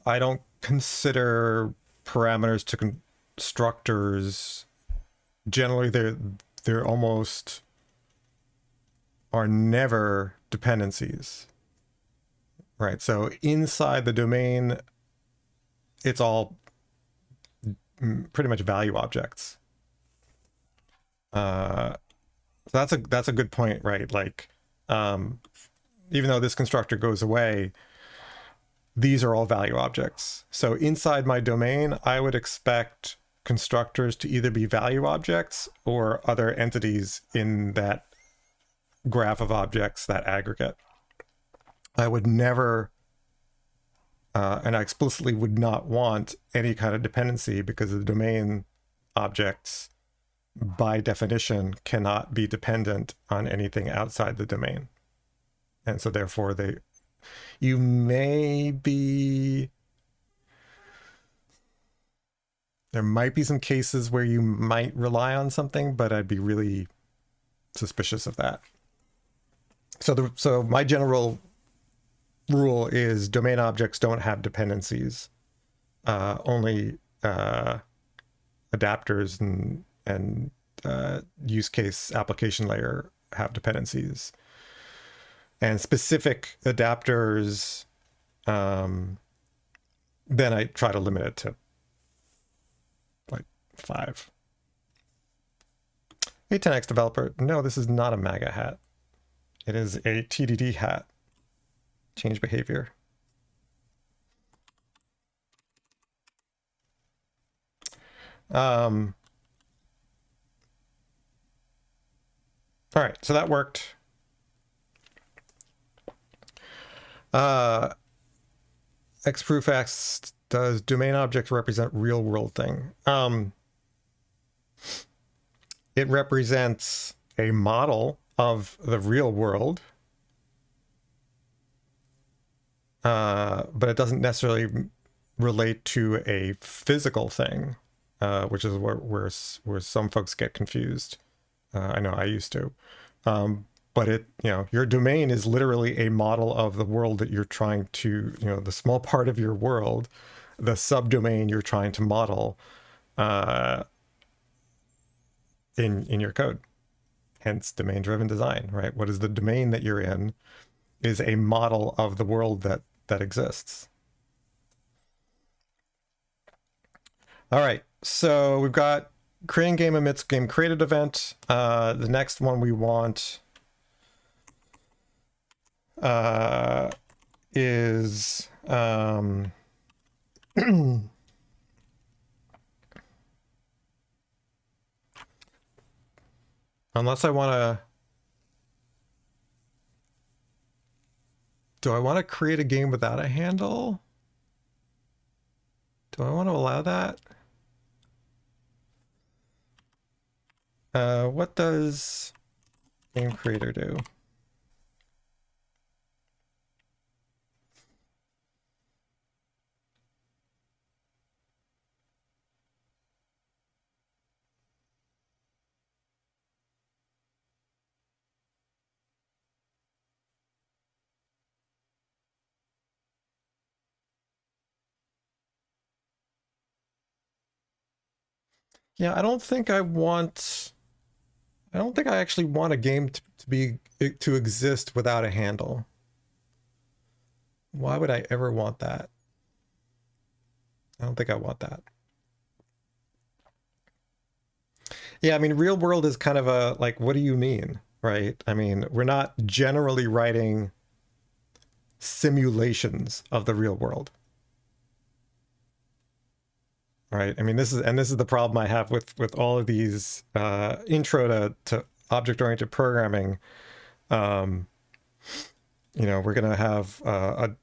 I don't consider parameters to constructors, generally they're almost are never dependencies, right? So inside the domain, it's all pretty much value objects. So that's a good point, right? Like, even though this constructor goes away, these are all value objects. So inside my domain, I would expect constructors to either be value objects or other entities in that graph of objects, that aggregate. I would never, and I explicitly would not want any kind of dependency, because the domain objects, by definition, cannot be dependent on anything outside the domain. And so therefore you may be, there might be some cases where you might rely on something, but I'd be really suspicious of that. So my general rule is domain objects don't have dependencies. Only adapters and use case application layer have dependencies. And specific adapters, then I try to limit it to like 5. HTMX developer, no, this is not a MAGA hat. It is a TDD hat. Change behavior. All right, so that worked. Xproof asks, does domain objects represent real world thing? It represents a model of the real world, but it doesn't necessarily relate to a physical thing, which is where some folks get confused. I know I used to. But it, your domain is literally a model of the world that you're trying to, the small part of your world, the subdomain you're trying to model in your code. Hence domain-driven design, right? What is the domain that you're in is a model of the world that exists. All right, so we've got creating game amidst game created event. The next one we want is unless I want to, do I want to create a game without a handle? Do I want to allow that? What does game creator do? Yeah, I don't think I actually want a game to exist without a handle. Why would I ever want that? I don't think I want that. Yeah, I mean, real world is kind of a, like, what do you mean, right? I mean, we're not generally writing simulations of the real world. Right. I mean, this is the problem I have with all of these intro to object-oriented programming. We're gonna have a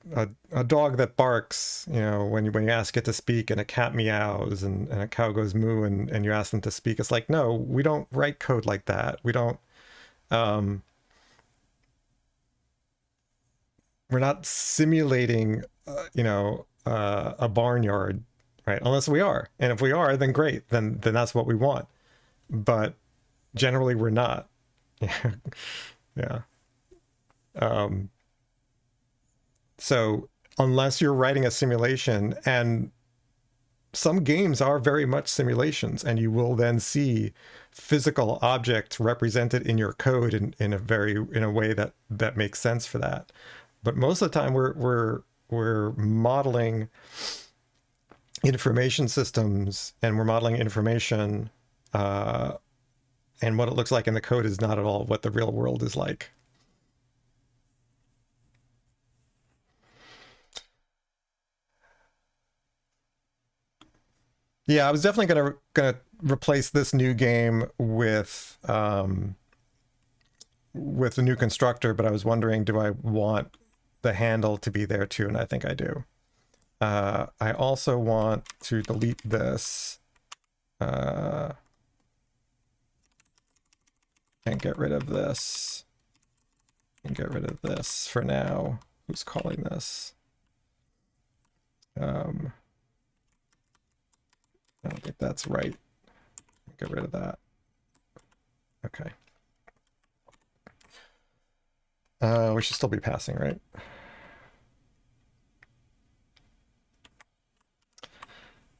dog that barks, when you ask it to speak, and a cat meows, and a cow goes moo, and you ask them to speak. It's like, no, we don't write code like that. We don't. We're not simulating, a barnyard. Right, unless we are, and if we are, then great, then that's what we want. But generally, we're not. Yeah. So unless you're writing a simulation, and some games are very much simulations, and you will then see physical objects represented in your code in a way that makes sense for that. But most of the time we're modeling information systems, and we're modeling information, and what it looks like in the code is not at all what the real world is like. Yeah, I was definitely gonna replace this new game with a new constructor, but I was wondering, do I want the handle to be there too? And I think I do. I also want to delete this and get rid of this and get rid of this for now. Who's calling this? I don't think that's right. Get rid of that. Okay. We should still be passing, right?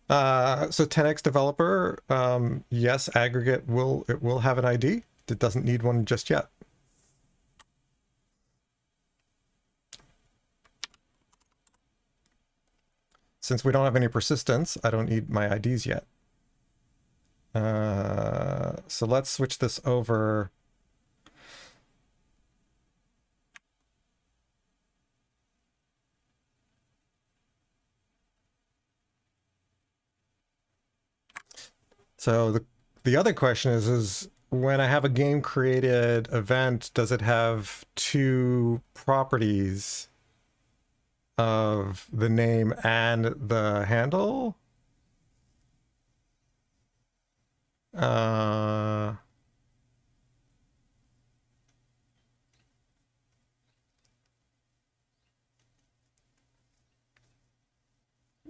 So 10x developer, yes, aggregate will have an ID. It doesn't need one just yet. Since we don't have any persistence, I don't need my IDs yet. So let's switch this over. So the other question is when I have a game created event, does it have two properties of the name and the handle?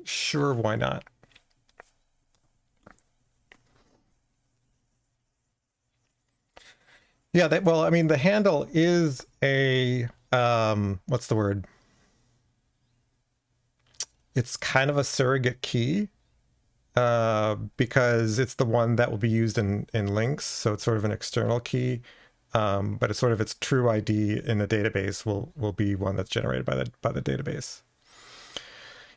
Sure, why not? Yeah, well, I mean, the handle is a, what's the word? It's kind of a surrogate key, because it's the one that will be used in links. So it's sort of an external key, but it's sort of its true ID in the database will be one that's generated by the database.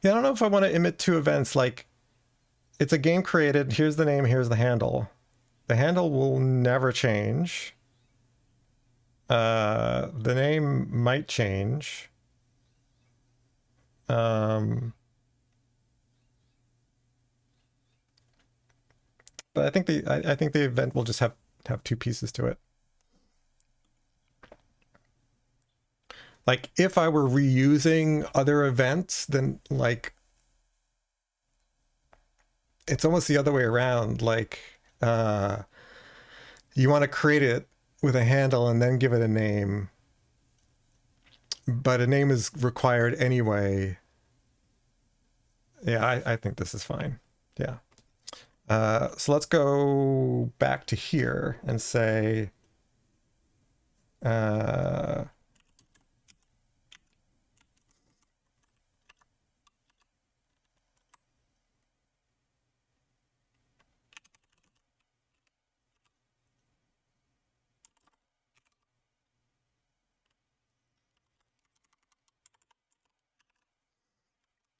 Yeah, I don't know if I want to emit two events. Like, it's a game created. Here's the name. Here's the handle. The handle will never change. The name might change. But I think the event will just have two pieces to it. Like, if I were reusing other events, then like it's almost the other way around. Like, you want to create it with a handle and then give it a name, but a name is required anyway. Yeah, I think this is fine. Yeah. So let's go back to here and say,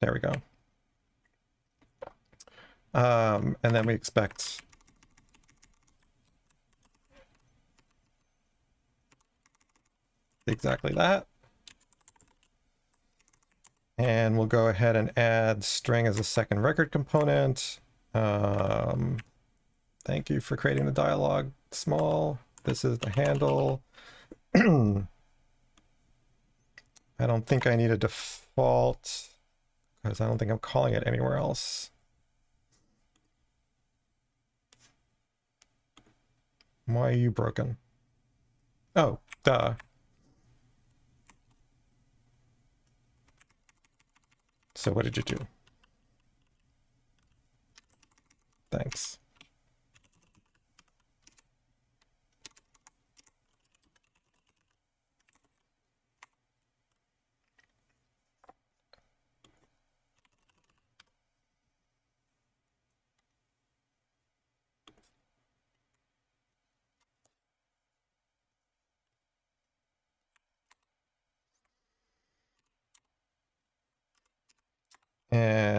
there we go. And then we expect exactly that. And we'll go ahead and add string as a second record component. Thank you for creating the dialog small. This is the handle. I don't think I need a default because I don't think I'm calling it anywhere else. Why are you broken? Oh, duh. So what did you do? Thanks.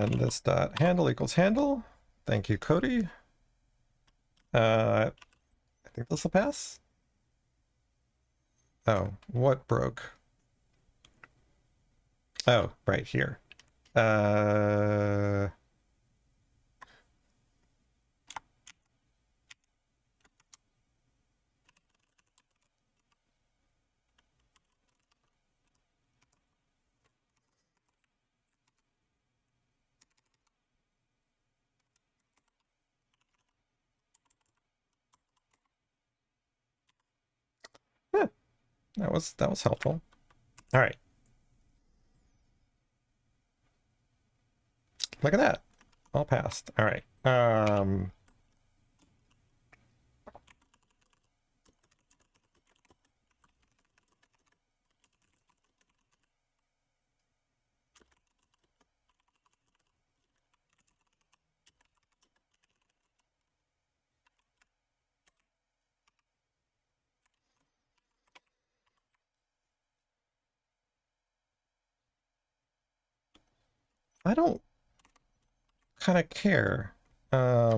And this dot handle equals handle. Thank you, Cody. I think this will pass. Oh, what broke? Oh, right here. Yeah, that was helpful. All right. Look at that. All passed. All right. I don't kind of care. I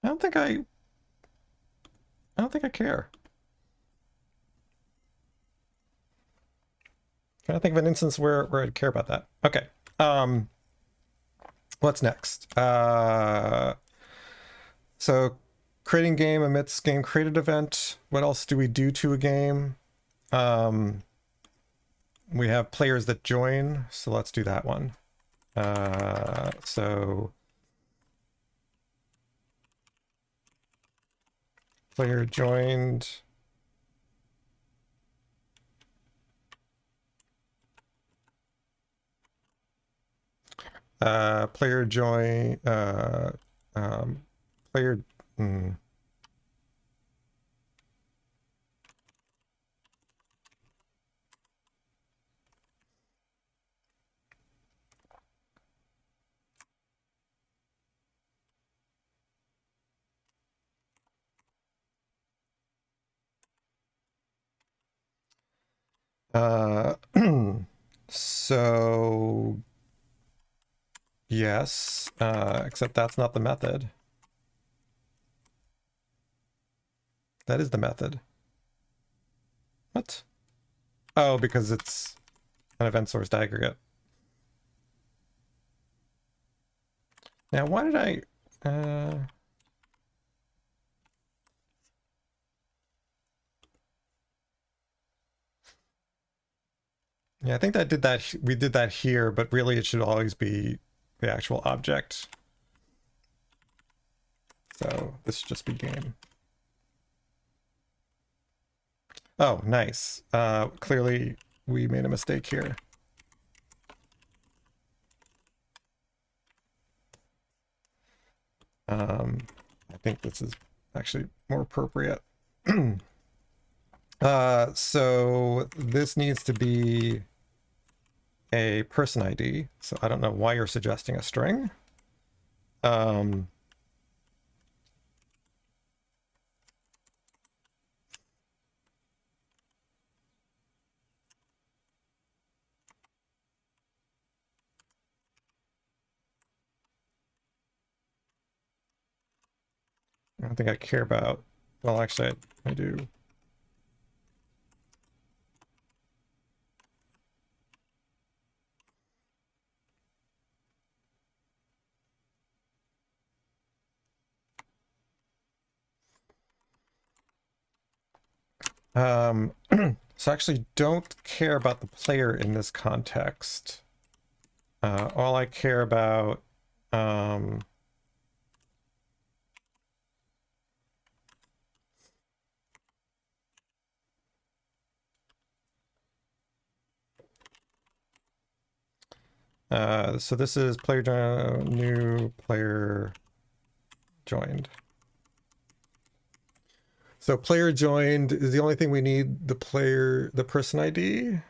don't think I care. Trying to think of an instance where I'd care about that. Okay. What's next? So creating game amidst game created event. What else do we do to a game? We have players that join, so let's do that one. So player joined. Player join. Player. So yes, except that's not the method. That is the method. What? Oh, because it's an event sourced aggregate. Now, why did I... Yeah, I think that did that. We did that here, but really it should always be the actual object. So this should just be game. Oh, nice. Clearly we made a mistake here. I think this is actually more appropriate. So this needs to be a person ID. So I don't know why you're suggesting a string. I don't think I care about, well, actually I do. So I actually don't care about the player in this context. All I care about, so this is player new player joined. So player joined is the only thing we need, the person ID.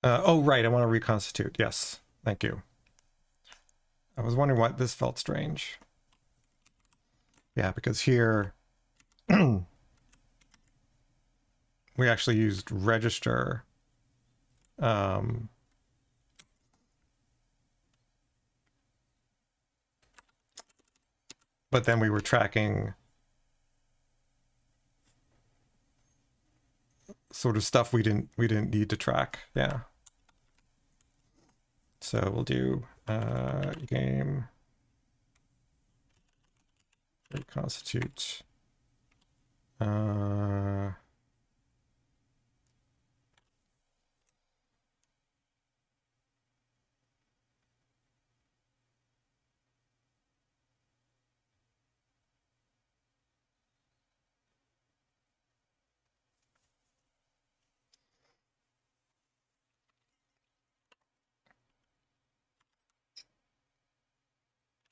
Oh, right. I want to reconstitute. Yes. Thank you. I was wondering why this felt strange. Yeah, because here we actually used register. But then we were tracking sort of stuff we didn't need to track. Yeah. So we'll do game reconstitute.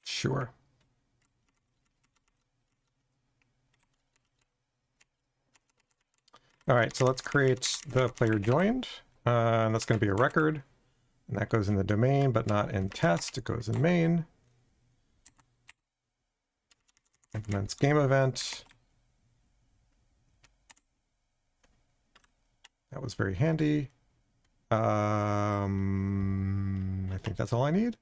Sure. All right, so let's create the player joined. And that's going to be a record. And that goes in the domain, but not in test. It goes in main. Implements game event. That was very handy. I think that's all I need.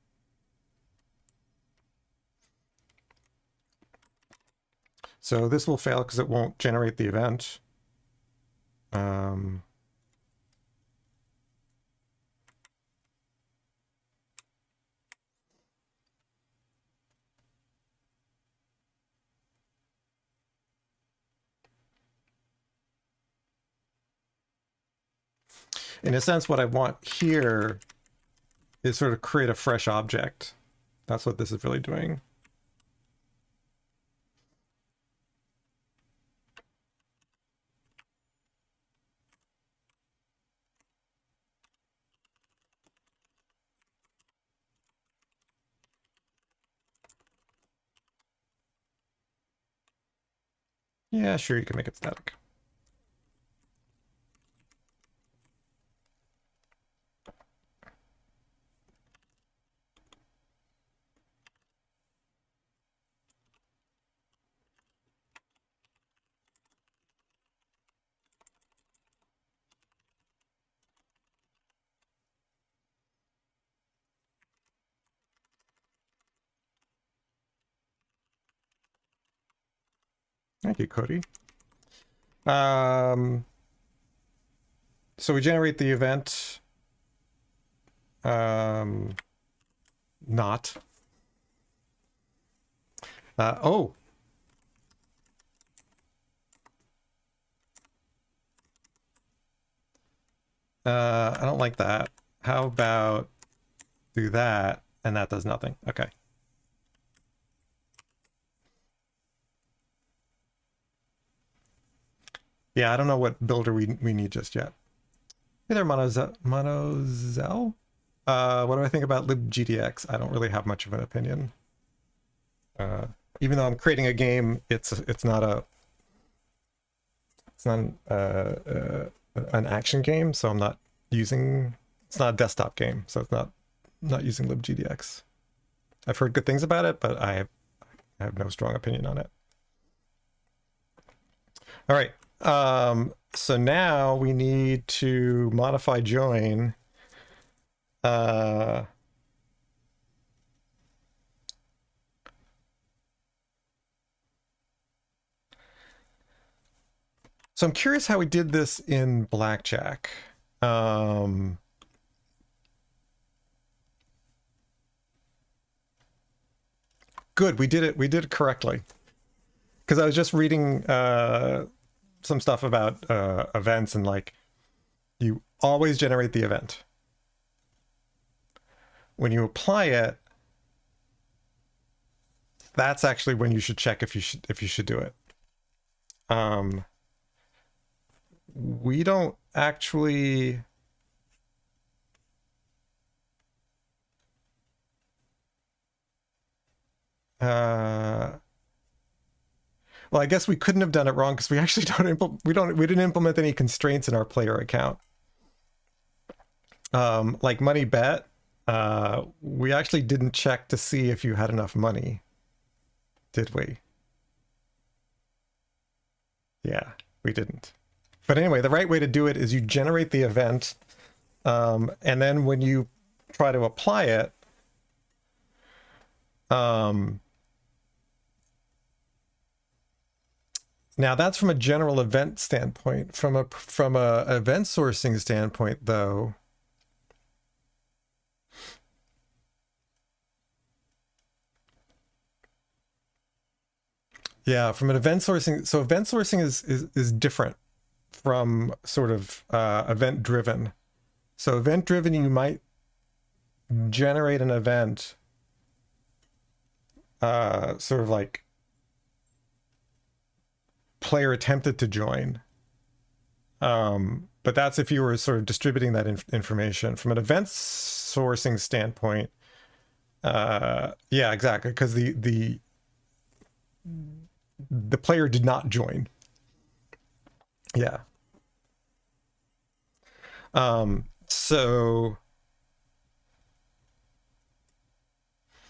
So this will fail because it won't generate the event. In a sense, what I want here is sort of create a fresh object. That's what this is really doing. Yeah, sure, you can make it static. Thank you, Cody. So we generate the event. Not. Oh. I don't like that. How about do that, and that does nothing. Okay. Yeah, I don't know what builder we need just yet. Hey there, Monozel. What do I think about libgdx? I don't really have much of an opinion. Even though I'm creating a game, it's not an action game, so I'm not using. It's not a desktop game, so it's not using libgdx. I've heard good things about it, but I have no strong opinion on it. All right. So now we need to modify join. So I'm curious how we did this in Blackjack. Good, we did it correctly. Because I was just reading some stuff about events, and like, you always generate the event. When you apply it, that's actually when you should check if you should do it. We don't actually. Well, I guess we couldn't have done it wrong because we actually we didn't implement any constraints in our player account. Like money bet, we actually didn't check to see if you had enough money, did we? Yeah, we didn't. But anyway, the right way to do it is you generate the event, and then when you try to apply it, now that's from a general event standpoint. From a event sourcing standpoint, though, yeah, from an event sourcing, so event sourcing is different from sort of event driven. So event driven, you might generate an event, sort of like player attempted to join. But that's if you were sort of distributing that information. From an event sourcing standpoint, yeah, exactly, because the player did not join. Yeah. So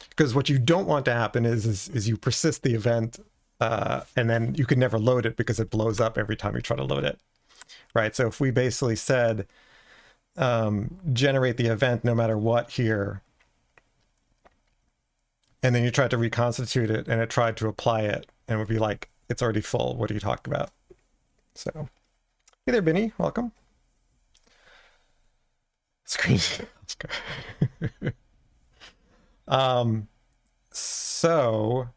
because what you don't want to happen is you persist the event, and then you can never load it because it blows up every time you try to load it, right? So if we basically said generate the event no matter what here, and then you tried to reconstitute it and it tried to apply it, and it would be like, it's already full. What are you talking about? So, hey there, Benny. Welcome. Screen. So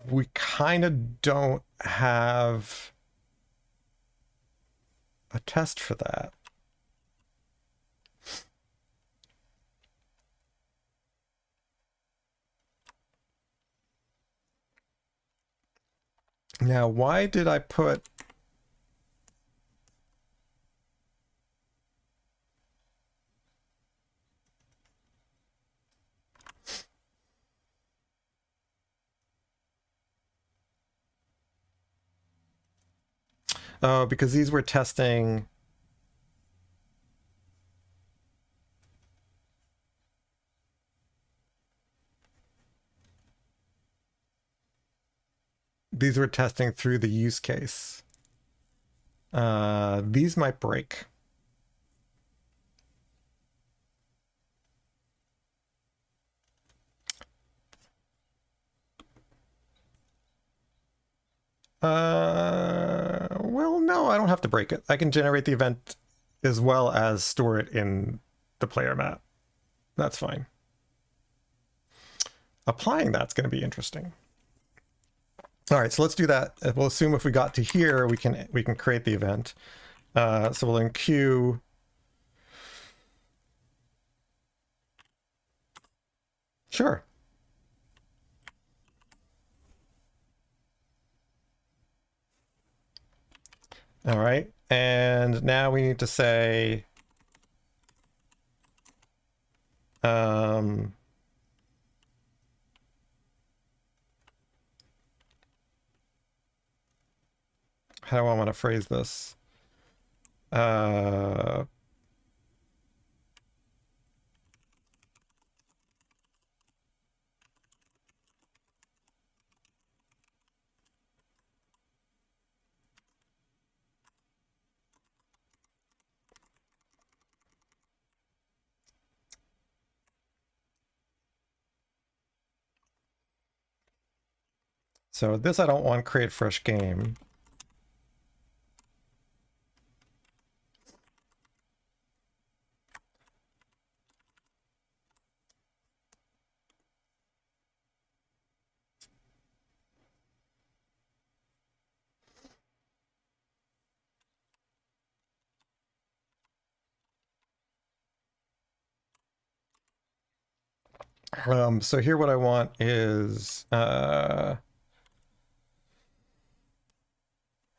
we kind of don't have a test for that. Now, why did I put because these were testing through the use case. These might break. Well, no, I don't have to break it. I can generate the event as well as store it in the player mat. That's fine. Applying that's going to be interesting. All right, so let's do that. We'll assume if we got to here, we can create the event. So we'll enqueue. Sure. All right, and now we need to say how do I want to phrase this? So this I don't want create fresh game. So here what I want is a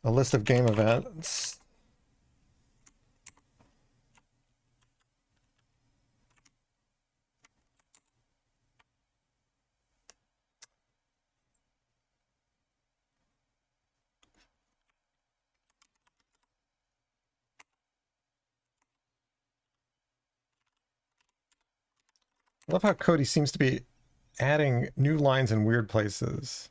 list of game events. I love how Cody seems to be adding new lines in weird places.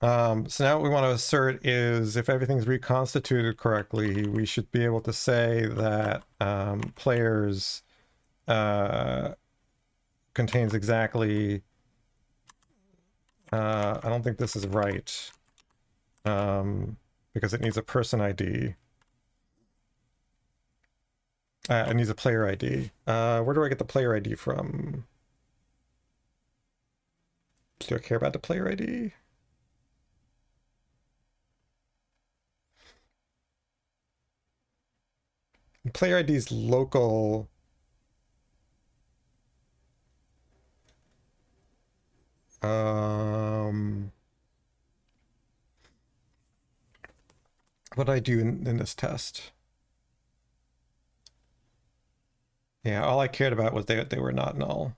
So now what we want to assert is if everything's reconstituted correctly, we should be able to say that players contains exactly, I don't think this is right, because it needs a person ID. It needs a player ID. Where do I get the player ID from? Do I care about the player ID? Player ID is local. What did I do in this test? Yeah, all I cared about was they were not null.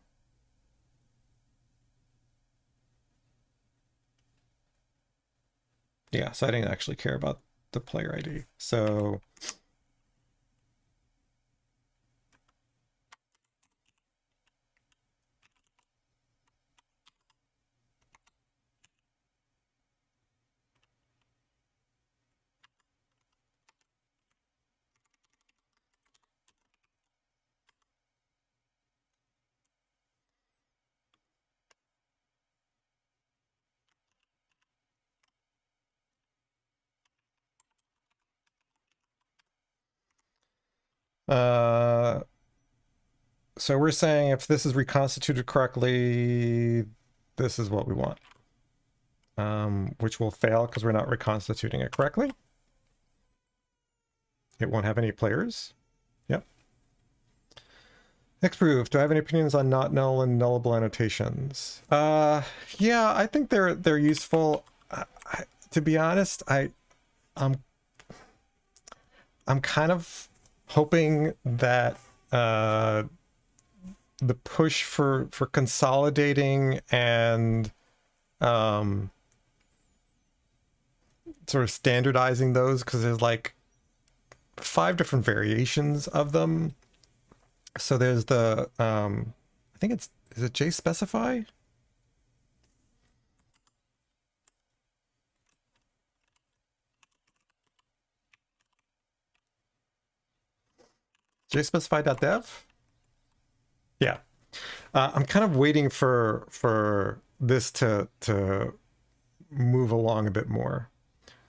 Yeah, so I didn't actually care about the player ID. So so we're saying if this is reconstituted correctly, this is what we want. Which will fail because we're not reconstituting it correctly. It won't have any players. Yep. Xproof, do I have any opinions on not null and nullable annotations? Yeah, I think they're useful. To be honest, I'm kind of hoping that the push for consolidating and sort of standardizing those, because there's like 5 different variations of them. So there's the I think is it JSpecify? JSpecify.dev? Yeah. I'm kind of waiting for this to move along a bit more.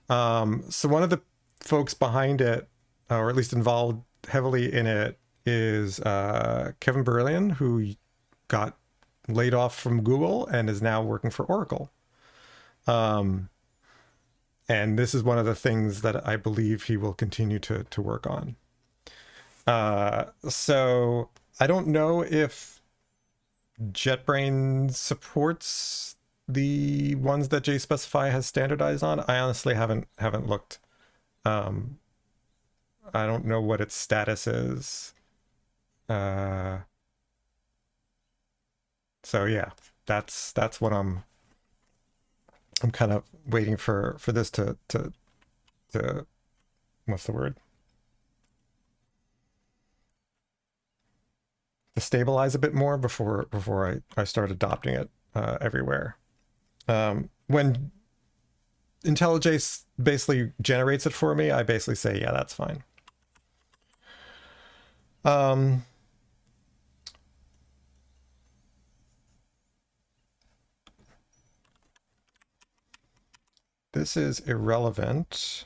So one of the folks behind it, or at least involved heavily in it, is Kevin Berlian, who got laid off from Google and is now working for Oracle. And this is one of the things that I believe he will continue to work on. So I don't know if JetBrains supports the ones that JSpecify has standardized on. I honestly haven't looked. I don't know what its status is. So yeah, that's what I'm kind of waiting for this to what's the word? To stabilize a bit more before I start adopting it everywhere. When IntelliJ basically generates it for me, I basically say, yeah, that's fine. This is irrelevant.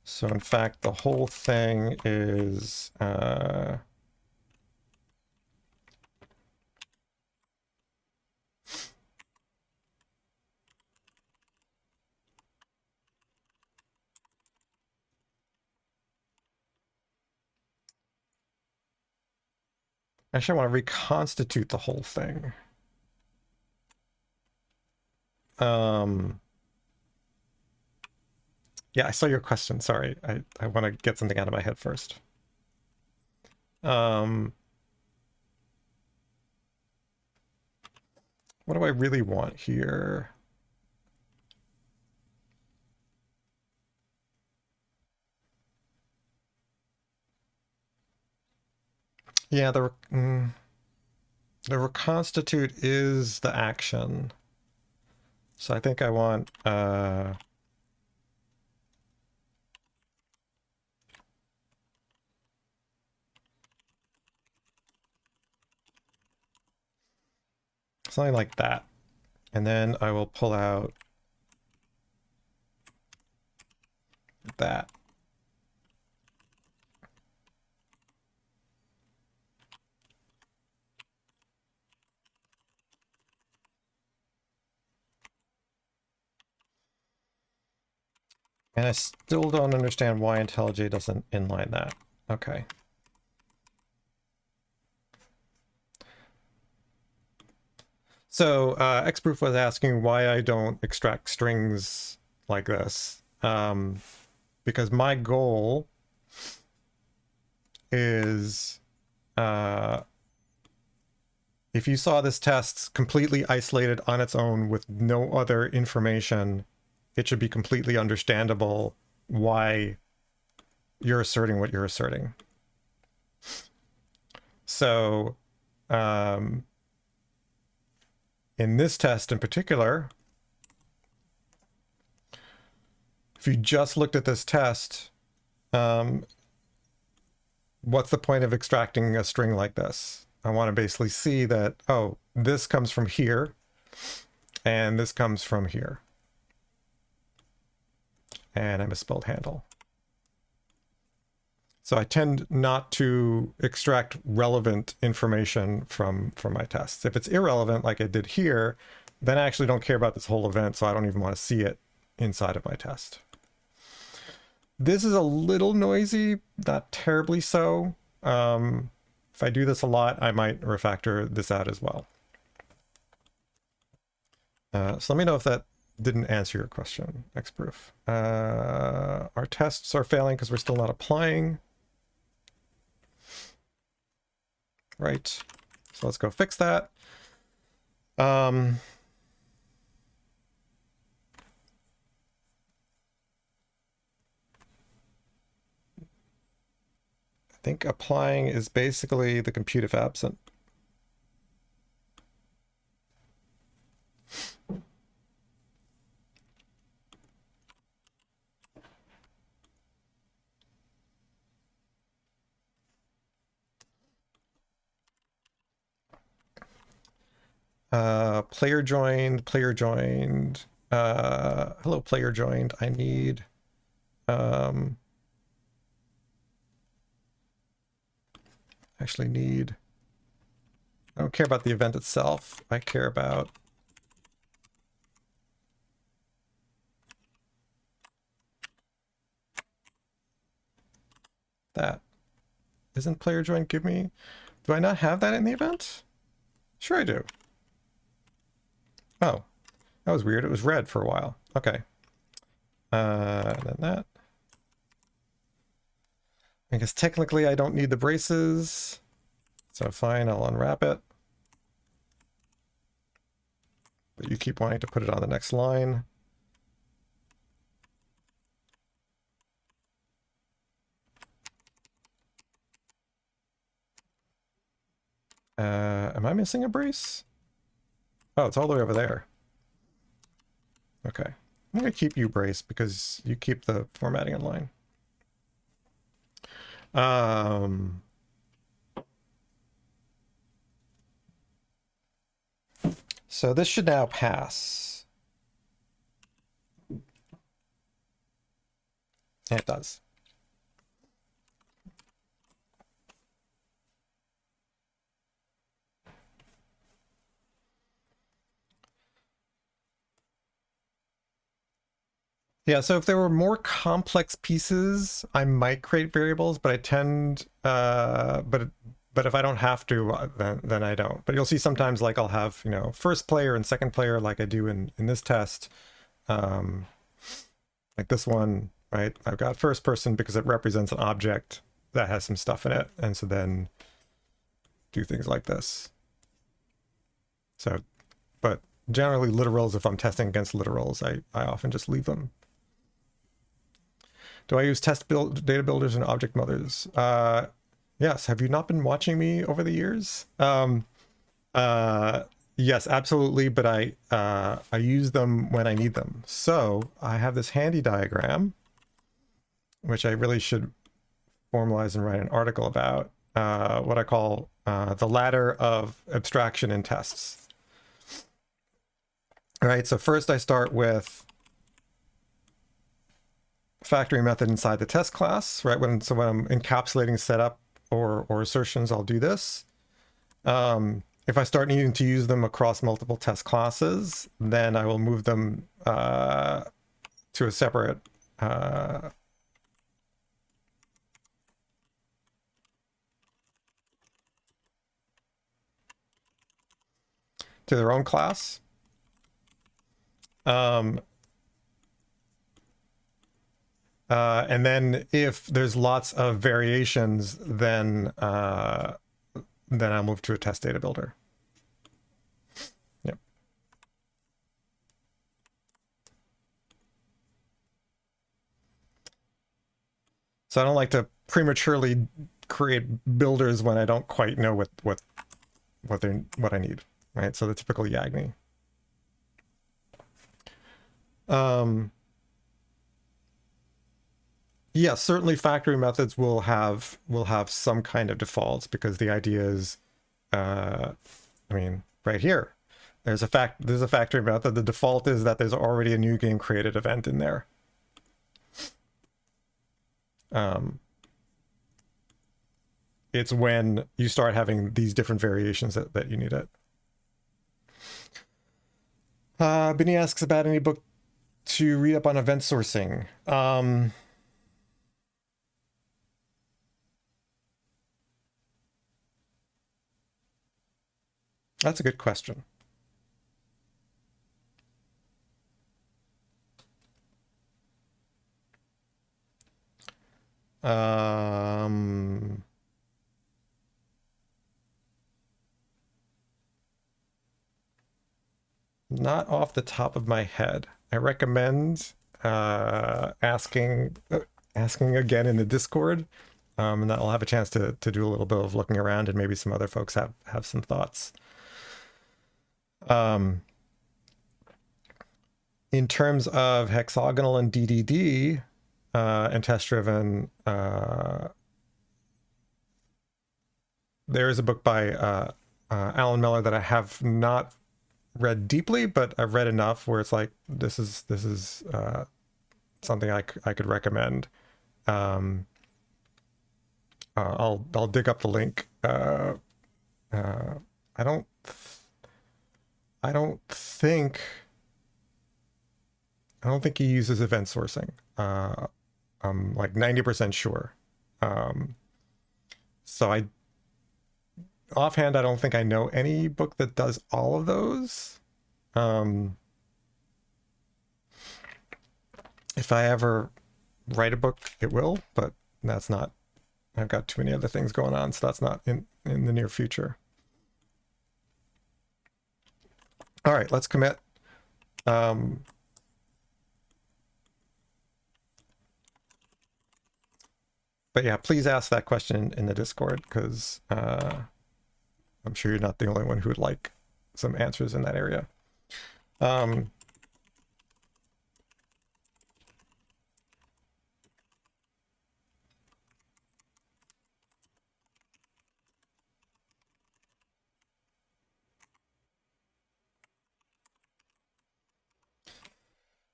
So in fact, the whole thing is actually I want to reconstitute the whole thing. Yeah, I saw your question. Sorry. I want to get something out of my head first. What do I really want here? Yeah, the reconstitute is the action. So I think I want something like that. And then I will pull out that. And I still don't understand why IntelliJ doesn't inline that. Okay. So Xproof was asking why I don't extract strings like this. Because my goal is if you saw this test completely isolated on its own with no other information, it should be completely understandable why you're asserting what you're asserting. So in this test in particular, if you just looked at this test, what's the point of extracting a string like this? I want to basically see that, oh, this comes from here, and this comes from here. And I misspelled handle. So I tend not to extract relevant information from my tests. If it's irrelevant, like I did here, then I actually don't care about this whole event, so I don't even want to see it inside of my test. This is a little noisy, not terribly so. If I do this a lot, I might refactor this out as well. So let me know if that didn't answer your question, Xproof. Our tests are failing because we're still not applying. Right. So let's go fix that. I think applying is basically the compute if absent. Player joined. Hello, player joined. I need actually need, I don't care about the event itself. I care about that. Isn't player join give me, do I not have that in the event? Sure I do. Oh, that was weird. It was red for a while. Okay. And then that. I guess technically I don't need the braces. So fine, I'll unwrap it. But you keep wanting to put it on the next line. Am I missing a brace? Oh, it's all the way over there. Okay. I'm going to keep you brace because you keep the formatting in line. So this should now pass. And it does. Yeah, so if there were more complex pieces, I might create variables, but I tend, but if I don't have to, then I don't. But you'll see sometimes like I'll have, you know, first player and second player like I do in this test. Like this one, right? I've got first person because it represents an object that has some stuff in it. And so then do things like this. So, but generally literals, if I'm testing against literals, I often just leave them. Do I use data builders and object mothers? Yes, have you not been watching me over the years? Yes, absolutely, but I use them when I need them. So I have this handy diagram, which I really should formalize and write an article about, what I call the ladder of abstraction in tests. All right, so first I start with factory method inside the test class, right? So when I'm encapsulating setup or assertions, I'll do this. If I start needing to use them across multiple test classes, then I will move them to a separate to their own class. And then if there's lots of variations, then I'll move to a test data builder. Yep. So I don't like to prematurely create builders when I don't quite know what I need, right? So the typical Yagni. Yeah, certainly factory methods will have some kind of defaults, because the idea is, I mean, right here, there's a factory method. The default is that there's already a new game created event in there. It's when you start having these different variations that you need it. Benny asks about any book to read up on event sourcing. That's a good question. Not off the top of my head. I recommend asking again in the Discord, and that I'll have a chance to do a little bit of looking around, and maybe some other folks have some thoughts. In terms of hexagonal and DDD and test-driven, there is a book by Alan Miller that I have not read deeply, but I've read enough where it's like, this is something I could recommend. I'll dig up the link. I don't think he uses event sourcing. I'm like 90% sure. So offhand, I don't think I know any book that does all of those. If I ever write a book, it will, but that's not, I've got too many other things going on, so that's not in the near future. All right, let's commit. But yeah, please ask that question in the Discord, because I'm sure you're not the only one who would like some answers in that area.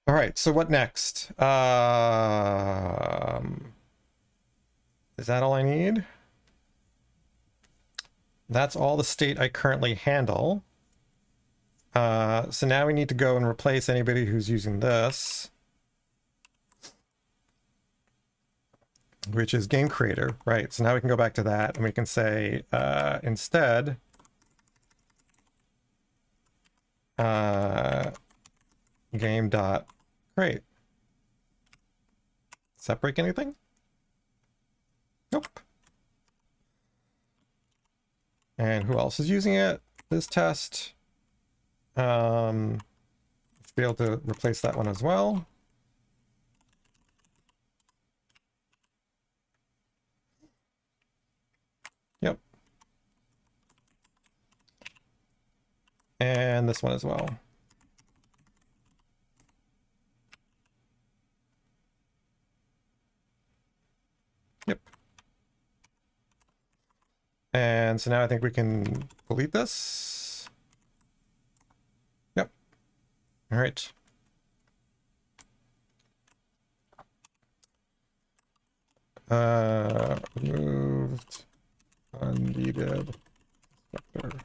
All right, so what next? Is that all I need? That's all the state I currently handle. So now we need to go and replace anybody who's using this, which is game creator, right? So now we can go back to that, and we can say instead game.create. Does that break anything? Nope. And who else is using it? This test. Let's be able to replace that one as well. And this one as well. Yep. And so now I think we can delete this. Yep. All right. Removed unneeded instructor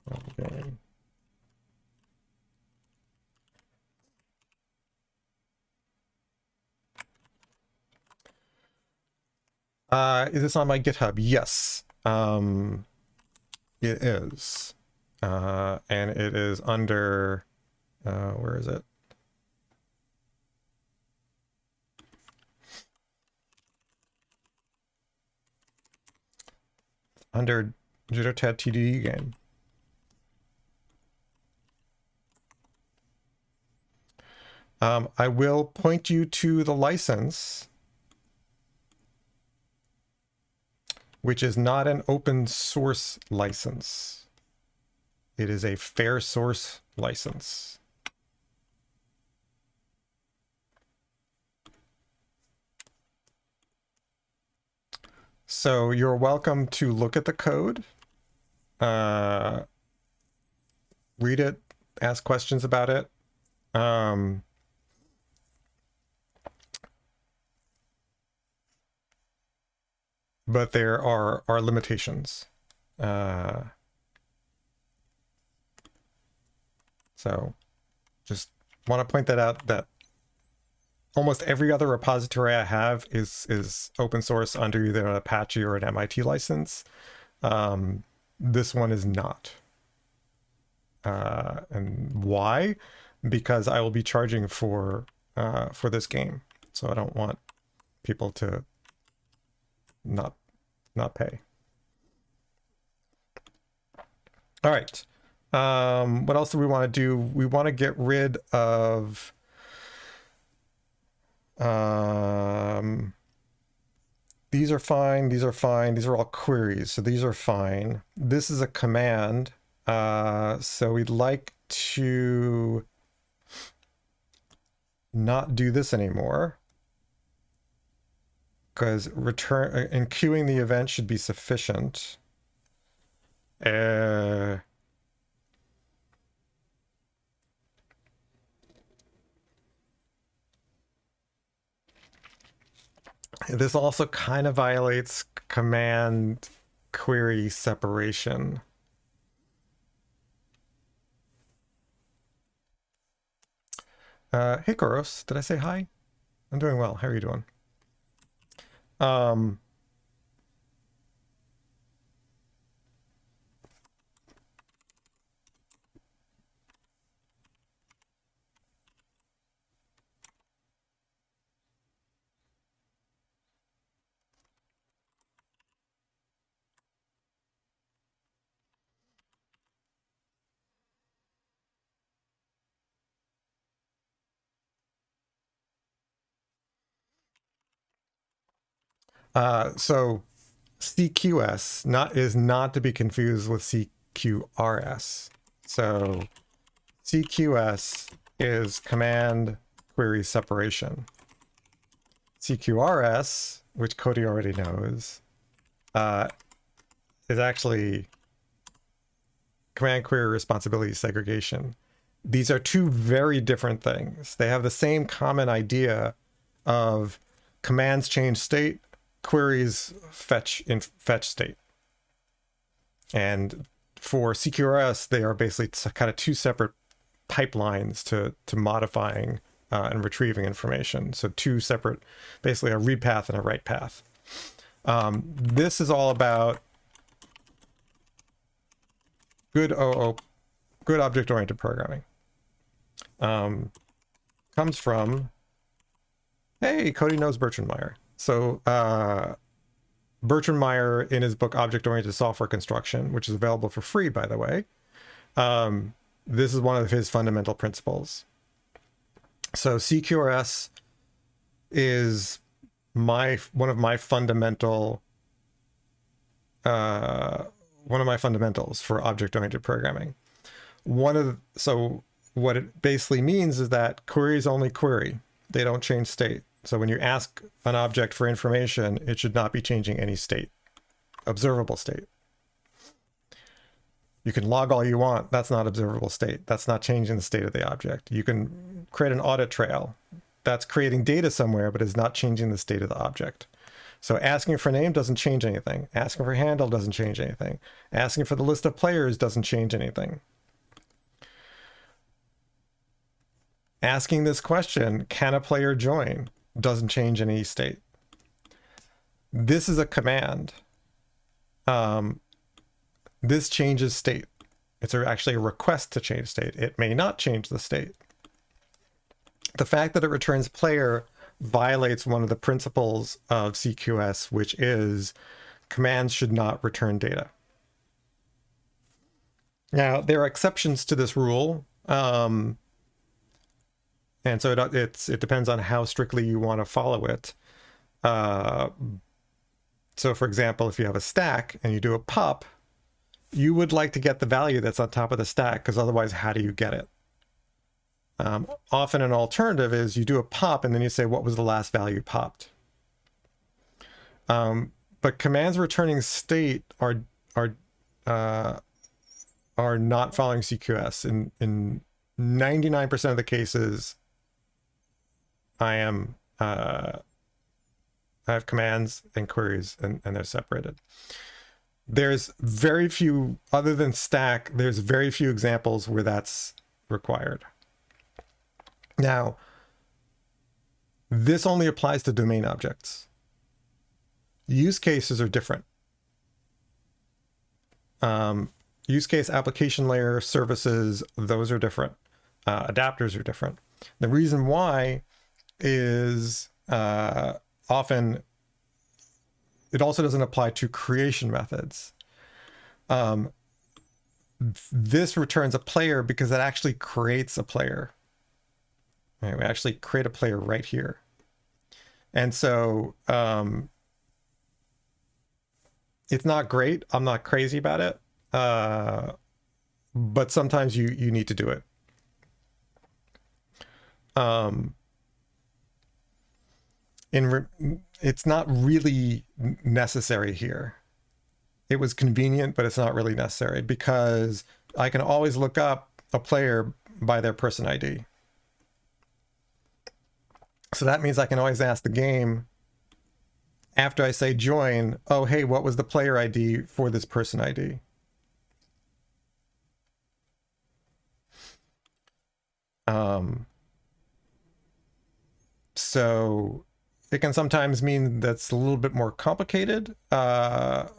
from game. Is this on my GitHub? Yes. It is. And it is under, where is it? Under JitterTed's TDD game. I will point you to the license, which is not an open source license. It is a fair source license. So you're welcome to look at the code, read it, ask questions about it. But there are limitations. So just want to point that out, that almost every other repository I have is open source under either an Apache or an MIT license. This one is not. And why? Because I will be charging for this game. So I don't want people to not pay. All right. What else do we want to do? We want to get rid of these are fine, these are fine, these are all queries, so these are fine. This is a command, so we'd like to not do this anymore, because return and queuing the event should be sufficient. This also kind of violates command query separation. Hey Koros, did I say hi? I'm doing well. How are you doing? So CQS is not to be confused with CQRS. So CQS is command query separation. CQRS, which Cody already knows, is actually command query responsibility segregation. These are two very different things. They have the same common idea of commands change state, queries fetch state. And for CQRS, they are basically kind of two separate pipelines to modifying and retrieving information. So two separate, basically a read path and a write path. This is all about good object-oriented programming. Comes from, hey, Cody knows Bertrand Meyer. So Bertrand Meyer, in his book Object-Oriented Software Construction, which is available for free, by the way, this is one of his fundamental principles. So CQRS is one of my fundamentals for object-oriented programming. So what it basically means is that queries only query. They don't change state. So when you ask an object for information, it should not be changing any state, observable state. You can log all you want. That's not observable state. That's not changing the state of the object. You can create an audit trail. That's creating data somewhere, but is not changing the state of the object. So asking for name doesn't change anything. Asking for handle doesn't change anything. Asking for the list of players doesn't change anything. Asking this question, can a player join, doesn't change any state. This is a command. This changes state. It's actually a request to change state. It may not change the state. The fact that it returns player violates one of the principles of CQRS, which is commands should not return data. Now, there are exceptions to this rule. And so it depends on how strictly you want to follow it. So for example, if you have a stack and you do a pop, you would like to get the value that's on top of the stack, because otherwise, how do you get it? Often an alternative is you do a pop and then you say, what was the last value popped? But commands returning state are not following CQRS. In 99% of the cases, I have commands and queries, and they're separated. There's very few, other than stack, there's very few examples where that's required. Now, this only applies to domain objects. Use cases are different. Use case application layer services, those are different. Adapters are different. The reason why is often it also doesn't apply to creation methods. This returns a player because it actually creates a player. Right, we actually create a player right here. And so it's not great. I'm not crazy about it. But sometimes you need to do it. It's not really necessary here. It was convenient, but it's not really necessary, because I can always look up a player by their person ID. So that means I can always ask the game, after I say join, oh, hey, what was the player ID for this person ID? So it can sometimes mean that's a little bit more complicated. But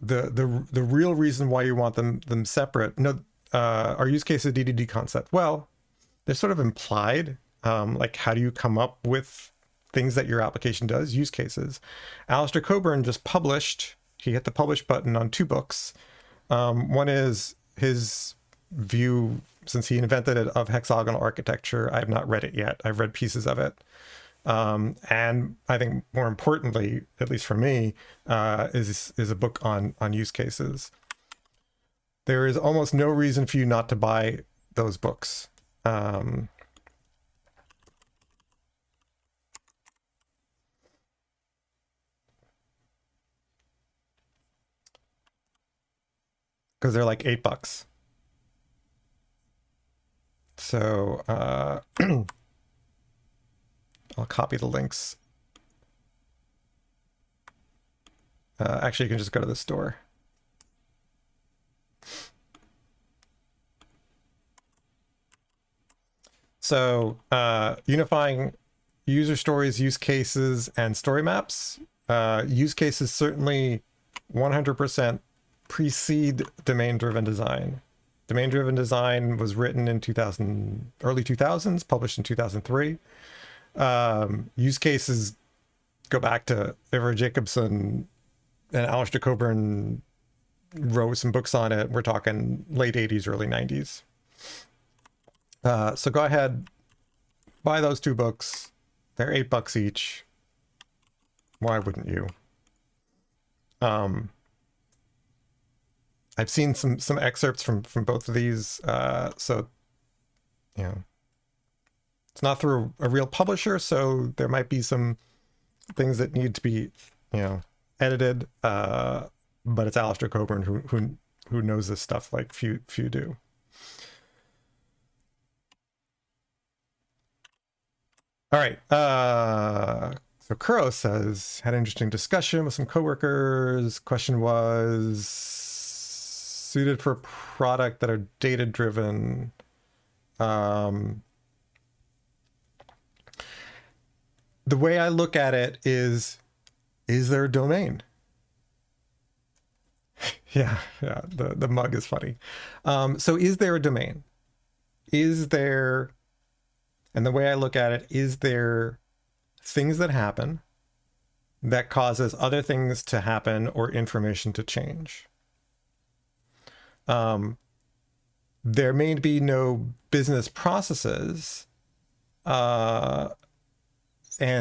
the real reason why you want them separate, are use cases DDD concept? Well, they're sort of implied. Like, how do you come up with things that your application does? Use cases. Alistair Cockburn just published. He hit the publish button on 2 books. One is his view, since he invented it, of hexagonal architecture. I have not read it yet. I've read pieces of it. And I think more importantly, at least for me, is a book on use cases. There is almost no reason for you not to buy those books. Because they're like $8. So I'll copy the links. Actually, you can just go to the store. So unifying user stories, use cases, and story maps. Use cases certainly 100% precede domain-driven design. Domain-driven design was written in early 2000s, published in 2003. Use cases go back to Ivor Jacobson, and Alistair Cockburn wrote some books on it. We're talking late 80s, early 90s. So go ahead, buy those 2 books. They're $8 each. Why wouldn't you? I've seen some excerpts from both of these, so you know, it's not through a real publisher, so there might be some things that need to be, you know, edited. But it's Alistair Coburn who knows this stuff like few do. All right. So Kuro says, had an interesting discussion with some coworkers. Question was suited for a product that are data driven. The way I look at it is there a domain? yeah, the mug is funny. So is there a domain? Is there, and the way I look at it, is there things that happen that causes other things to happen or information to change? There may be no business processes, and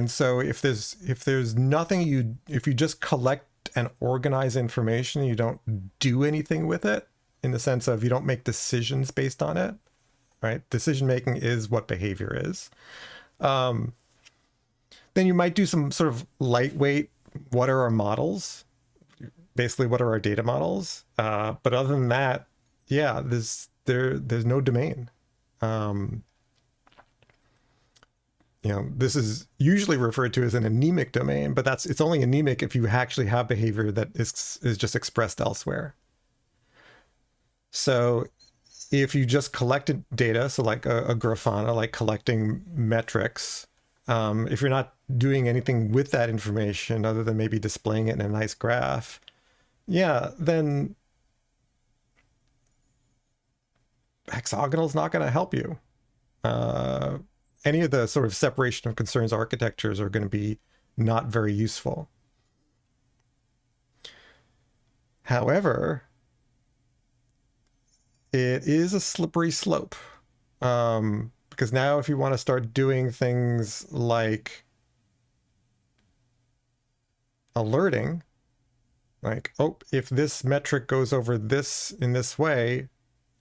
so if there's nothing, if you just collect and organize information, you don't do anything with it, in the sense of you don't make decisions based on it, right? Decision making is what behavior is. Then you might do some sort of lightweight, what are our models? Basically, what are our data models? But other than that, yeah, there's no domain. You know, this is usually referred to as an anemic domain, but it's only anemic if you actually have behavior that is just expressed elsewhere. So if you just collected data, so like a Grafana, like collecting metrics, if you're not doing anything with that information other than maybe displaying it in a nice graph, yeah, then hexagonal is not going to help you. Any of the sort of separation of concerns architectures are going to be not very useful. However, it is a slippery slope, because now if you want to start doing things like alerting, like, oh, if this metric goes over this in this way,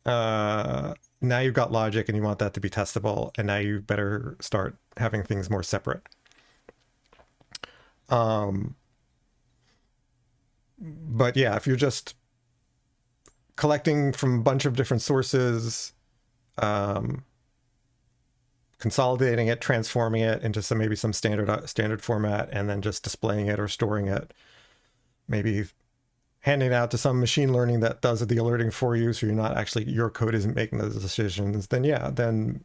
now you've got logic and you want that to be testable, and now you better start having things more separate. But yeah, if you're just collecting from a bunch of different sources, consolidating it, transforming it into maybe some standard format, and then just displaying it or storing it, maybe handing it out to some machine learning that does the alerting for you, so you're not actually, your code isn't making those decisions, then yeah, then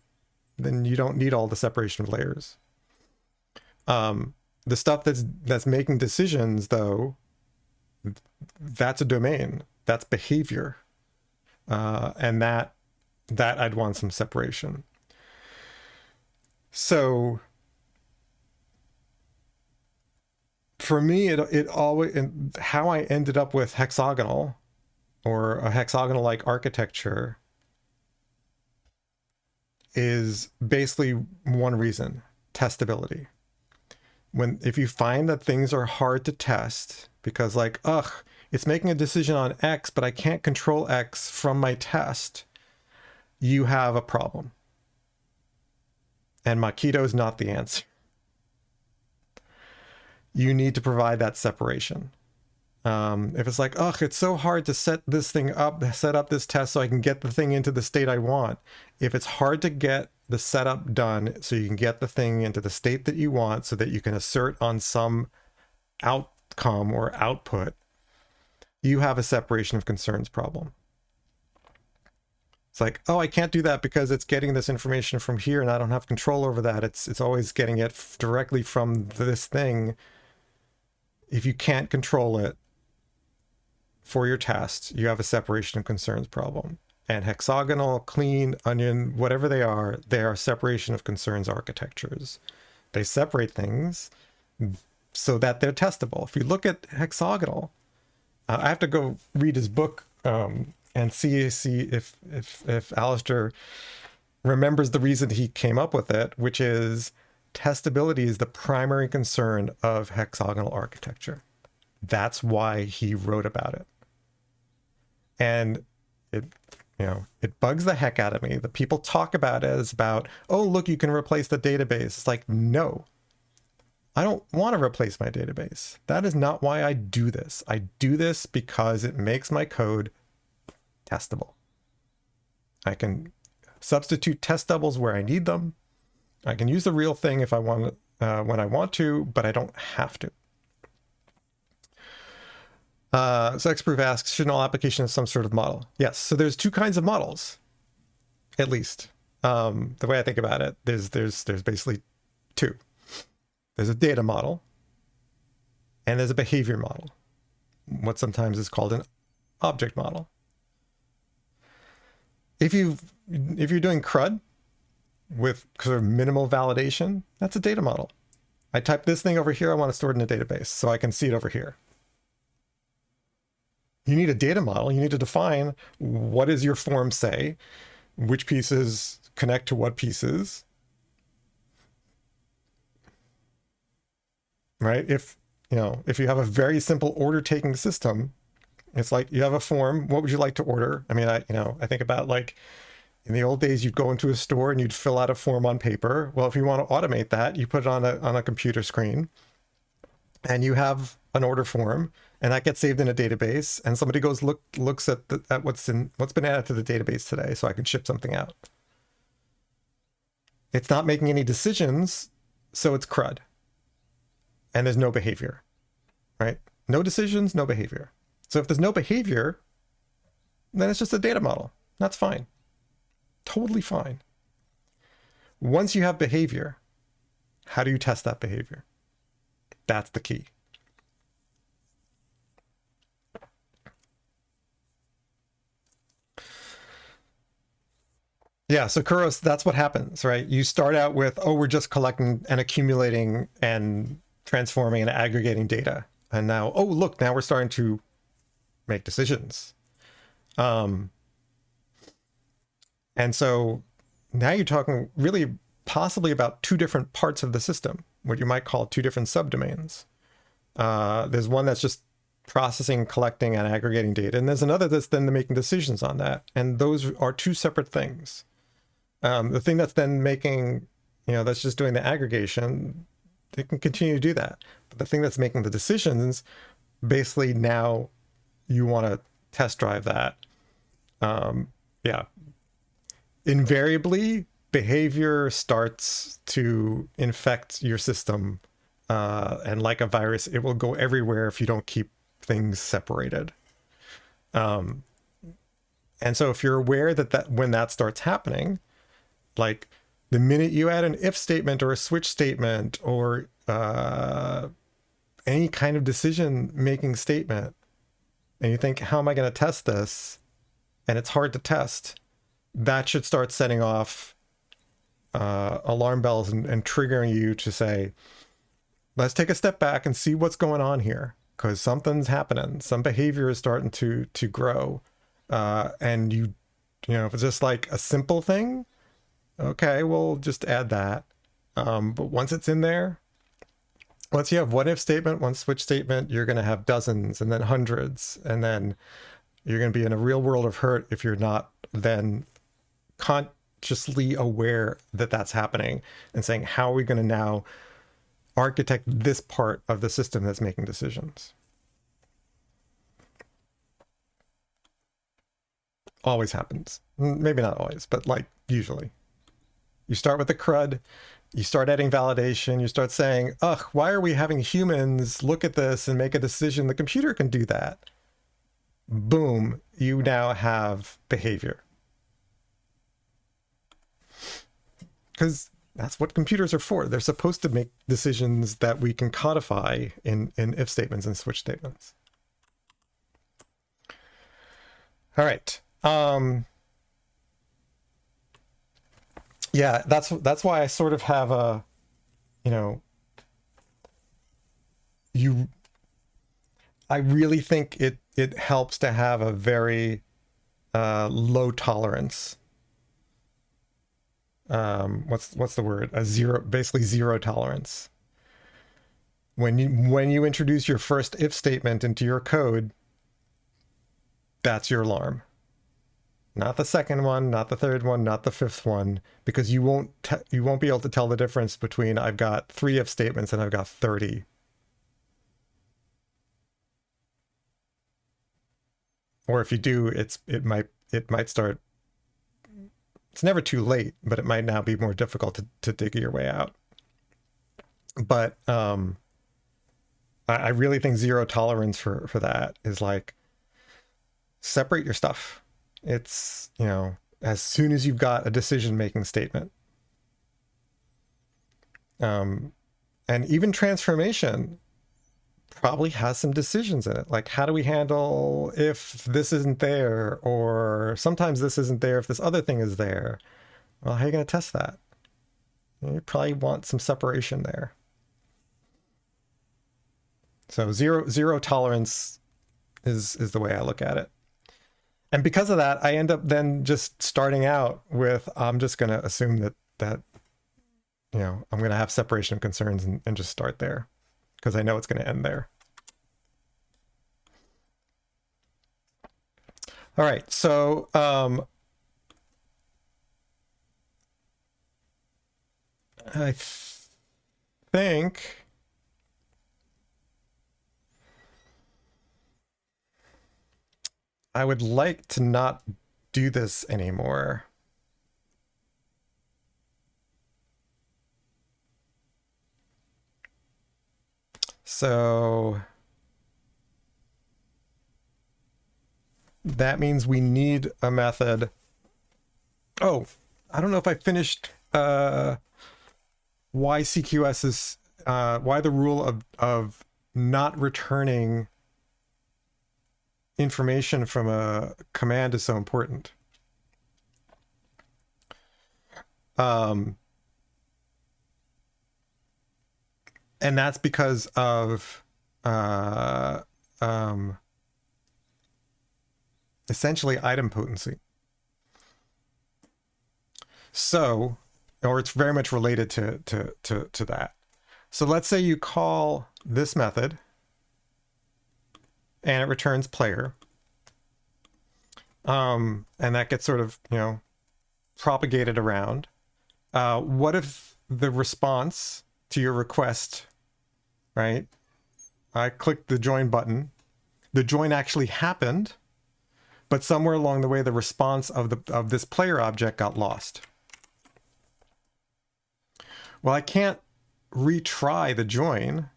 you don't need all the separation of layers. The stuff that's making decisions, though, that's a domain, that's behavior, and that I'd want some separation. So for me, it always, and how I ended up with hexagonal, or a hexagonal-like architecture, is basically one reason: testability. If you find that things are hard to test because, like, ugh, it's making a decision on X, but I can't control X from my test, you have a problem. And Mockito is not the answer. You need to provide that separation. If it's like, ugh, it's so hard to set this thing up, set up this test so I can get the thing into the state I want. If it's hard to get the setup done so you can get the thing into the state that you want so that you can assert on some outcome or output, you have a separation of concerns problem. It's like, oh, I can't do that because it's getting this information from here and I don't have control over that. It's always getting it directly from this thing. If you can't control it for your test, you have a separation of concerns problem. And hexagonal, clean, onion, whatever they are separation of concerns architectures. They separate things so that they're testable. If you look at hexagonal, I have to go read his book and see if Alistair remembers the reason he came up with it, which is testability is the primary concern of hexagonal architecture. That's why he wrote about it. And it, it bugs the heck out of me that people talk about it as about, oh, look, you can replace the database. It's like, no, I don't want to replace my database. That is not why I do this. I do this because it makes my code testable. I can substitute test doubles where I need them. I can use the real thing if I want, when I want to, but I don't have to. So Xproof asks, should all application have some sort of model? Yes. So there's two kinds of models, at least. The way I think about it, there's basically two. There's a data model and there's a behavior model. What sometimes is called an object model. If you're doing CRUD with sort of minimal validation, that's a data model. I type this thing over here, I want to store it in a database so I can see it over here. You need a data model. You need to define what does your form say, which pieces connect to what pieces, right? If you have a very simple order taking system, it's like you have a form. What would you like to order? I mean, I think about like in the old days, you'd go into a store and you'd fill out a form on paper. Well, if you want to automate that, you put it on a computer screen and you have an order form, and that gets saved in a database, and somebody goes looks at what's been added to the database today, so I can ship something out. It's not making any decisions, so it's CRUD. And there's no behavior, right? No decisions, no behavior. So if there's no behavior, then it's just a data model. That's fine. Totally fine. Once you have behavior, how do you test that behavior? That's the key. Yeah, so Kuros, that's what happens, right? You start out with, oh, we're just collecting and accumulating and transforming and aggregating data. And now, oh, look, now we're starting to make decisions. And so now you're talking really possibly about two different parts of the system, what you might call two different subdomains. There's one that's just processing, collecting, and aggregating data. And there's another that's then making decisions on that. And those are two separate things. The thing that's then making, that's just doing the aggregation, they can continue to do that. But the thing that's making the decisions, basically now you want to test drive that. Yeah. Invariably, behavior starts to infect your system. And like a virus, it will go everywhere if you don't keep things separated. And so if you're aware that when that starts happening, like the minute you add an if statement or a switch statement or any kind of decision making statement, and you think, how am I going to test this? And it's hard to test. That should start setting off alarm bells and triggering you to say, let's take a step back and see what's going on here, because something's happening. Some behavior is starting to grow. And if it's just like a simple thing, okay, we'll just add that. But once it's in there, once you have one if statement, one switch statement, you're going to have dozens and then hundreds. And then you're going to be in a real world of hurt if you're not then consciously aware that that's happening and saying, how are we going to now architect this part of the system that's making decisions? Always happens. Maybe not always, but like usually. You start with the CRUD, you start adding validation, you start saying, ugh, why are we having humans look at this and make a decision? The computer can do that. Boom, you now have behavior. Because that's what computers are for. They're supposed to make decisions that we can codify in if statements and switch statements. All right. Yeah, that's why I sort of have a, I really think it helps to have a very low tolerance. What's the word? Basically zero tolerance. When you introduce your first if statement into your code, that's your alarm. Not the second one, not the third one, not the fifth one, because you won't be able to tell the difference between I've got 3 if statements and I've got 30. Or if you do, it might start. It's never too late, but it might now be more difficult to dig your way out. But I really think zero tolerance for that is like, separate your stuff. It's, you know, as soon as you've got a decision-making statement. And even transformation probably has some decisions in it. Like, how do we handle if this isn't there? Or sometimes this isn't there if this other thing is there. Well, how are you going to test that? You probably want some separation there. So zero tolerance is the way I look at it. And because of that, I end up then just starting out with, I'm just going to assume that you know, I'm going to have separation of concerns and just start there, because I know it's going to end there. All right, so I think I would like to not do this anymore. So that means we need a method. Oh, I don't know if I finished why CQS is why the rule of not returning information from a command is so important. And that's because of essentially item potency. So, or it's very much related to that. So let's say you call this method and it returns player. And that gets sort of, you know, propagated around. What if the response to your request, right? I clicked the join button. The join actually happened, but somewhere along the way, the response of this player object got lost. Well, I can't retry the join,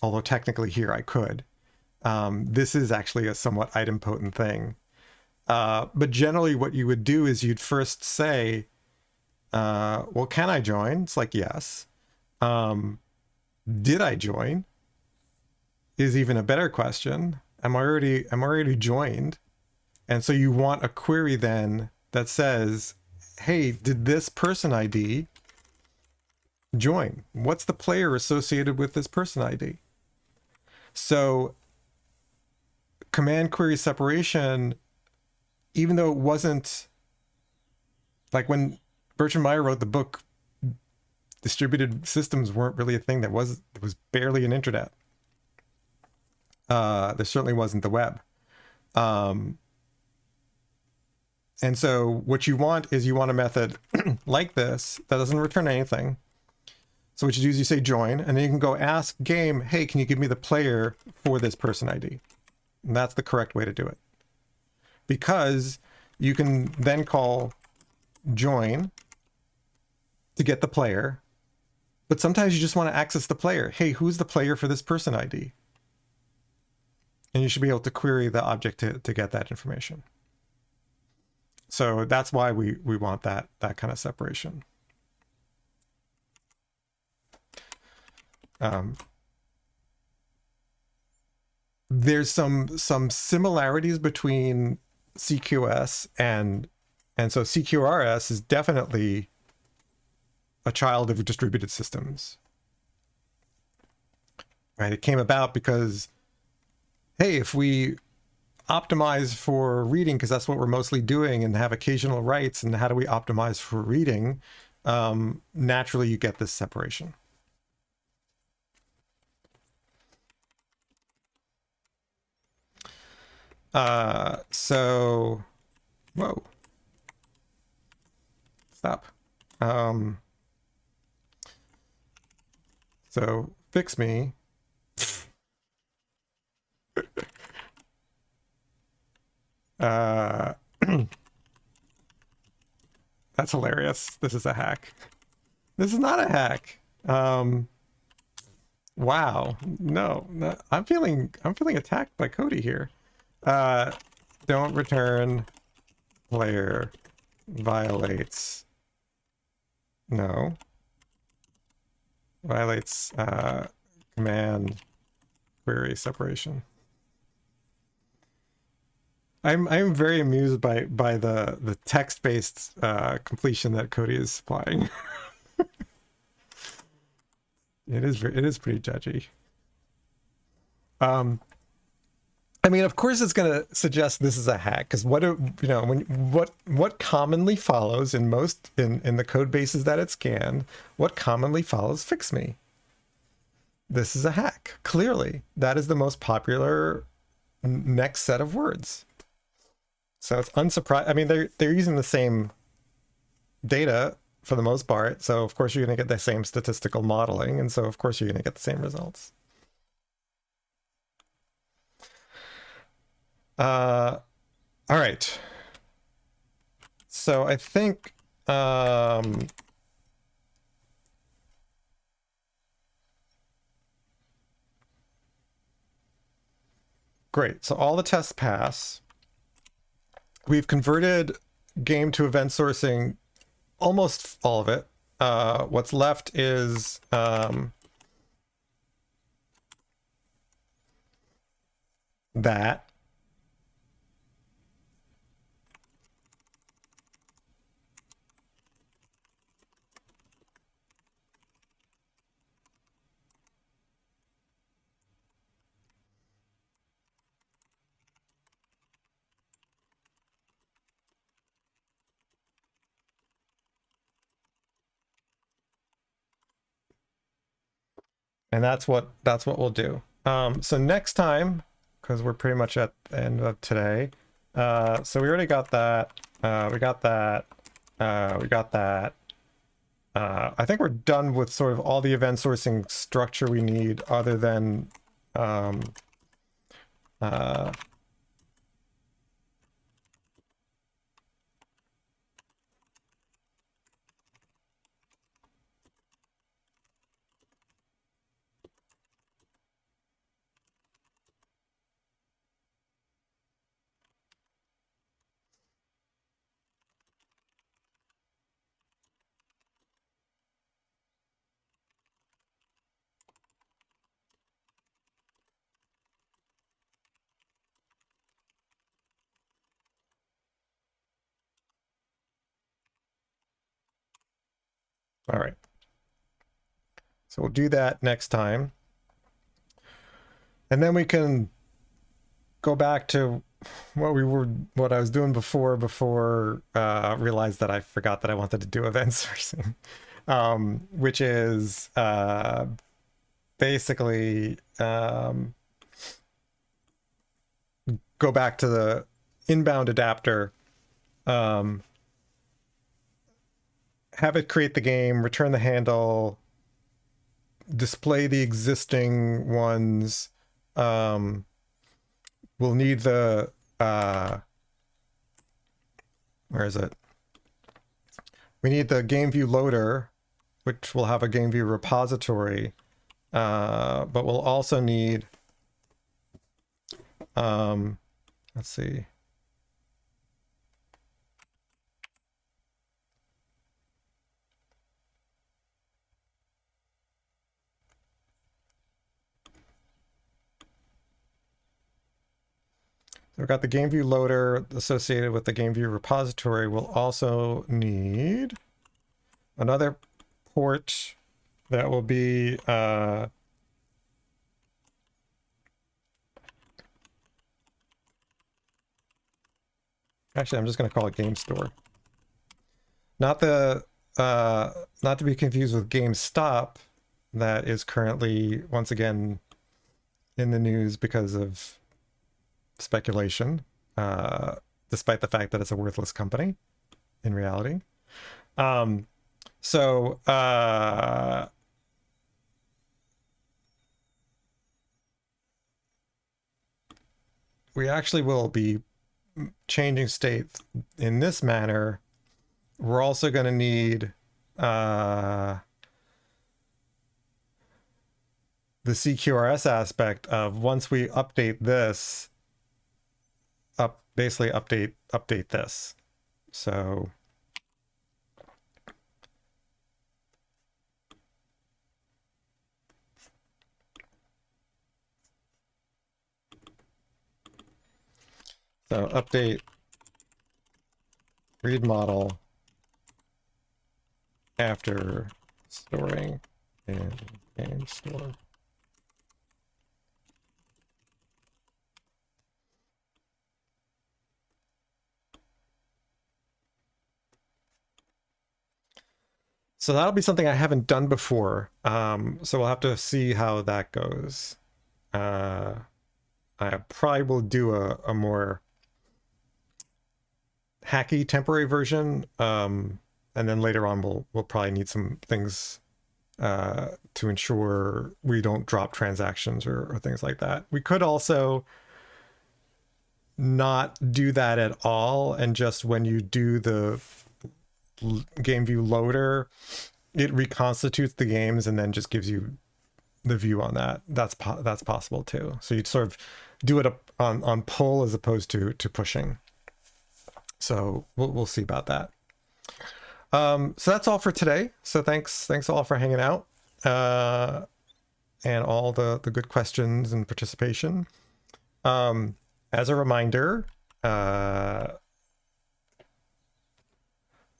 although technically here I could. This is actually a somewhat idempotent thing. But generally what you would do is you'd first say, well, can I join? It's like, yes. Did I join? Is even a better question. Am I already joined? And so you want a query then that says, hey, did this person ID join? What's the player associated with this person ID? So command query separation, even though it wasn't like when Bertrand Meyer wrote the book, distributed systems weren't really a thing. There was barely an internet. There certainly wasn't the web. And so what you want is you want a method like this that doesn't return anything. So what you do is you say join, and then you can go ask game, hey, can you give me the player for this person ID? And that's the correct way to do it. Because you can then call join to get the player, but sometimes you just want to access the player. Hey, who's the player for this person ID? And you should be able to query the object to get that information. So that's why we want that kind of separation. There's some similarities between CQS and so CQRS is definitely a child of distributed systems. Right? It came about because, hey, if we optimize for reading, because that's what we're mostly doing, and have occasional writes, and how do we optimize for reading? Naturally, you get this separation. So, whoa, stop. So fix me. That's hilarious. This is a hack. This is not a hack. Wow. No, I'm feeling attacked by Cody here. Don't return player violates. No. Violates command query separation. I'm very amused by the text-based completion that Cody is supplying. It is pretty judgy. I mean, of course, it's going to suggest this is a hack, because what commonly follows in most in the code bases that it scanned, what commonly follows fix me. This is a hack. Clearly, that is the most popular next set of words. So it's unsurprising. I mean, they're using the same data for the most part, so of course you're going to get the same statistical modeling, and so of course you're going to get the same results. All right. So I think great. So all the tests pass. We've converted game to event sourcing, almost all of it. What's left is that. And that's what we'll do. So next time, because we're pretty much at the end of today. So we already got that. We got that. We got that. I think we're done with sort of all the event sourcing structure we need, other than all right. So we'll do that next time. And then we can go back to what I was doing before realized that I forgot that I wanted to do event sourcing, which is basically go back to the inbound adapter, have it create the game, return the handle, display the existing ones. We'll need the where is it? We need the game view loader, which will have a game view repository, but we'll also need let's see. So we've got the game view loader associated with the game view repository. We'll also need another port that will be actually, I'm just going to call it game store. Not to be confused with GameStop, that is currently once again in the news because of speculation, despite the fact that it's a worthless company in reality. So we actually will be changing state in this manner. We're also going to need the CQRS aspect of, once we update this, basically update this. So update read model after storing in game store. So that'll be something I haven't done before. So we'll have to see how that goes. I probably will do a more hacky temporary version. And then later on, we'll probably need some things to ensure we don't drop transactions or things like that. We could also not do that at all, and just when you do the game view loader, it reconstitutes the games and then just gives you the view on that. That's possible too. So you'd sort of do it on pull as opposed to pushing. So we'll see about that. So that's all for today. So thanks all for hanging out, and all the good questions and participation. As a reminder,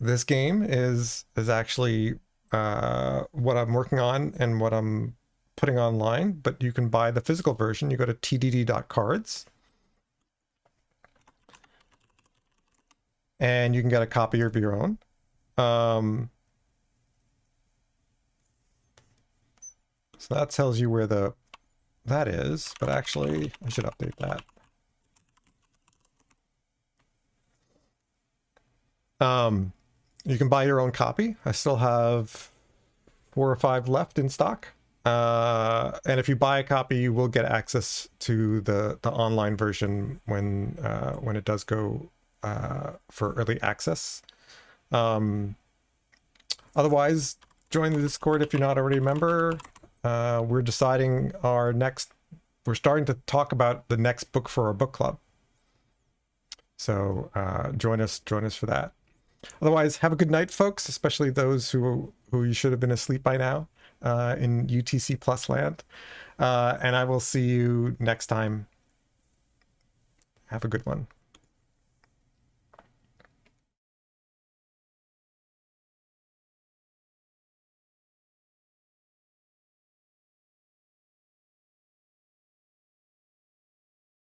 this game is actually what I'm working on and what I'm putting online, but you can buy the physical version. You go to tdd.cards and you can get a copy of your own. So that tells you where that is, but actually I should update that. You can buy your own copy. I still have 4 or 5 left in stock. And if you buy a copy, you will get access to the online version when it does go for early access. Otherwise, join the Discord if you're not already a member. We're deciding we're starting to talk about the next book for our book club. So join us for that. Otherwise, have a good night, folks, especially those who you should have been asleep by now in UTC Plus land. And I will see you next time. Have a good one.